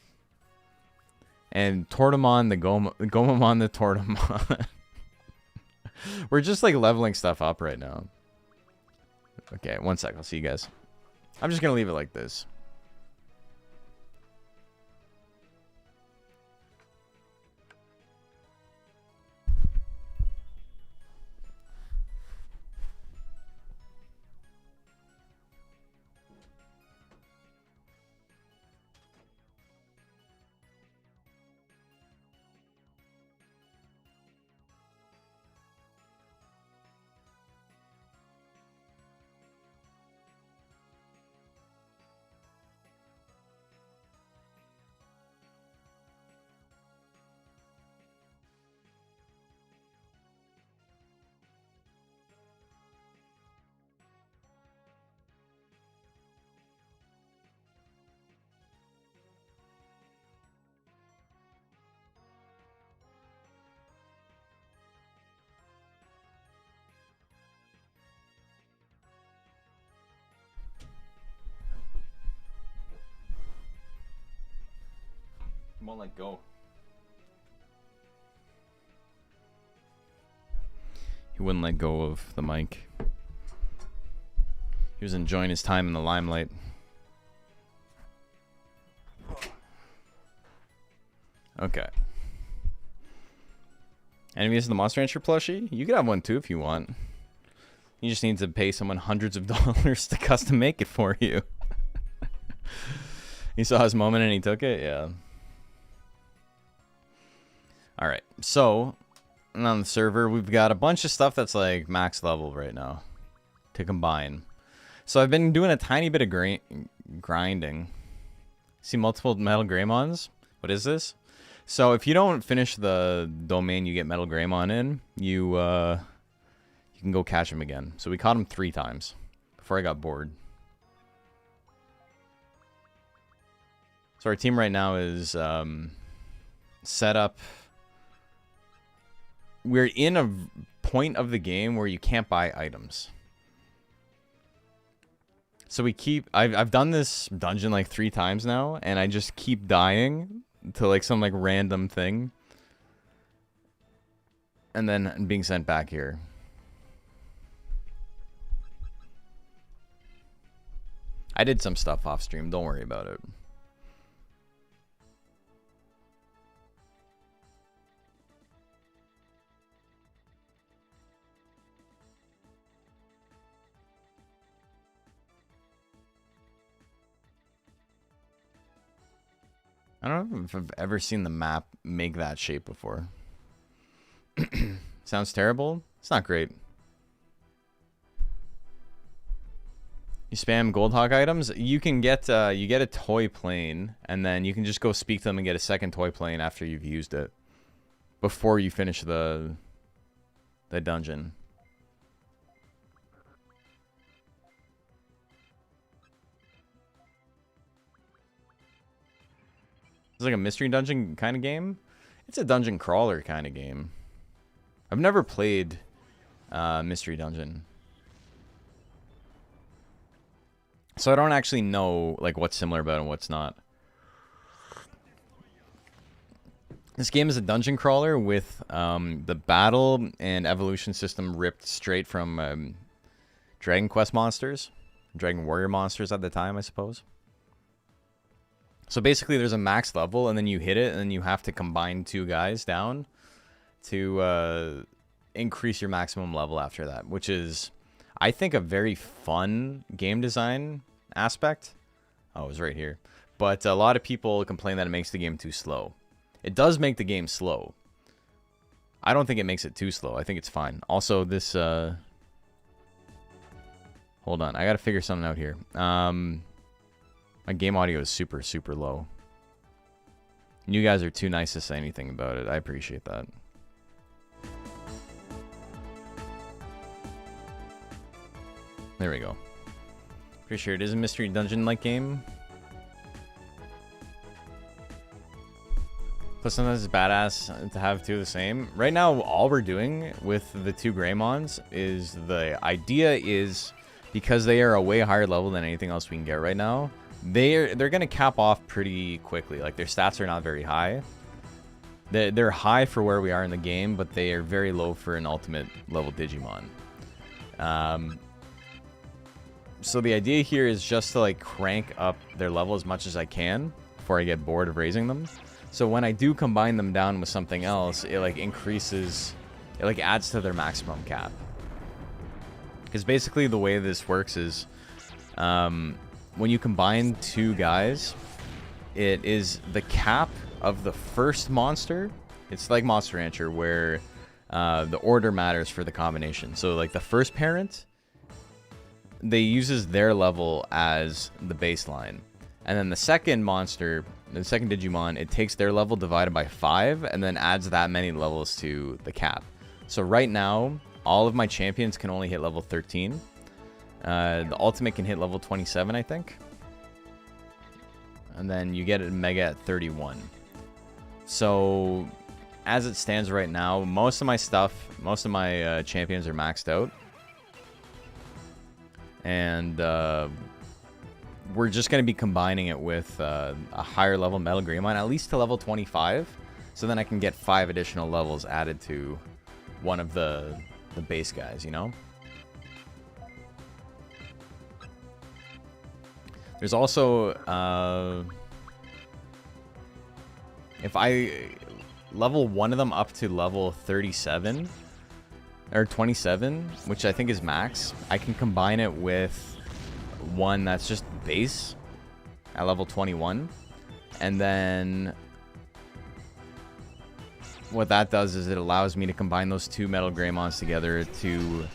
And Tortamon, the Gomamon, the Tortamon. We're just like leveling stuff up right now. Okay, one sec. I'll see you guys. I'm just going to leave it like this. Won't let go. He wouldn't let go of the mic. He was enjoying his time in the limelight. Okay. Enemies in the Monster Rancher plushie? You could have one too if you want. You just need to pay someone hundreds of dollars to custom make it for you. He saw his moment and he took it? Yeah. Alright, so on the server, we've got a bunch of stuff that's like max level right now to combine. So I've been doing a tiny bit of grinding. See multiple Metal Greymons? What is this? So if you don't finish the domain you get Metal Greymon in, you can go catch him again. So we caught him 3 times before I got bored. So our team right now is set up. We're in a point of the game where you can't buy items. So we keep... I've done this dungeon like 3 times now, and I just keep dying to like some like random thing. And then being sent back here. I did some stuff off stream, don't worry about it. I don't know if I've ever seen the map make that shape before. Sounds terrible. It's not great. You spam Goldhawk items. You can get you get a toy plane, and then you can just go speak to them and get a second toy plane after you've used it, before you finish the dungeon. It's like a mystery dungeon kind of game. It's a dungeon crawler kind of game. I've never played Mystery Dungeon, so I don't actually know like what's similar about it and what's not. This game is a dungeon crawler with the battle and evolution system ripped straight from Dragon Quest monsters, Dragon Warrior monsters at the time, I suppose. So basically there's a max level, and then you hit it, and then you have to combine 2 guys down to increase your maximum level after that, which is, I think, a very fun game design aspect. Oh, it was right here. But a lot of people complain that it makes the game too slow. It does make the game slow. I don't think it makes it too slow. I think it's fine. Also, this... Hold on. I gotta figure something out here. My game audio is super, super low. You guys are too nice to say anything about it. I appreciate that. There we go. Pretty sure it is a mystery dungeon-like game. Plus sometimes it's badass to have 2 of the same. Right now, all we're doing with the 2 Greymons is, the idea is, because they are a way higher level than anything else we can get right now, they're gonna cap off pretty quickly. Like, their stats are not very high. They're high for where we are in the game, but they are very low for an ultimate level Digimon. So the idea here is just to like crank up their level as much as I can before I get bored of raising them. So when I do combine them down with something else, it like increases, it like adds to their maximum cap. Because basically the way this works is, when you combine 2 guys, it is the cap of the first monster. It's like Monster Rancher, where the order matters for the combination. So like the first parent, they uses their level as the baseline. And then the second monster, the second Digimon, it takes their level divided by 5 and then adds that many levels to the cap. So right now, all of my champions can only hit level 13. The ultimate can hit level 27, I think. And then you get a Mega at 31. So, as it stands right now, most of my stuff, most of my champions are maxed out. And we're just going to be combining it with a higher level Metal Greymon, at least to level 25. So then I can get 5 additional levels added to one of the base guys, you know? There's also, if I level one of them up to level 37, or 27, which I think is max, I can combine it with one that's just base at level 21. And then what that does is it allows me to combine those 2 Metal Greymons together to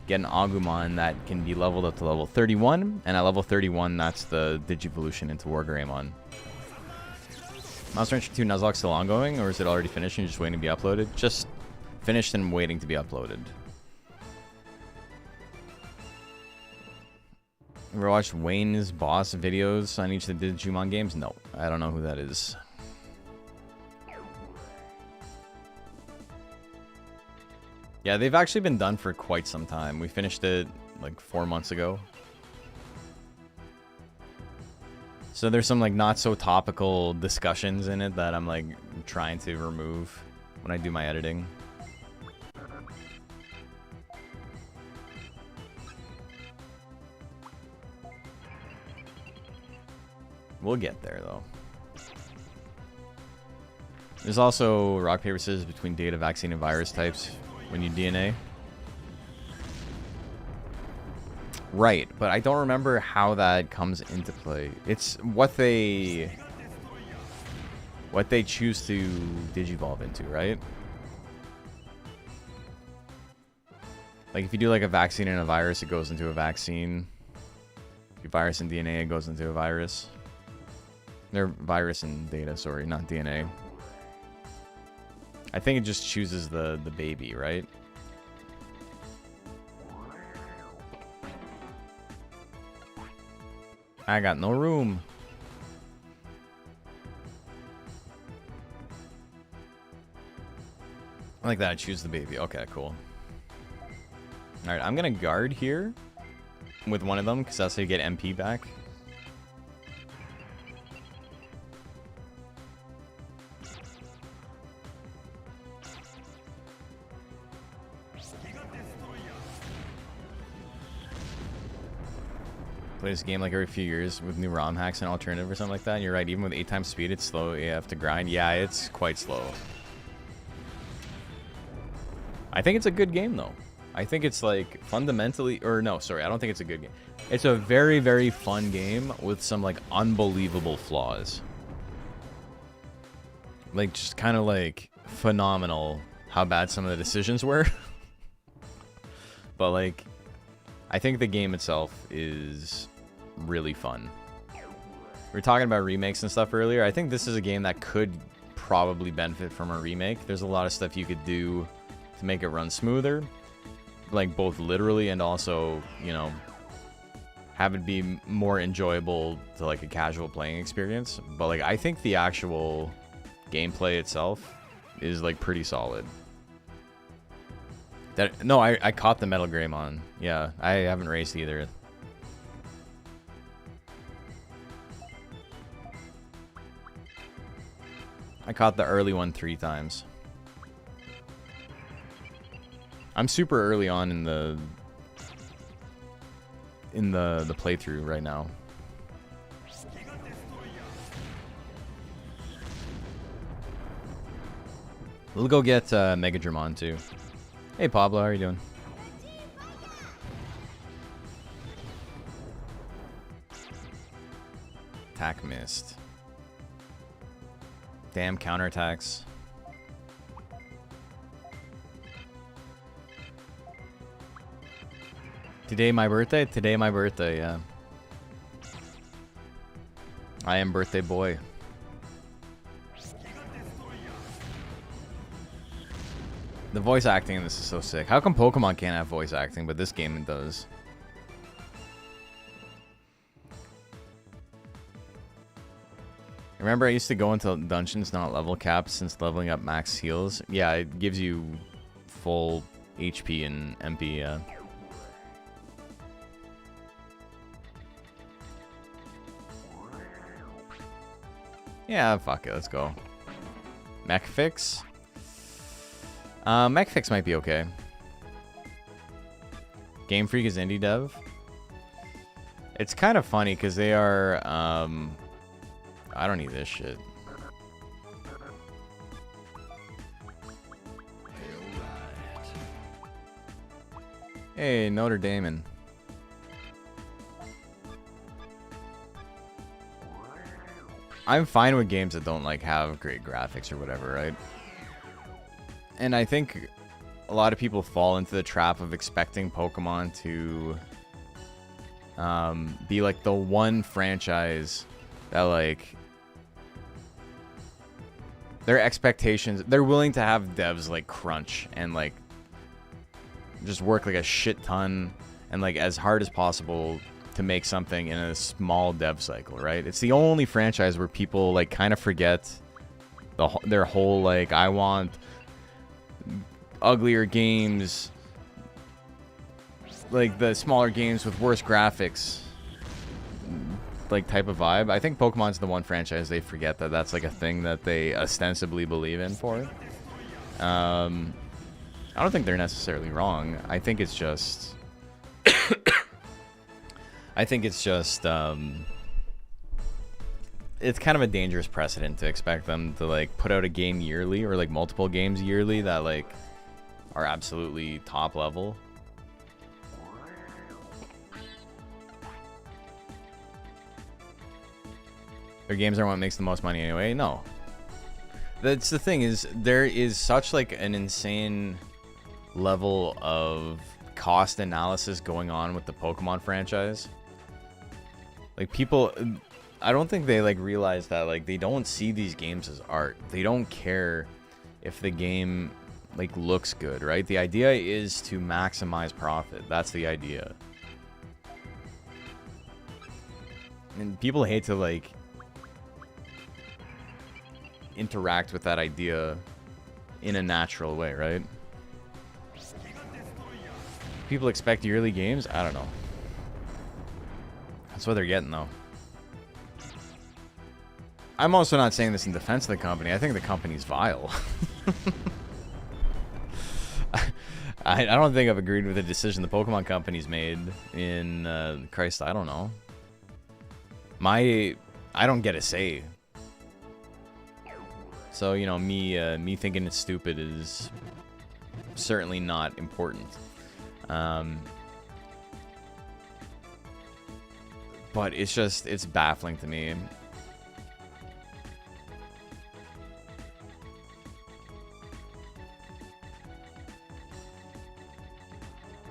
get an Agumon that can be leveled up to level 31, and at level 31, that's the Digivolution into War Greymon. Monster Rancher 2 Nuzlocke still ongoing, or is it already finished and just waiting to be uploaded? Just finished and waiting to be uploaded. Ever watched Wayne's Boss videos on each of the Digimon games? No, I don't know who that is. Yeah, they've actually been done for quite some time. We finished it like 4 months ago. So there's some like not so topical discussions in it that I'm like trying to remove when I do my editing. We'll get there though. There's also rock, paper, scissors between data, vaccine, and virus types when you DNA. Right, but I don't remember how that comes into play. It's what they choose to digivolve into, right? Like if you do like a vaccine and a virus, it goes into a vaccine. If you virus and DNA, it goes into a virus. They're virus and data, sorry, not DNA. I think it just chooses the baby, right? I got no room. I like that I choose the baby. Okay, cool. Alright, I'm gonna guard here with one of them because that's how you get MP back. Play this game like every few years with new ROM hacks and alternative or something like that. And you're right, even with 8 times speed, it's slow AF to grind. Yeah, it's quite slow. I think it's a good game though. I think it's like fundamentally, or no, sorry, I don't think it's a good game. It's a very, very fun game with some like unbelievable flaws. Like just kind of like phenomenal how bad some of the decisions were. But like, I think the game itself is really fun. We were talking about remakes and stuff earlier. I think this is a game that could probably benefit from a remake. There's a lot of stuff you could do to make it run smoother. Like both literally and also, you know, have it be more enjoyable to like a casual playing experience. But like, I think the actual gameplay itself is like pretty solid. No, I caught the Metal Greymon. Yeah, I haven't raced either. I caught the early one 3 times. I'm super early on in the playthrough right now. We'll go get Mega Dramon too. Hey Pablo, how are you doing? Attack missed. Damn counterattacks. Today my birthday? Today my birthday, yeah. I am birthday boy. The voice acting in this is so sick. How come Pokemon can't have voice acting, but this game does? Remember I used to go into dungeons not level capped since leveling up max heals? Yeah, it gives you full HP and MP, yeah. Yeah, fuck it, let's go. Mech Fix? Mech Fix might be okay. Game Freak is indie dev. It's kind of funny because they are, I don't need this shit. Hey, Notre Dame. I'm fine with games that don't like have great graphics or whatever, right? And I think a lot of people fall into the trap of expecting Pokemon to be like the one franchise that like their expectations, they're willing to have devs like crunch and like just work like a shit ton and like as hard as possible to make something in a small dev cycle, right? It's the only franchise where people like kind of forget their whole like, I want uglier games, like the smaller games with worse graphics, like type of vibe. I think Pokemon's the one franchise they forget that that's like a thing that they ostensibly believe in for. I don't think they're necessarily wrong. I think it's just it's kind of a dangerous precedent to expect them to like put out a game yearly or like multiple games yearly that like are absolutely top level. Their games are what makes the most money anyway. No. That's the thing, is there is such like an insane level of cost analysis going on with the Pokemon franchise. Like people, I don't think they like realize that like they don't see these games as art. They don't care if the game like looks good, right? The idea is to maximize profit. That's the idea. And people hate to like interact with that idea in a natural way, right? People expect yearly games? I don't know. That's what they're getting, though. I'm also not saying this in defense of the company. I think the company's vile. I don't think I've agreed with the decision the Pokemon company's made in, Christ, I don't know. I don't get a say. So, you know, me thinking it's stupid is certainly not important. But it's baffling to me.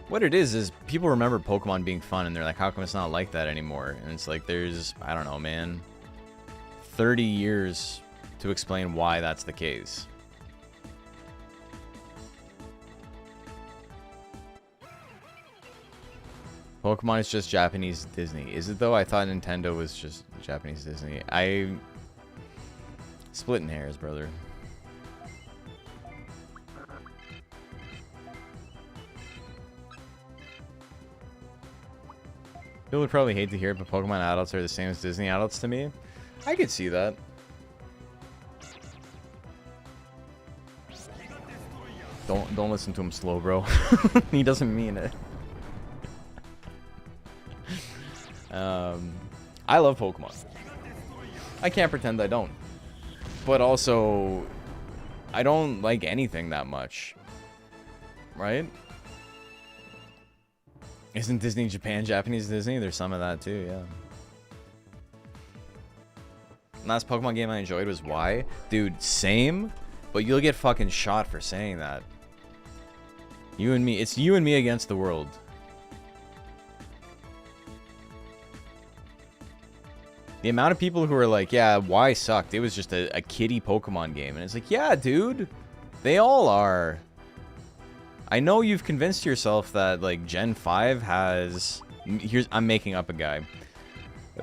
What it is people remember Pokemon being fun and they're like, how come it's not like that anymore? And it's like, there's, I don't know, man, 30 years to explain why that's the case. Pokemon is just Japanese Disney. Is it though? I thought Nintendo was just Japanese Disney. Splitting hairs, brother. People would probably hate to hear it, but Pokemon adults are the same as Disney adults to me. I could see that. Don't listen to him slow, bro. He doesn't mean it. I love Pokemon. I can't pretend I don't. But also, I don't like anything that much. Right? Isn't Disney Japan Japanese Disney? There's some of that too, yeah. Last Pokemon game I enjoyed was Y. Dude, same, but you'll get fucking shot for saying that. You and me. It's you and me against the world. The amount of people who are like, yeah, Y sucked. It was just a kiddie Pokemon game. And it's like, yeah, dude. They all are. I know you've convinced yourself that, like, Gen 5 has... I'm making up a guy.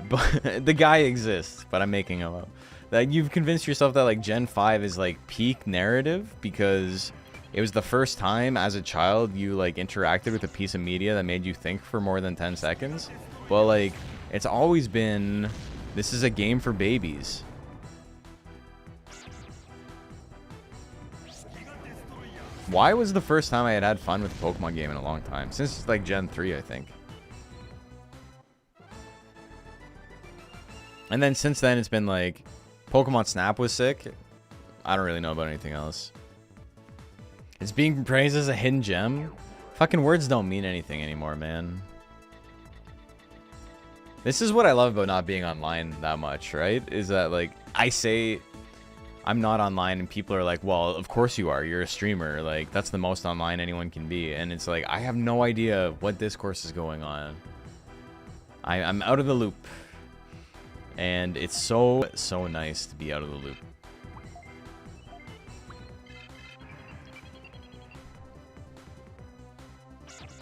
But the guy exists, but I'm making him up. That you've convinced yourself that, like, Gen 5 is, like, peak narrative because it was the first time as a child you, like, interacted with a piece of media that made you think for more than 10 seconds. Well, like, it's always been... This is a game for babies. Why was the first time I had fun with a Pokemon game in a long time? Since, like, Gen 3, I think. And then since then, it's been, like, Pokemon Snap was sick. I don't really know about anything else. It's being praised as a hidden gem. Fucking words don't mean anything anymore, man. This is what I love about not being online that much, right? Is that, like, I say I'm not online and people are like, well, of course you are. You're a streamer. Like, that's the most online anyone can be. And it's like, I have no idea what discourse is going on. I'm out of the loop. And it's so nice to be out of the loop.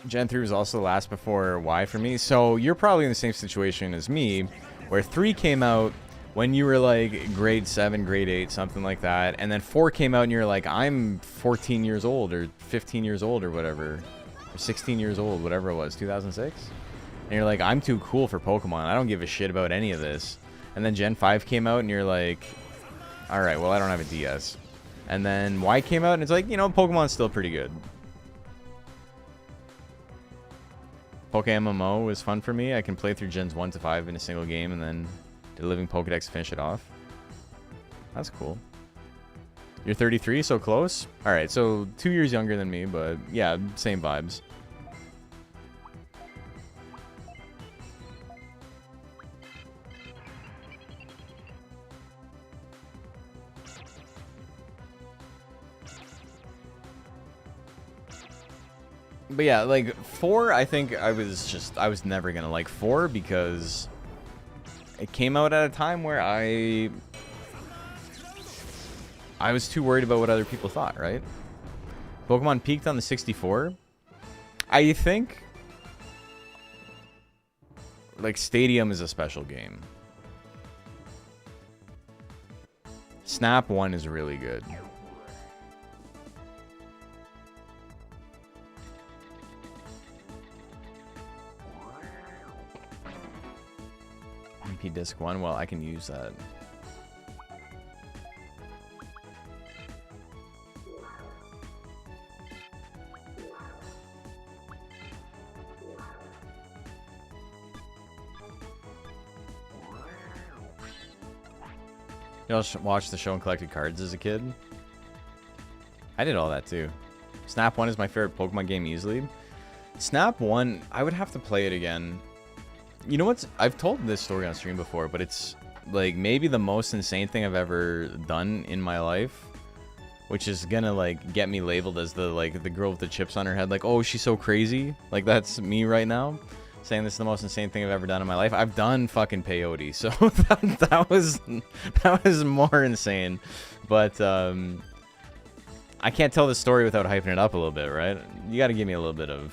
Gen 3 was also the last before Y for me. So you're probably in the same situation as me, where 3 came out when you were like grade 7, grade 8, something like that. And then 4 came out and you're like, I'm 14 years old or 15 years old or whatever. Or 16 years old, whatever it was, 2006? And you're like, I'm too cool for Pokemon. I don't give a shit about any of this. And then Gen 5 came out and you're like, alright, well, I don't have a DS. And then Y came out and it's like, you know, Pokemon's still pretty good. Poke MMO was fun for me. I can play through Gens 1 to 5 in a single game and then do Living Pokedex to finish it off. That's cool. You're 33, so close? Alright, so 2 years younger than me, but yeah, same vibes. But yeah, like 4, I think I was never gonna like 4 because it came out at a time where I was too worried about what other people thought, right? Pokemon peaked on the 64. I think like Stadium is a special game. Snap 1 is really good. MP Disc 1, well, I can use that. You all watched the show and collected cards as a kid? I did all that too. Snap 1 is my favorite Pokemon game easily. Snap 1, I would have to play it again. You know what's... I've told this story on stream before, but it's like maybe the most insane thing I've ever done in my life. Which is gonna like get me labeled as the girl with the chips on her head. Like, oh, she's so crazy. Like, that's me right now. Saying this is the most insane thing I've ever done in my life. I've done fucking peyote, so that was more insane. But I can't tell the story without hyping it up a little bit, right? You got to give me a little bit of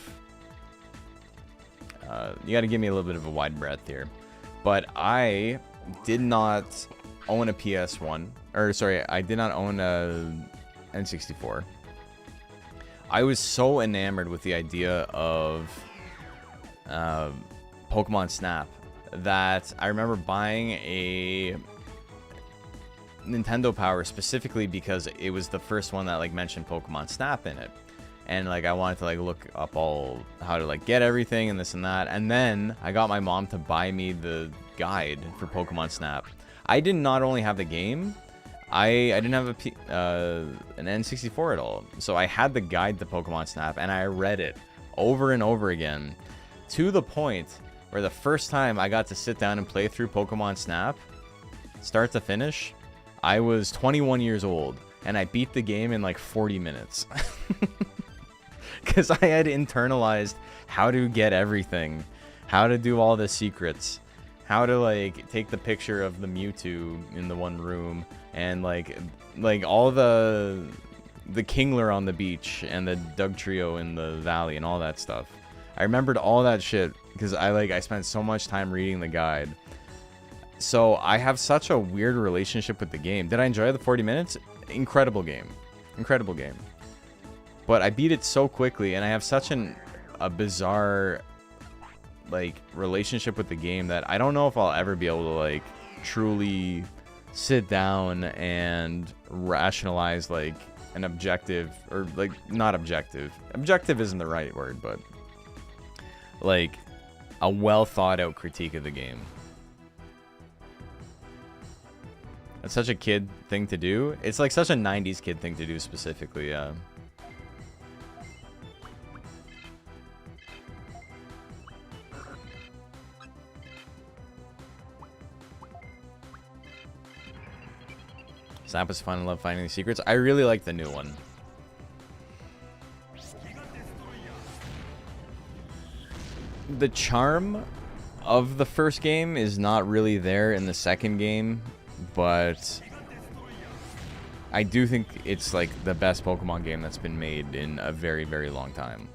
a wide breadth here. But I did not own a PS1, or sorry, I did not own a N64. I was so enamored with the idea of Pokemon Snap that I remember buying a Nintendo Power specifically because it was the first one that like mentioned Pokemon Snap in it, and like I wanted to like look up all how to like get everything and this and that. And then I got my mom to buy me the guide for Pokemon Snap. I did not only have the game, I didn't have an N64 at all, so I had the guide to Pokemon Snap and I read it over and over again. To the point where the first time I got to sit down and play through Pokemon Snap, start to finish, I was 21 years old, and I beat the game in like 40 minutes. Because I had internalized how to get everything, how to do all the secrets, how to like take the picture of the Mewtwo in the one room, and like all the Kingler on the beach, and the Dugtrio in the valley, and all that stuff. I remembered all that shit because I spent so much time reading the guide. So I have such a weird relationship with the game. Did I enjoy the 40 minutes? Incredible game. Incredible game. But I beat it so quickly, and I have such a bizarre like relationship with the game that I don't know if I'll ever be able to like truly sit down and rationalize like an objective, or like not objective. Objective isn't the right word, but like a well thought out critique of the game. It's such a kid thing to do. It's like such a 90s kid thing to do specifically, yeah. Snap was fun. I love finding the secrets. I really like the new one. The charm of the first game is not really there in the second game, but I do think it's like the best Pokemon game that's been made in a very, very long time.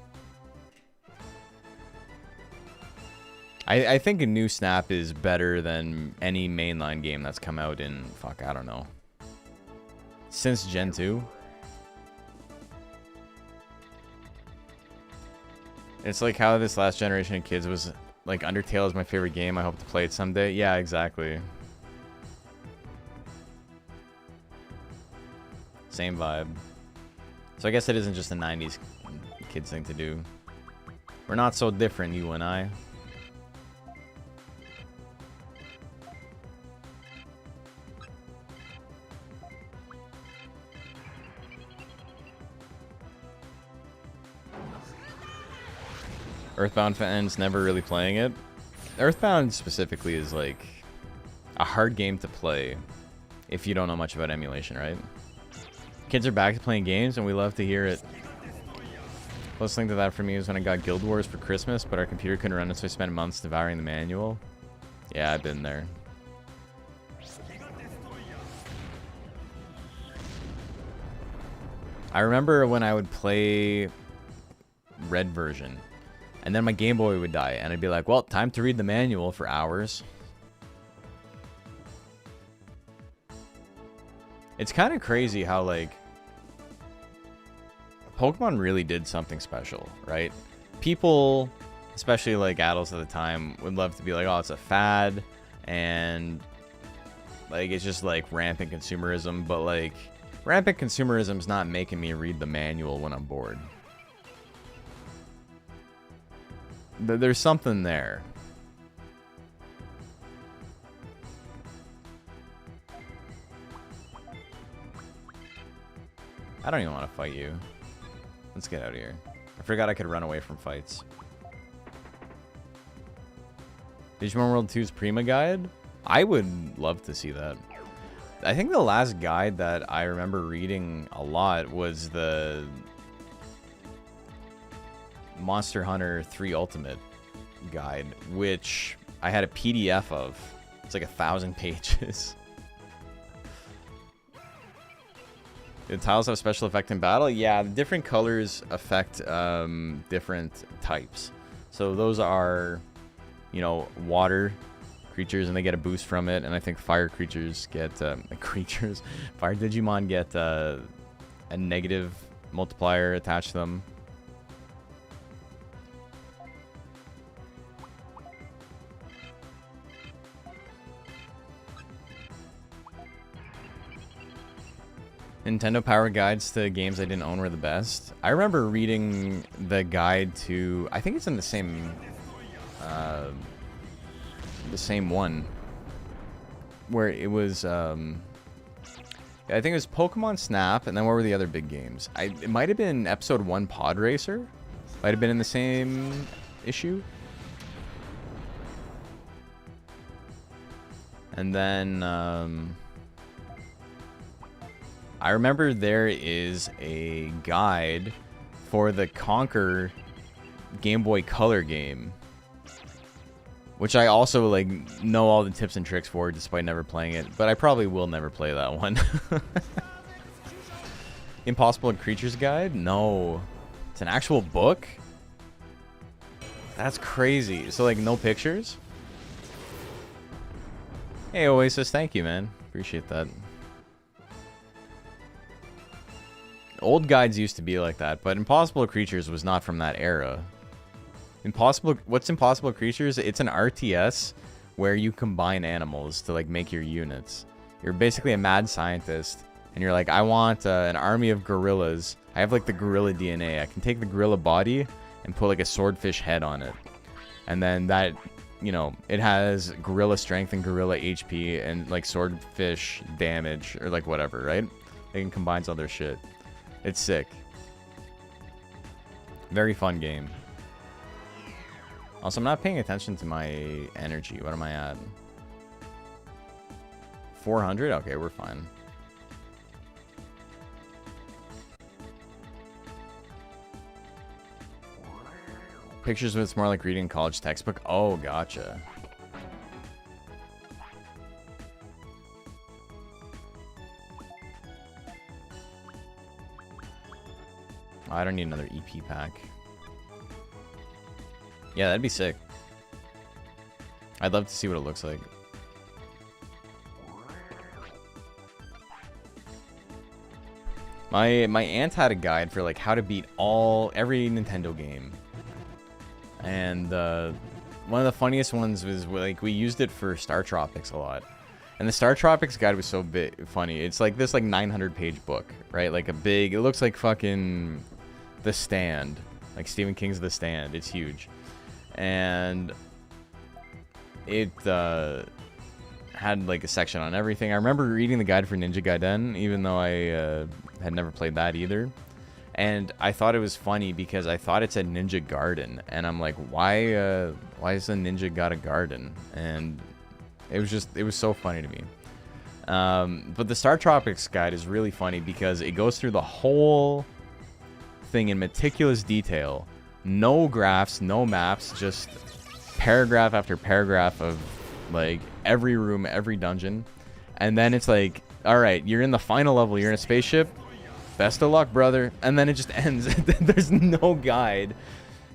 I think a new Snap is better than any mainline game that's come out in, fuck, I don't know, since Gen 2. It's like how this last generation of kids was like, Undertale is my favorite game. I hope to play it someday. Yeah, exactly. Same vibe. So I guess it isn't just a 90s kids thing to do. We're not so different, you and I. Earthbound fans never really playing it. Earthbound specifically is like a hard game to play if you don't know much about emulation, right? Kids are back to playing games and we love to hear it. Closest thing to that for me is when I got Guild Wars for Christmas, but our computer couldn't run it, so I spent months devouring the manual. Yeah, I've been there. I remember when I would play Red version, and then my Game Boy would die, and I'd be like, well, time to read the manual for hours. It's kind of crazy how, like, Pokemon really did something special, right? People, especially, like, adults at the time, would love to be like, oh, it's a fad, and, like, it's just, like, rampant consumerism, but, like, rampant consumerism's not making me read the manual when I'm bored. There's something there. I don't even want to fight you. Let's get out of here. I forgot I could run away from fights. Digimon World 2's Prima guide? I would love to see that. I think the last guide that I remember reading a lot was the Monster Hunter 3 Ultimate guide, which I had a PDF of. It's like 1,000 pages. The tiles have special effect in battle? Yeah, the different colors affect different types. So those are, you know, water creatures, and they get a boost from it. And I think fire creatures get fire Digimon get a negative multiplier attached to them. Nintendo Power Guides to games I didn't own were the best. I remember reading the guide to, I think it's in the same one, where it was, I think it was Pokemon Snap, and then what were the other big games? It might have been Episode 1 Pod Racer. Might have been in the same issue. And then, I remember there is a guide for the Conquer Game Boy Color game, which I also, like, know all the tips and tricks for despite never playing it, but I probably will never play that one. Impossible Creatures Guide? No. It's an actual book? That's crazy. So, like, no pictures? Hey, Oasis, thank you, man. Appreciate that. Old guides used to be like that, but Impossible Creatures was not from that era. What's Impossible Creatures? It's an RTS where you combine animals to, like, make your units. You're basically a mad scientist, and you're like, I want an army of gorillas. I have, like, the gorilla DNA. I can take the gorilla body and put, like, a swordfish head on it. And then that, you know, it has gorilla strength and gorilla HP and, like, swordfish damage or, like, whatever, right? They can combine all their shit. It's sick. Very fun game. Also, I'm not paying attention to my energy. What am I at? 400? Okay, we're fine. Pictures, but it's more like reading college textbook. Oh, gotcha. I don't need another EP pack. Yeah, that'd be sick. I'd love to see what it looks like. My aunt had a guide for like how to beat every Nintendo game, and one of the funniest ones was like we used it for Star Tropics a lot, and the Star Tropics guide was so funny. It's like this like 900-page book, right? Like it looks like fucking The Stand, like Stephen King's The Stand. It's huge, and it had like a section on everything. I remember reading the guide for Ninja Gaiden, even though I had never played that either. And I thought it was funny because I thought it said Ninja Garden, and I'm like, why is a ninja got a garden? And it was so funny to me. But the Star Tropics guide is really funny because it goes through the whole thing in meticulous detail. No graphs, no maps, just paragraph after paragraph of like every room, every dungeon. And then it's like, all right, you're in the final level, you're in a spaceship. Best of luck, brother. And then it just ends. There's no guide.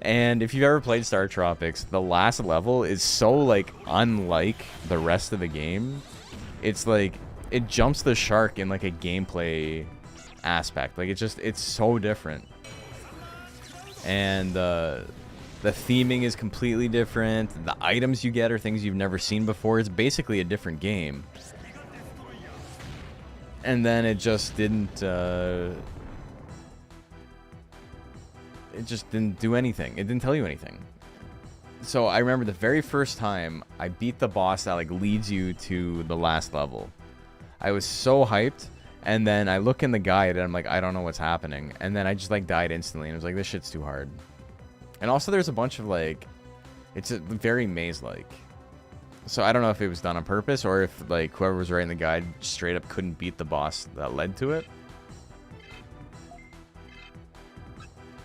And if you've ever played Star Tropics, the last level is so like unlike the rest of the game. It's like it jumps the shark in like a gameplay aspect. Like it's so different. And the theming is completely different. The items you get are things you've never seen before. It's basically a different game. And then it just didn't do anything. It didn't tell you anything. So I remember the very first time I beat the boss that like leads you to the last level. I was so hyped, and then I look in the guide and I'm like, I don't know what's happening. And then I just like died instantly, and I was like, this shit's too hard. And also there's a bunch of like, it's very maze-like. So I don't know if it was done on purpose or if like whoever was writing the guide straight up couldn't beat the boss that led to it.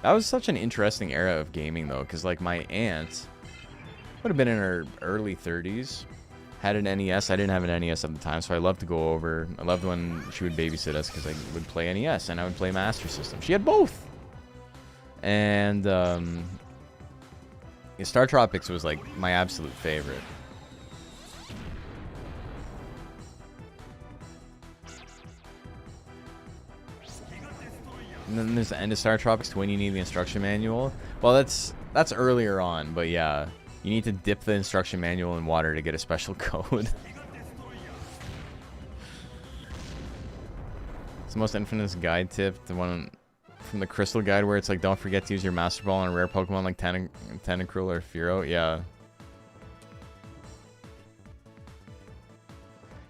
That was such an interesting era of gaming though, because like my aunt would have been in her early 30s, had an NES. I didn't have an NES at the time, so I loved to go over. I loved when she would babysit us because I would play NES and I would play Master System. She had both. And Star Tropics was like my absolute favorite. And then there's the end of Star Tropics when you need the instruction manual. Well, that's earlier on, but yeah, you need to dip the instruction manual in water to get a special code. It's the most infamous guide tip, the one from the Crystal guide where it's like, don't forget to use your Master Ball on a rare Pokemon like Tentacruel or Fearow. Yeah.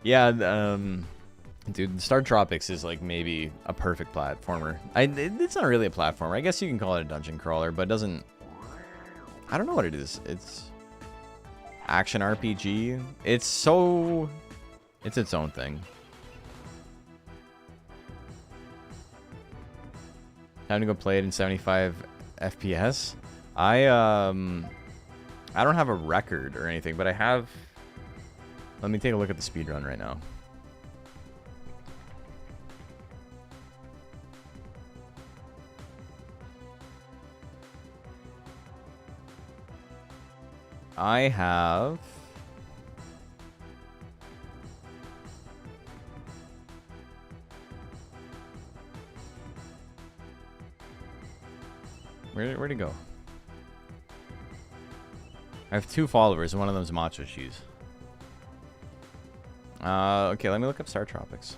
Yeah, dude, Star Tropics is like maybe a perfect platformer. It's not really a platformer. I guess you can call it a dungeon crawler, but it doesn't... I don't know what it is. It's action RPG. It's its own thing. Time to go play it in 75 FPS. I don't have a record or anything, but I have... Let me take a look at the speedrun right now. I have... Where'd it go? I have 2 followers, and one of them's Macho Shoes. Okay, let me look up Star Tropics.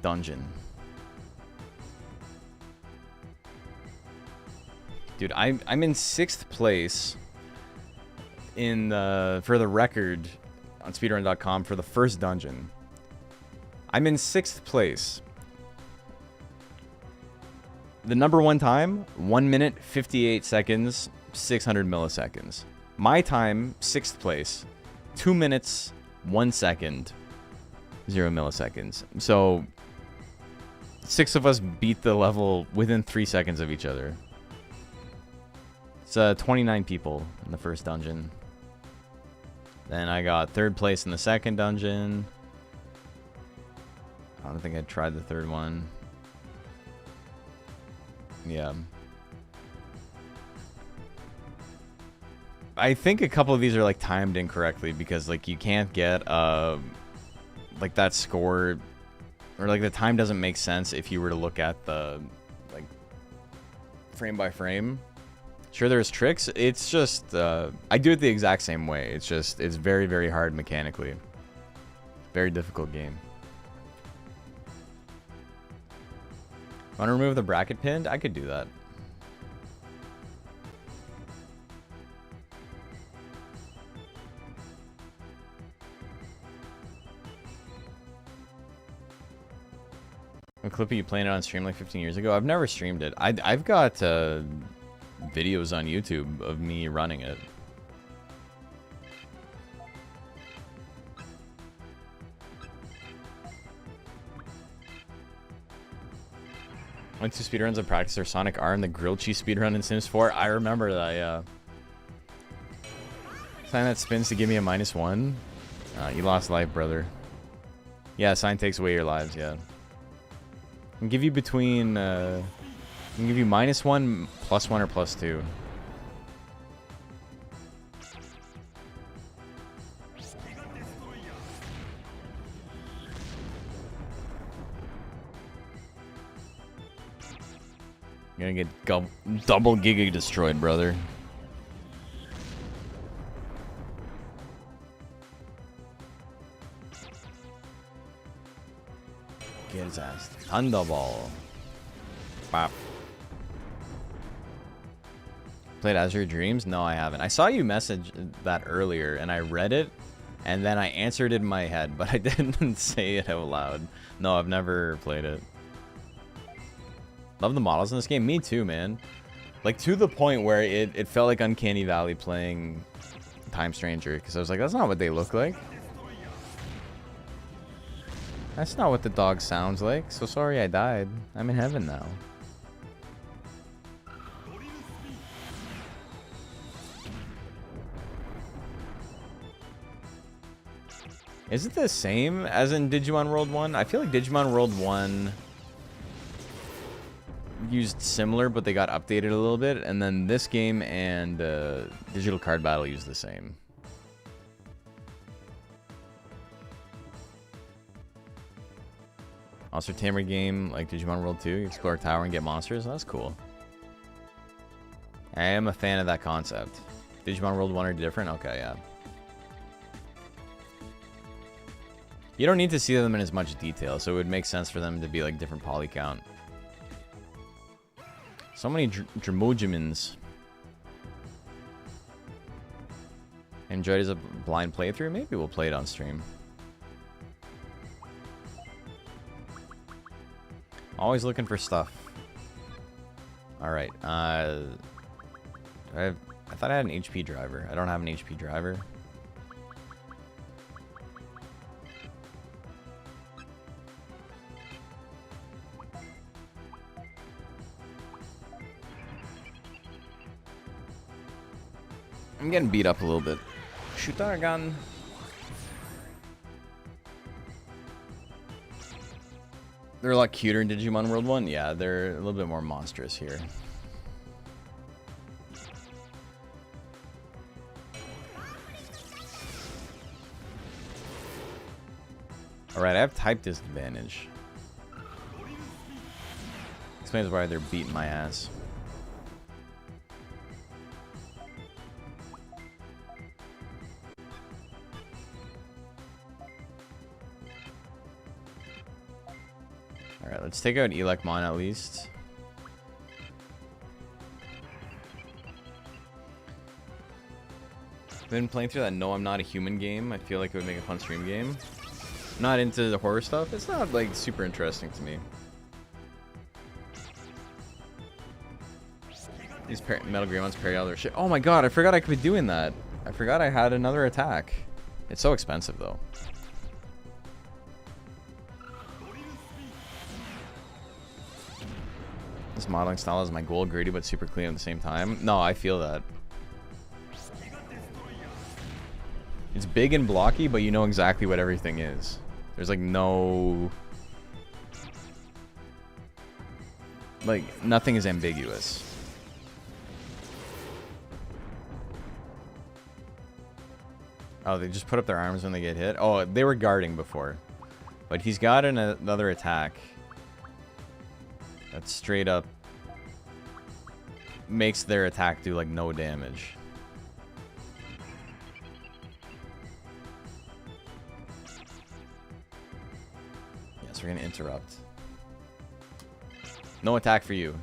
Dungeon. Dude, I'm in 6th place in for the record on speedrun.com for the first dungeon. I'm in 6th place. The number 1 time, 1 minute, 58 seconds, 600 milliseconds. My time, 6th place, 2 minutes, 1 second, 0 milliseconds. So 6 of us beat the level within 3 seconds of each other. It's 29 people in the first dungeon. Then I got 3rd place in the 2nd dungeon. I don't think I tried the third one. Yeah. I think a couple of these are like timed incorrectly because like you can't get like that score, or like the time doesn't make sense if you were to look at the like frame by frame. Sure, there's tricks. It's just I do it the exact same way. It's just it's very, very hard mechanically. Very difficult game. Want to remove the bracket pinned? I could do that. A clip of you playing it on stream like 15 years ago? I've never streamed it. I've got videos on YouTube of me running it. Went to speedruns of practice or Sonic R and the grilled cheese speedrun in Sims 4. I remember that, yeah. Sign that spins to give me a -1. You lost life, brother. Yeah, sign takes away your lives, yeah. I can give you between, I can give you -1, +1, or +2. You're gonna get double giga destroyed, brother. Get his ass. Thunderball. Bop. Played Azure Dreams? No, I haven't. I saw you message that earlier, and I read it, and then I answered it in my head, but I didn't say it out loud. No, I've never played it. Love the models in this game. Me too, man. Like, to the point where it felt like Uncanny Valley playing Time Stranger, because I was like, that's not what they look like. That's not what the dog sounds like. So sorry I died. I'm in heaven now. Is it the same as in Digimon World 1? I feel like Digimon World 1 used similar, but they got updated a little bit. And then this game and Digital Card Battle used the same. Monster Tamer game like Digimon World 2. You explore a tower and get monsters. That's cool. I am a fan of that concept. Digimon World 1 are different? Okay, yeah. You don't need to see them in as much detail, so it would make sense for them to be like different poly count. So many Dramojimins. Enjoyed as a blind playthrough? Maybe we'll play it on stream. Always looking for stuff. Alright, I thought I had an HP driver. I don't have an HP driver. I'm getting beat up a little bit. Shoot our gun. They're a lot cuter in Digimon World 1. Yeah, they're a little bit more monstrous here. Alright, I have type disadvantage. Explains why they're beating my ass. Alright, let's take out Elecmon at least. Been playing through that No I'm Not a Human game. I feel like it would make a fun stream game. I'm not into the horror stuff. It's not like super interesting to me. These Metal Greymons parry all their shit. Oh my god, I forgot I could be doing that. I forgot I had another attack. It's so expensive though. This modeling style is my goal, gritty but super clean at the same time. No, I feel that. It's big and blocky, but you know exactly what everything is. There's like no Like, nothing is ambiguous. Oh, they just put up their arms when they get hit? Oh, they were guarding before. But he's got another attack. That straight up makes their attack do, like, no damage. Yes, we're gonna interrupt. No attack for you.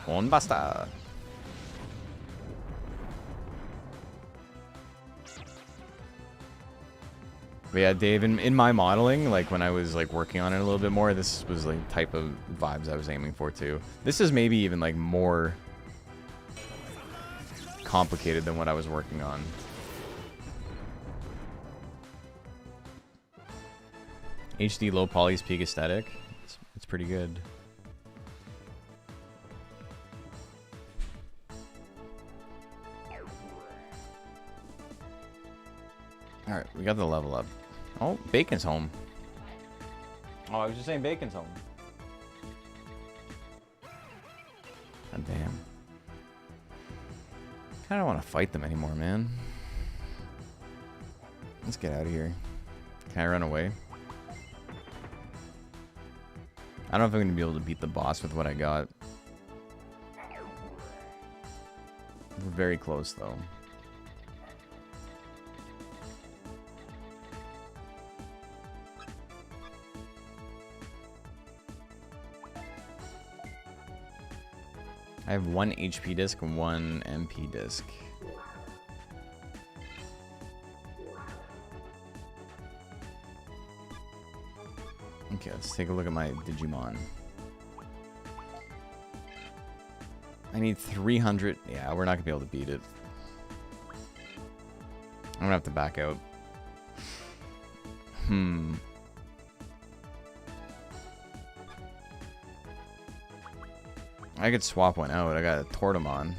On basta. But yeah, Dave, in my modeling, like when I was like working on it a little bit more, this was like type of vibes I was aiming for too. This is maybe even like more complicated than what I was working on. HD low poly's peak aesthetic. It's pretty good. Alright, we got the level up. Oh, Bacon's home. Oh, I was just saying Bacon's home. God damn. I don't want to fight them anymore, man. Let's get out of here. Can I run away? I don't know if I'm going to be able to beat the boss with what I got. We're very close, though. I have 1 HP disc and 1 MP disc. Okay, let's take a look at my Digimon. I need 300. Yeah, we're not gonna be able to beat it. I'm gonna have to back out. I could swap one out. I got a Tortamon.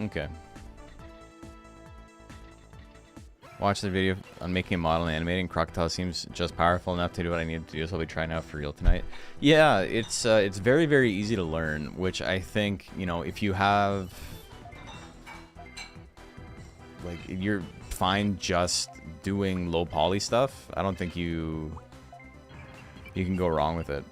Okay. Watch the video on making a model and animating. Crocodile seems just powerful enough to do what I need to do, so I'll be trying out for real tonight. Yeah, it's very, very easy to learn, which I think, you know, if you have... Like, you're fine just doing low poly stuff, I don't think you can go wrong with it.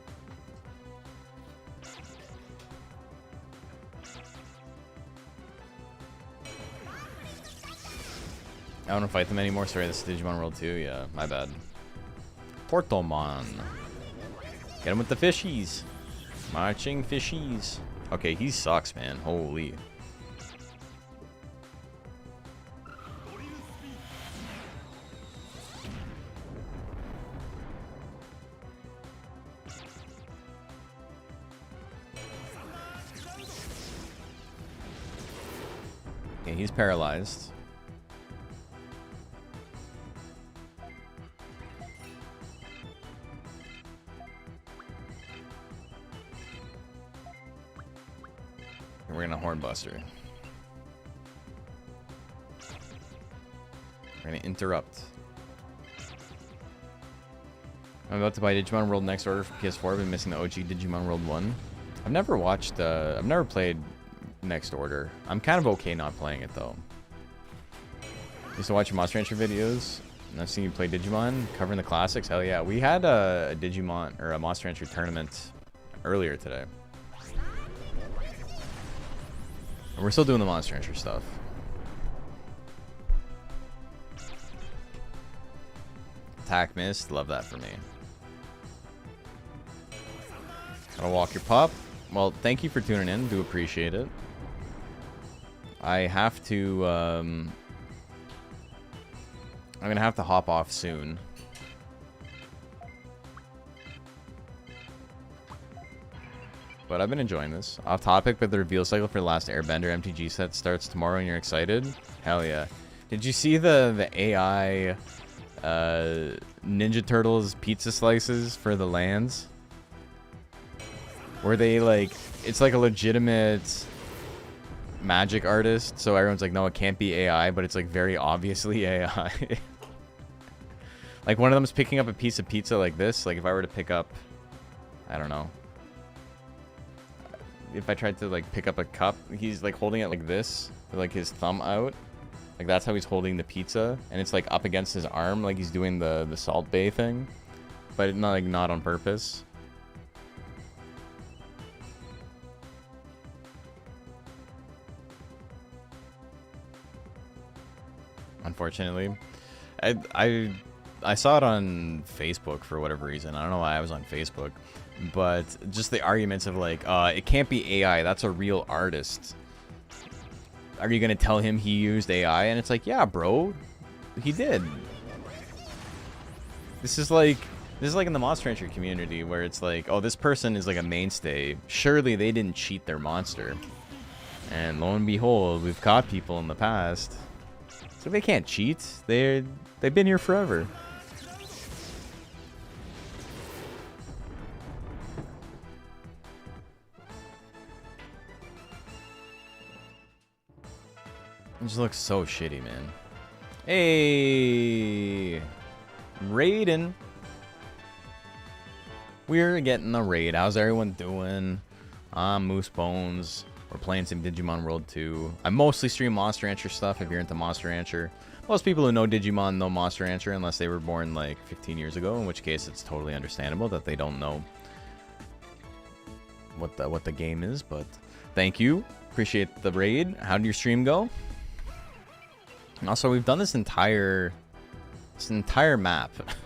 I don't want to fight them anymore. Sorry, this is Digimon World 2. Yeah, my bad. Portomon. Get him with the fishies. Marching fishies. Okay, he sucks, man. Holy. Okay, he's paralyzed. We're gonna Hornbuster. We're gonna interrupt. I'm about to buy Digimon World Next Order for PS4. I've been missing the OG Digimon World 1. I've never watched, I've never played Next Order. I'm kind of okay not playing it though. Used to watch your Monster Rancher videos, and I've seen you play Digimon, covering the classics. Hell yeah. We had a Digimon, or a Monster Rancher tournament earlier today. And we're still doing the Monster Rancher stuff. Attack missed. Love that for me. Gotta walk your pup. Well, thank you for tuning in. Do appreciate it. I have to, I'm gonna have to hop off soon. But I've been enjoying this. Off topic, but the reveal cycle for the last Airbender MTG set starts tomorrow and you're excited? Hell yeah. Did you see the AI Ninja Turtles pizza slices for the lands. Where they like, it's like a legitimate magic artist. So everyone's like, no, it can't be AI, but it's like very obviously AI. Like one of them's picking up a piece of pizza like this. Like if I were to pick up, I don't know. If I tried to like pick up a cup, he's like holding it like this, with like his thumb out. Like that's how he's holding the pizza, and it's like up against his arm, like he's doing the Salt Bay thing, but not like not on purpose. Unfortunately, I saw it on Facebook for whatever reason. I don't know why I was on Facebook, but just the arguments of like, it can't be AI. That's a real artist. Are you gonna tell him he used AI? And it's like, yeah, bro, he did. This is like in the Monster Rancher community where it's like, oh, this person is like a mainstay. Surely they didn't cheat their monster. And lo and behold, we've caught people in the past. So they can't cheat. They've been here forever. It just looks so shitty, man. Hey, Raiden. We're getting a raid. How's everyone doing? I'm Moose Bones. We're playing some Digimon World 2. I mostly stream Monster Rancher stuff if you're into Monster Rancher. Most people who know Digimon know Monster Rancher unless they were born like 15 years ago, in which case it's totally understandable that they don't know what the game is, but thank you. Appreciate the raid. How did your stream go? And also, we've done this entire map. What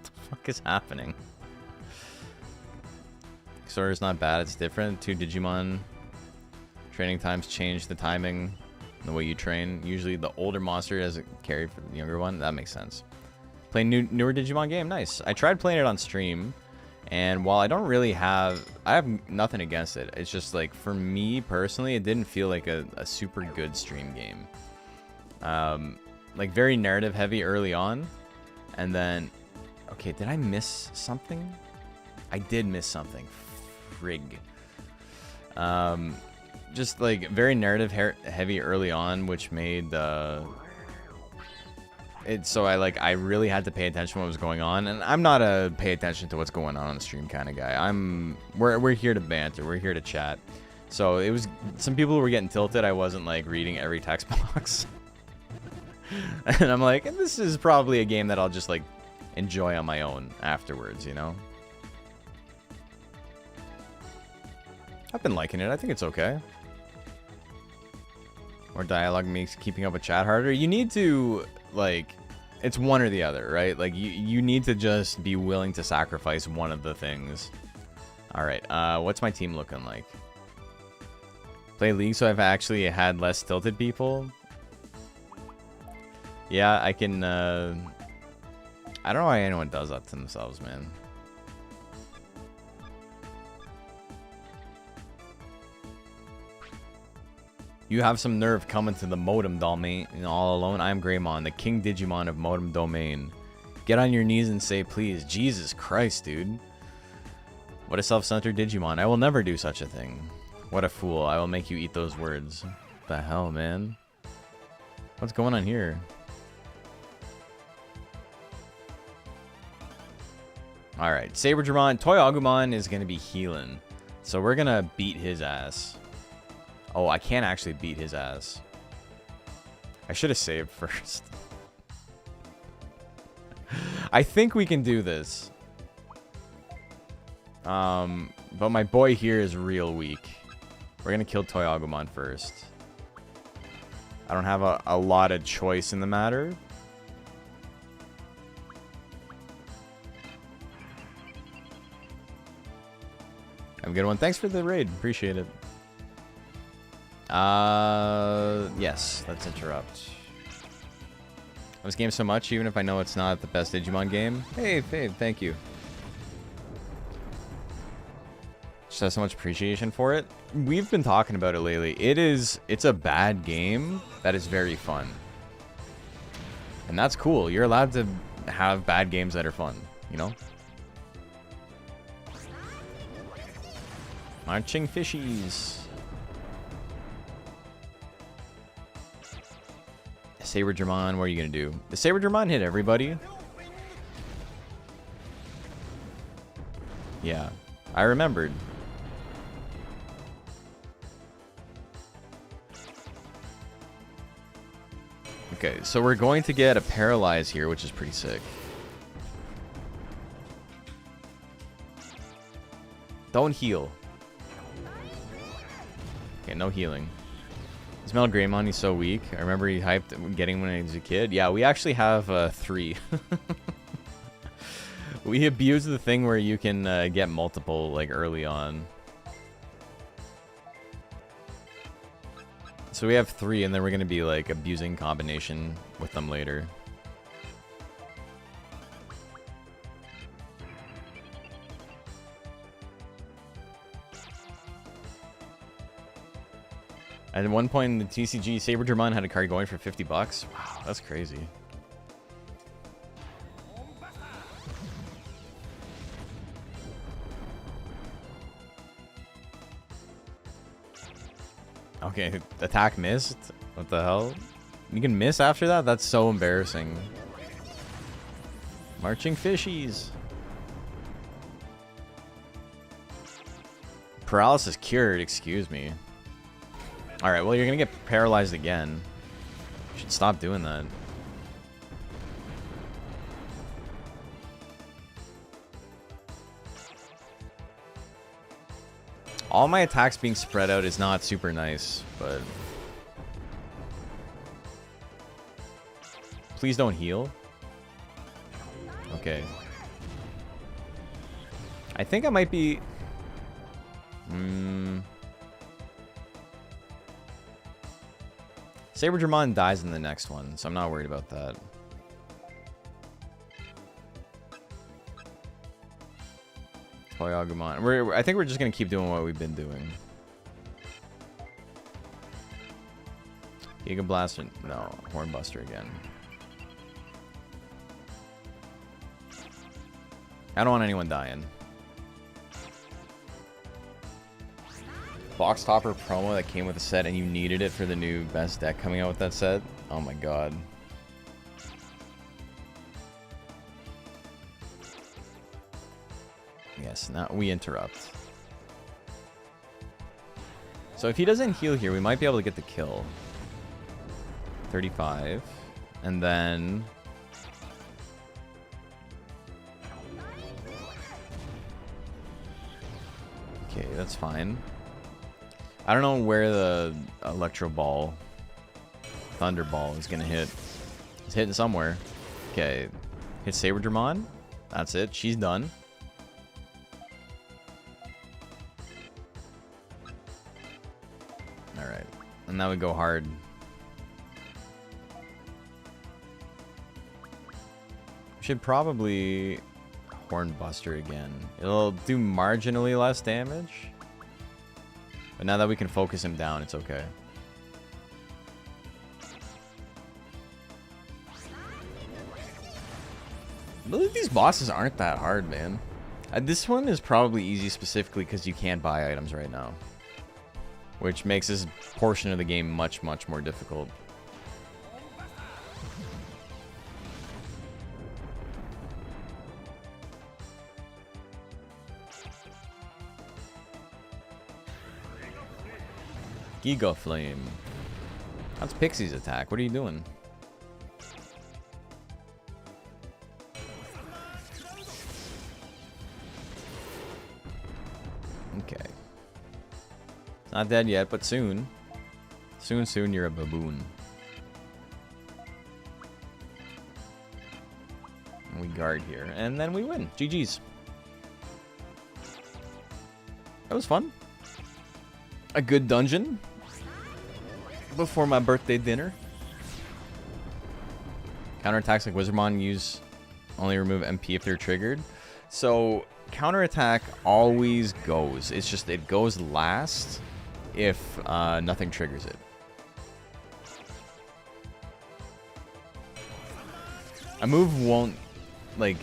the fuck is happening? Sorter's not bad, it's different. 2 Digimon training times change the timing, the way you train. Usually the older monster doesn't carry for the younger one. That makes sense. Play newer Digimon game, nice. I tried playing it on stream, and while I don't really I have nothing against it. It's just like, for me personally, it didn't feel like a super good stream game. Like very narrative heavy early on, and then, okay, did I miss something? I did miss something. Frig. Just like very narrative heavy early on, which made it so I really had to pay attention to what was going on, and I'm not a pay attention to what's going on the stream kind of guy. We're here to banter, we're here to chat. So it was, some people were getting tilted. I wasn't like reading every text box. And I'm like, this is probably a game that I'll just like enjoy on my own afterwards, you know? I've been liking it. I think it's okay. More dialogue makes keeping up with chat harder. You need to, like, it's one or the other, right? Like, you need to just be willing to sacrifice one of the things. Alright, what's my team looking like? Play League so I've actually had less tilted people. Yeah, I can, I don't know why anyone does that to themselves, man. You have some nerve coming to the modem domain all alone. I am Greymon, the king Digimon of modem domain. Get on your knees and say please. Jesus Christ, dude. What a self-centered Digimon. I will never do such a thing. What a fool. I will make you eat those words. What the hell, man? What's going on here? Alright, Saberdramon. Toy Agumon is going to be healing. So we're going to beat his ass. Oh, I can't actually beat his ass. I should have saved first. I think we can do this. But my boy here is real weak. We're going to kill Toy Agumon first. I don't have a lot of choice in the matter. Have a good one. Thanks for the raid. Appreciate it. Yes. Let's interrupt. I this game so much, even if I know it's not the best Digimon game. Hey, Fave, thank you. Just have so much appreciation for it. We've been talking about it lately. It's a bad game that is very fun. And that's cool. You're allowed to have bad games that are fun, you know? Marching fishies. Saber Dramon, what are you gonna do? The Saber Dramon hit everybody. Yeah, I remembered. Okay, so we're going to get a Paralyze here, which is pretty sick. Don't heal. Okay, no healing. Smell Greymon, he's so weak. I remember he hyped getting when he was a kid. Yeah, we actually have 3. We abuse the thing where you can get multiple like early on. So we have 3, and then we're gonna be like abusing combination with them later. At one point in the TCG, Saber Dramon had a card going for $50. Wow, that's crazy. Okay, attack missed? What the hell? You can miss after that? That's so embarrassing. Marching fishies. Paralysis cured, excuse me. Alright, well, you're gonna get paralyzed again. You should stop doing that. All my attacks being spread out is not super nice, but... Please don't heal. Okay. I think I might be... Saber Dramon dies in the next one, so I'm not worried about that. Agumon. I think we're just gonna keep doing what we've been doing. Giga Blaster, no. Hornbuster again. I don't want anyone dying. Box Topper promo that came with the set and you needed it for the new best deck coming out with that set. Oh my god. Yes, now we interrupt. So if he doesn't heal here, we might be able to get the kill. 35. And then... Okay, that's fine. I don't know where the Electro Ball, Thunder Ball is going to hit. It's hitting somewhere. Okay, hit Saber Dramon. That's it. She's done. Alright. And now we go hard. Should probably Hornbuster again. It'll do marginally less damage. But now that we can focus him down, it's okay. Really, these bosses aren't that hard, man. This one is probably easy specifically because you can't buy items right now. Which makes this portion of the game much, much more difficult. Giga Flame. That's Pixie's attack. What are you doing? Okay. It's not dead yet, but soon. Soon, you're a baboon. And we guard here. And then we win. GG's. That was fun. A good dungeon. Before my birthday dinner. Counterattacks like Wizardmon use only remove MP if they're triggered. So counterattack always goes. It's just it goes last if nothing triggers it. A move won't like,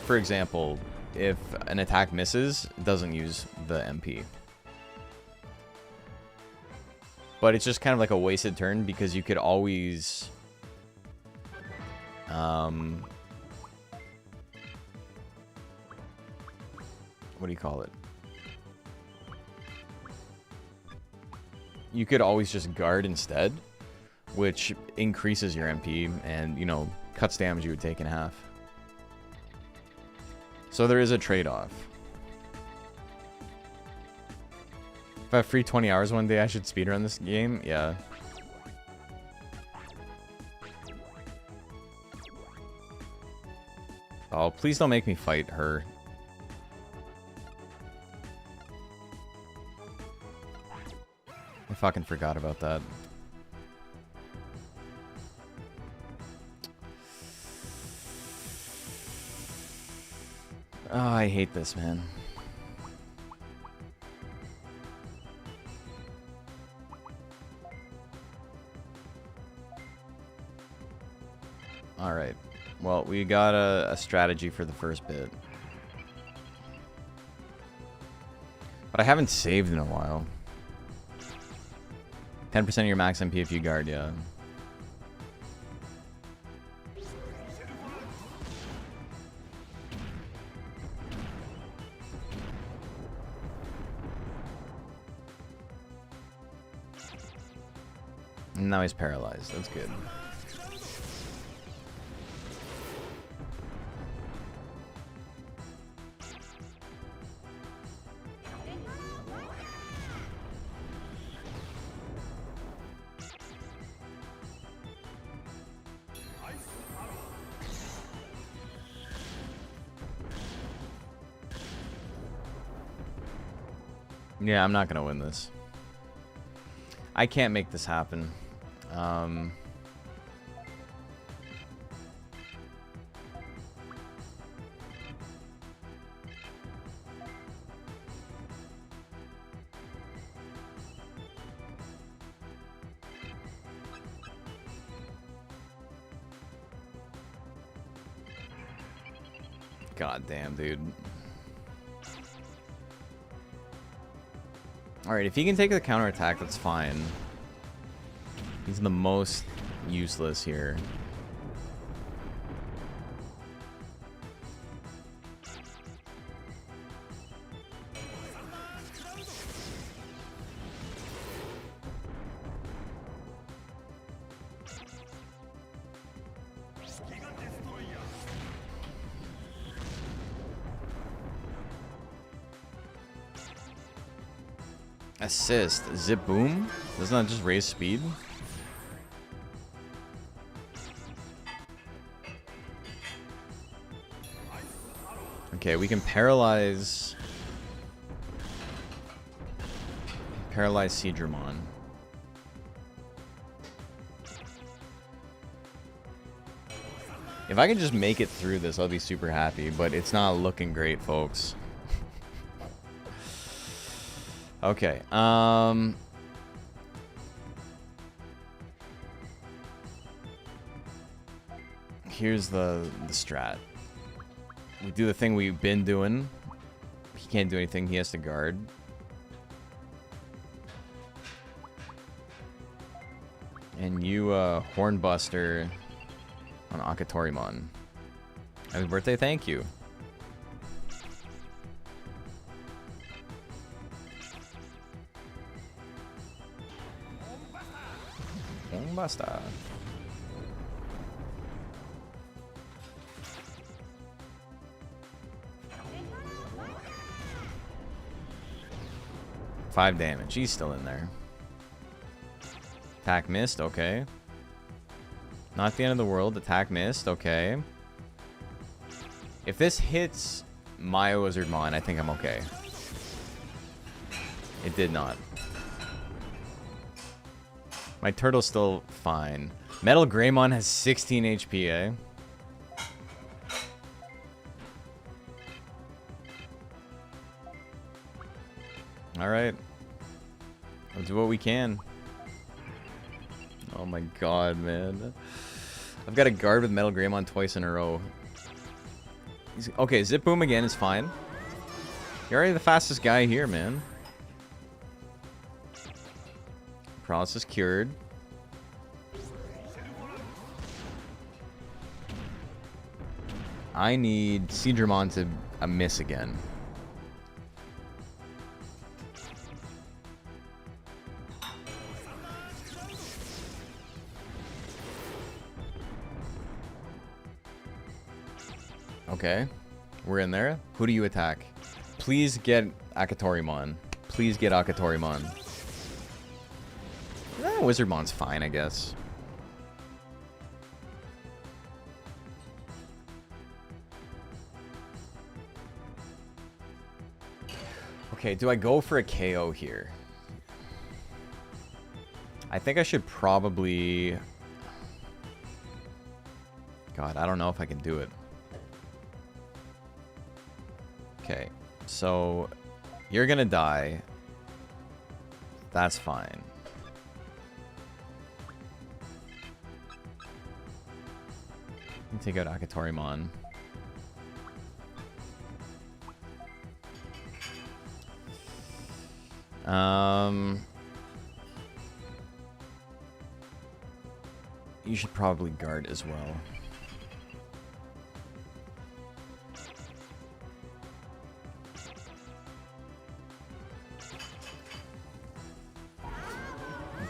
for example, if an attack misses, it doesn't use the MP. But it's just kind of like a wasted turn because you could always... what do you call it? You could always just guard instead, which increases your MP and, you know, cuts damage you would take in half. So there is a trade-off. If I have free 20 hours one day, I should speedrun this game? Yeah. Oh, please don't make me fight her. I fucking forgot about that. Oh, I hate this, man. Alright. Well, we got a strategy for the first bit. But I haven't saved in a while. 10% of your max MP if you guard, yeah. And now he's paralyzed. That's good. Yeah, I'm not gonna win this. I can't make this happen. God damn, dude. Alright, if he can take the counterattack, that's fine. He's the most useless here. Assist. Zip boom? Doesn't that just raise speed? Okay, we can paralyze Seedramon. If I can just make it through this, I'll be super happy, but it's not looking great, folks. Okay, here's the strat. We do the thing we've been doing. He can't do anything, he has to guard. And you, Hornbuster on Akatorimon. Happy birthday, thank you. Basta. Five damage. He's still in there. Attack missed. Okay. Not the end of the world. Attack missed. Okay. If this hits my Wizardmon, I think I'm okay. It did not. My turtle's still fine. Metal Greymon has 16 HP, eh? Alright. We'll do what we can. Oh my god, man. I've got a guard with Metal Greymon twice in a row. Okay, Zip Boom again is fine. You're already the fastest guy here, man. Paralysis cured. I need Seedramon to miss again. Okay. We're in there. Who do you attack? Please get Akatorimon. Please get Akatorimon. Wizardmon's fine, I guess. Okay, do I go for a KO here? I think I should probably... God, I don't know if I can do it. Okay, so you're gonna die. That's fine. Let me take out Akatorimon. You should probably guard as well.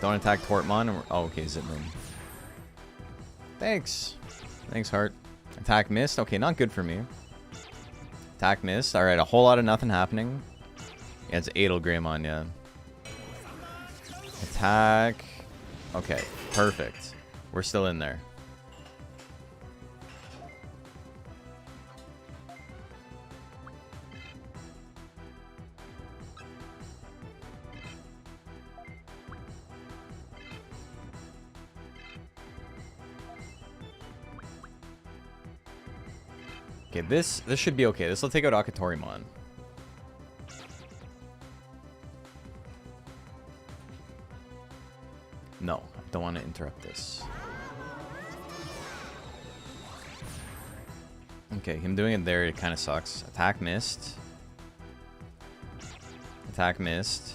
Don't attack Tortmon. Oh, okay, Zipmoon. Thanks. Thanks, Heart. Attack missed. Okay, not good for me. Attack missed. Alright, a whole lot of nothing happening. Yeah, it's Edelgreymon, yeah. Attack. Okay, perfect. We're still in there. Okay, this should be okay. This will take out Akatorimon. No, I don't want to interrupt this. Okay, him doing it there, it kind of sucks. Attack missed. Attack missed.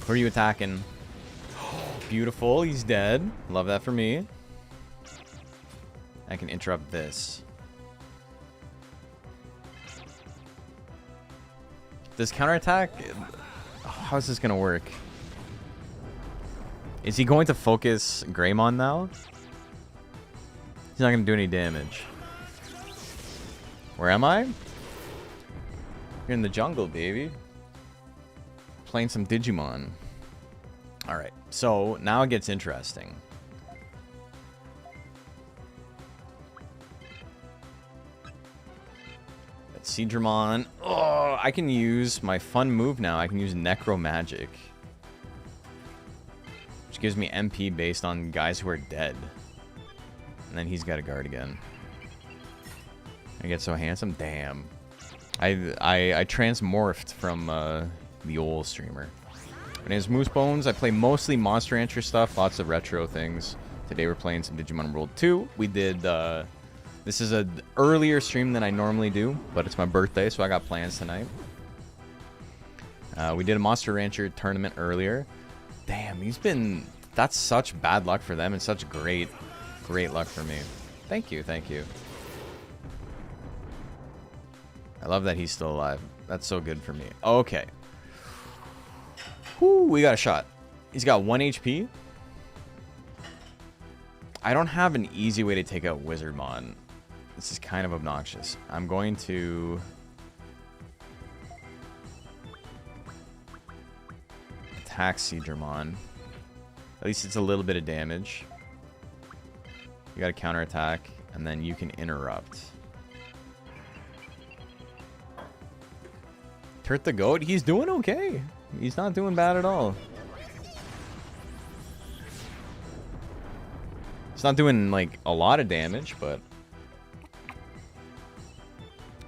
Who are you attacking? Beautiful, he's dead. Love that for me. I can interrupt this. This counterattack? How is this gonna work? Is he going to focus Greymon now? He's not gonna do any damage. Where am I? You're in the jungle, baby. Playing some Digimon. Alright, so now it gets interesting. Seedramon. Oh, I can use my fun move now. I can use Necro Magic, which gives me MP based on guys who are dead. And then he's got a guard again. I get so handsome. Damn. I transmorphed from the old streamer. My name is Moose Bones. I play mostly Monster Rancher stuff, lots of retro things. Today we're playing some Digimon World 2. We did, this is an earlier stream than I normally do, but it's my birthday, so I got plans tonight. We did a Monster Rancher tournament earlier. Damn, that's such bad luck for them and such great luck for me. Thank you, thank you. I love that he's still alive. That's so good for me. Okay. Whoo, we got a shot. He's got 1 HP. I don't have an easy way to take out Wizardmon. This is kind of obnoxious. I'm going to... attack Seedramon. At least it's a little bit of damage. You got to counterattack, and then you can interrupt. Turt the Goat, he's doing okay. He's not doing bad at all. It's not doing, like, a lot of damage, but...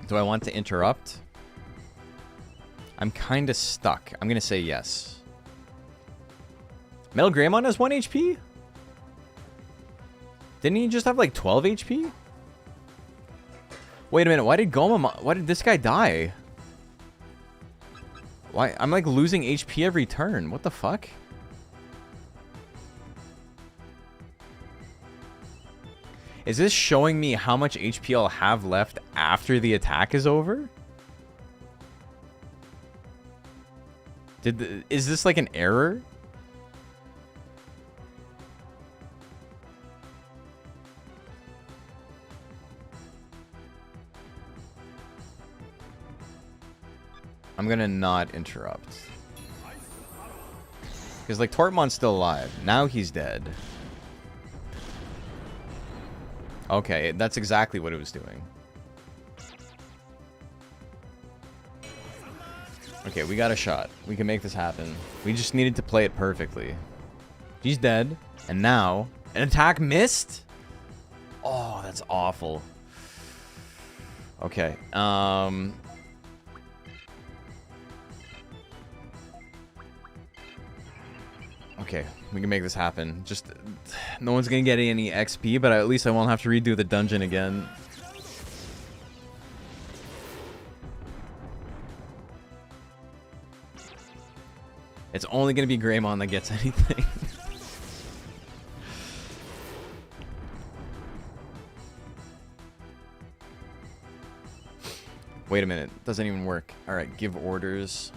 do I want to interrupt? I'm kind of stuck. I'm going to say yes. Metal Greymon has 1 HP? Didn't he just have like 12 HP? Wait a minute, why did this guy die? Why? I'm like losing HP every turn. What the fuck? Is this showing me how much HP I'll have left after the attack is over? Is this like an error? I'm gonna not interrupt. Because like Tortmon's still alive. Now he's dead. Okay, that's exactly what it was doing. Okay, we got a shot. We can make this happen. We just needed to play it perfectly. He's dead. And now, an attack missed? Oh, that's awful. Okay, okay, we can make this happen. Just, no one's gonna get any XP, but at least I won't have to redo the dungeon again. It's only gonna be Greymon that gets anything. Wait a minute, doesn't even work. Alright, give orders.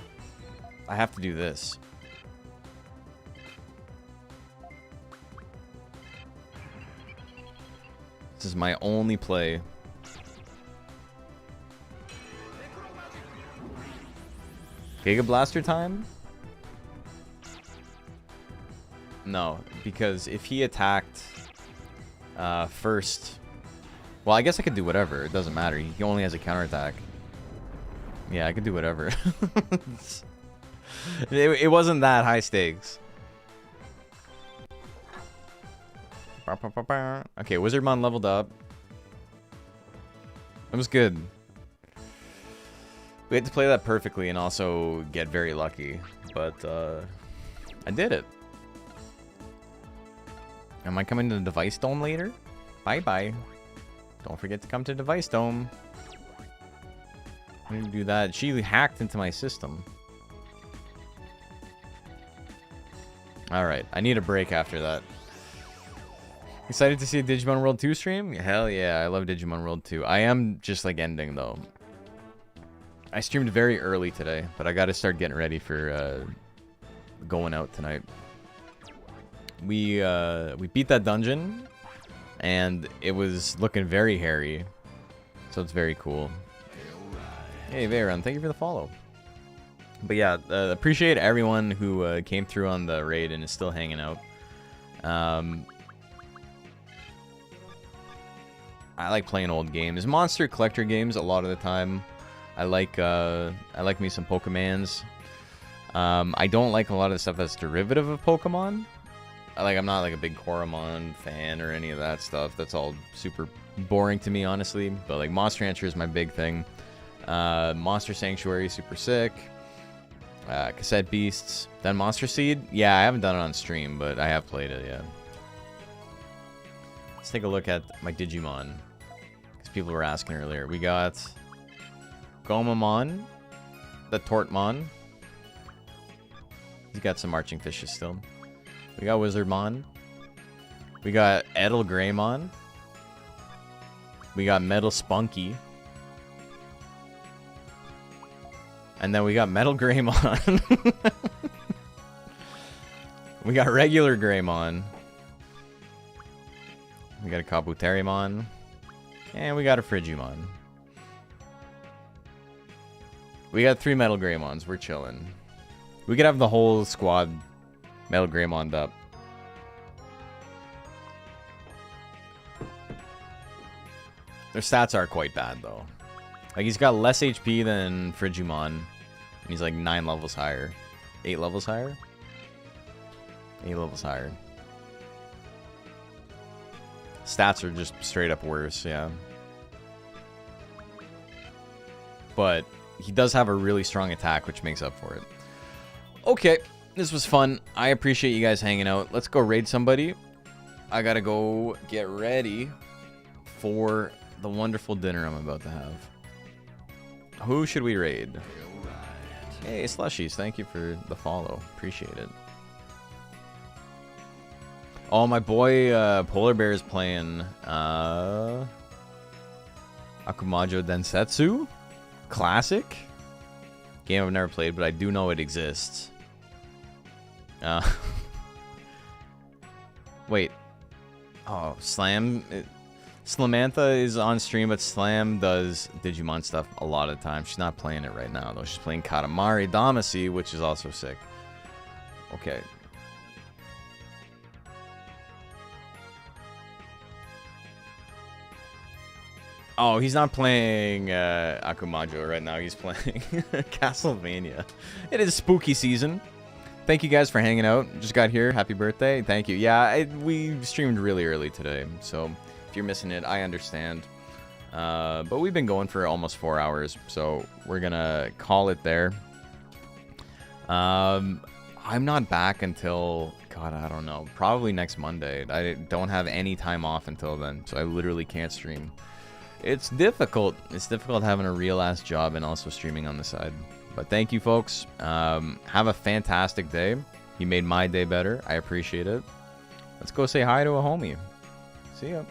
I have to do this. This is my only play. Giga Blaster time? No, because if he attacked first... Well, I guess I could do whatever. It doesn't matter. He only has a counterattack. Yeah, I could do whatever. It wasn't that high stakes. Okay, Wizardmon leveled up. That was good. We had to play that perfectly and also get very lucky. But, I did it. Am I coming to the Device Dome later? Bye-bye. Don't forget to come to Device Dome. I'm gonna do that. She hacked into my system. Alright, I need a break after that. Excited to see a Digimon World 2 stream? Hell yeah, I love Digimon World 2. I am just like ending though. I streamed very early today, but I gotta start getting ready for going out tonight. We beat that dungeon, and it was looking very hairy, so it's very cool. Hey Veyron, thank you for the follow. But yeah, appreciate everyone who came through on the raid and is still hanging out. I like playing old games, monster collector games a lot of the time. I like me some Pokemans. I don't like a lot of the stuff that's derivative of Pokemon. I'm not like a big Koromon fan or any of that stuff. That's all super boring to me, honestly. But like Monster Rancher is my big thing. Monster Sanctuary, super sick. Cassette Beasts. Then Monster Seed. Yeah, I haven't done it on stream, but I have played it, yeah. Let's take a look at my Digimon. Because people were asking earlier. We got Gomamon. The Tortmon. He's got some marching fishes still. We got Wizardmon. We got Edelgreymon. We got Metal Spunky. And then we got Metal Greymon. We got regular Greymon. We got a Kabuterimon. And we got a Frigimon. We got 3 Metal Greymons. We're chilling. We could have the whole squad Metal Greymon'd up. Their stats are quite bad, though. Like, he's got less HP than Frigimon. And he's like 9 levels higher. 8 levels higher? 8 levels higher. Stats are just straight up worse, yeah. But he does have a really strong attack, which makes up for it. Okay, this was fun. I appreciate you guys hanging out. Let's go raid somebody. I gotta go get ready for the wonderful dinner I'm about to have. Who should we raid? Hey, Slushies, thank you for the follow. Appreciate it. Oh, my boy Polar Bear is playing Akumajo Densetsu Classic. Game I've never played, but I do know it exists. Wait. Oh, Slamantha is on stream, but Slam does Digimon stuff a lot of the time. She's not playing it right now, though. She's playing Katamari Damacy, which is also sick. Okay. Oh, he's not playing Akumajo right now. He's playing Castlevania. It is spooky season. Thank you guys for hanging out. Just got here. Happy birthday. Thank you. Yeah, we streamed really early today, so if you're missing it, I understand. But we've been going for almost 4 hours, so we're going to call it there. I'm not back until, God, I don't know, probably next Monday. I don't have any time off until then, so I literally can't stream. It's difficult. It's difficult having a real-ass job and also streaming on the side. But thank you, folks. Have a fantastic day. You made my day better. I appreciate it. Let's go say hi to a homie. See ya.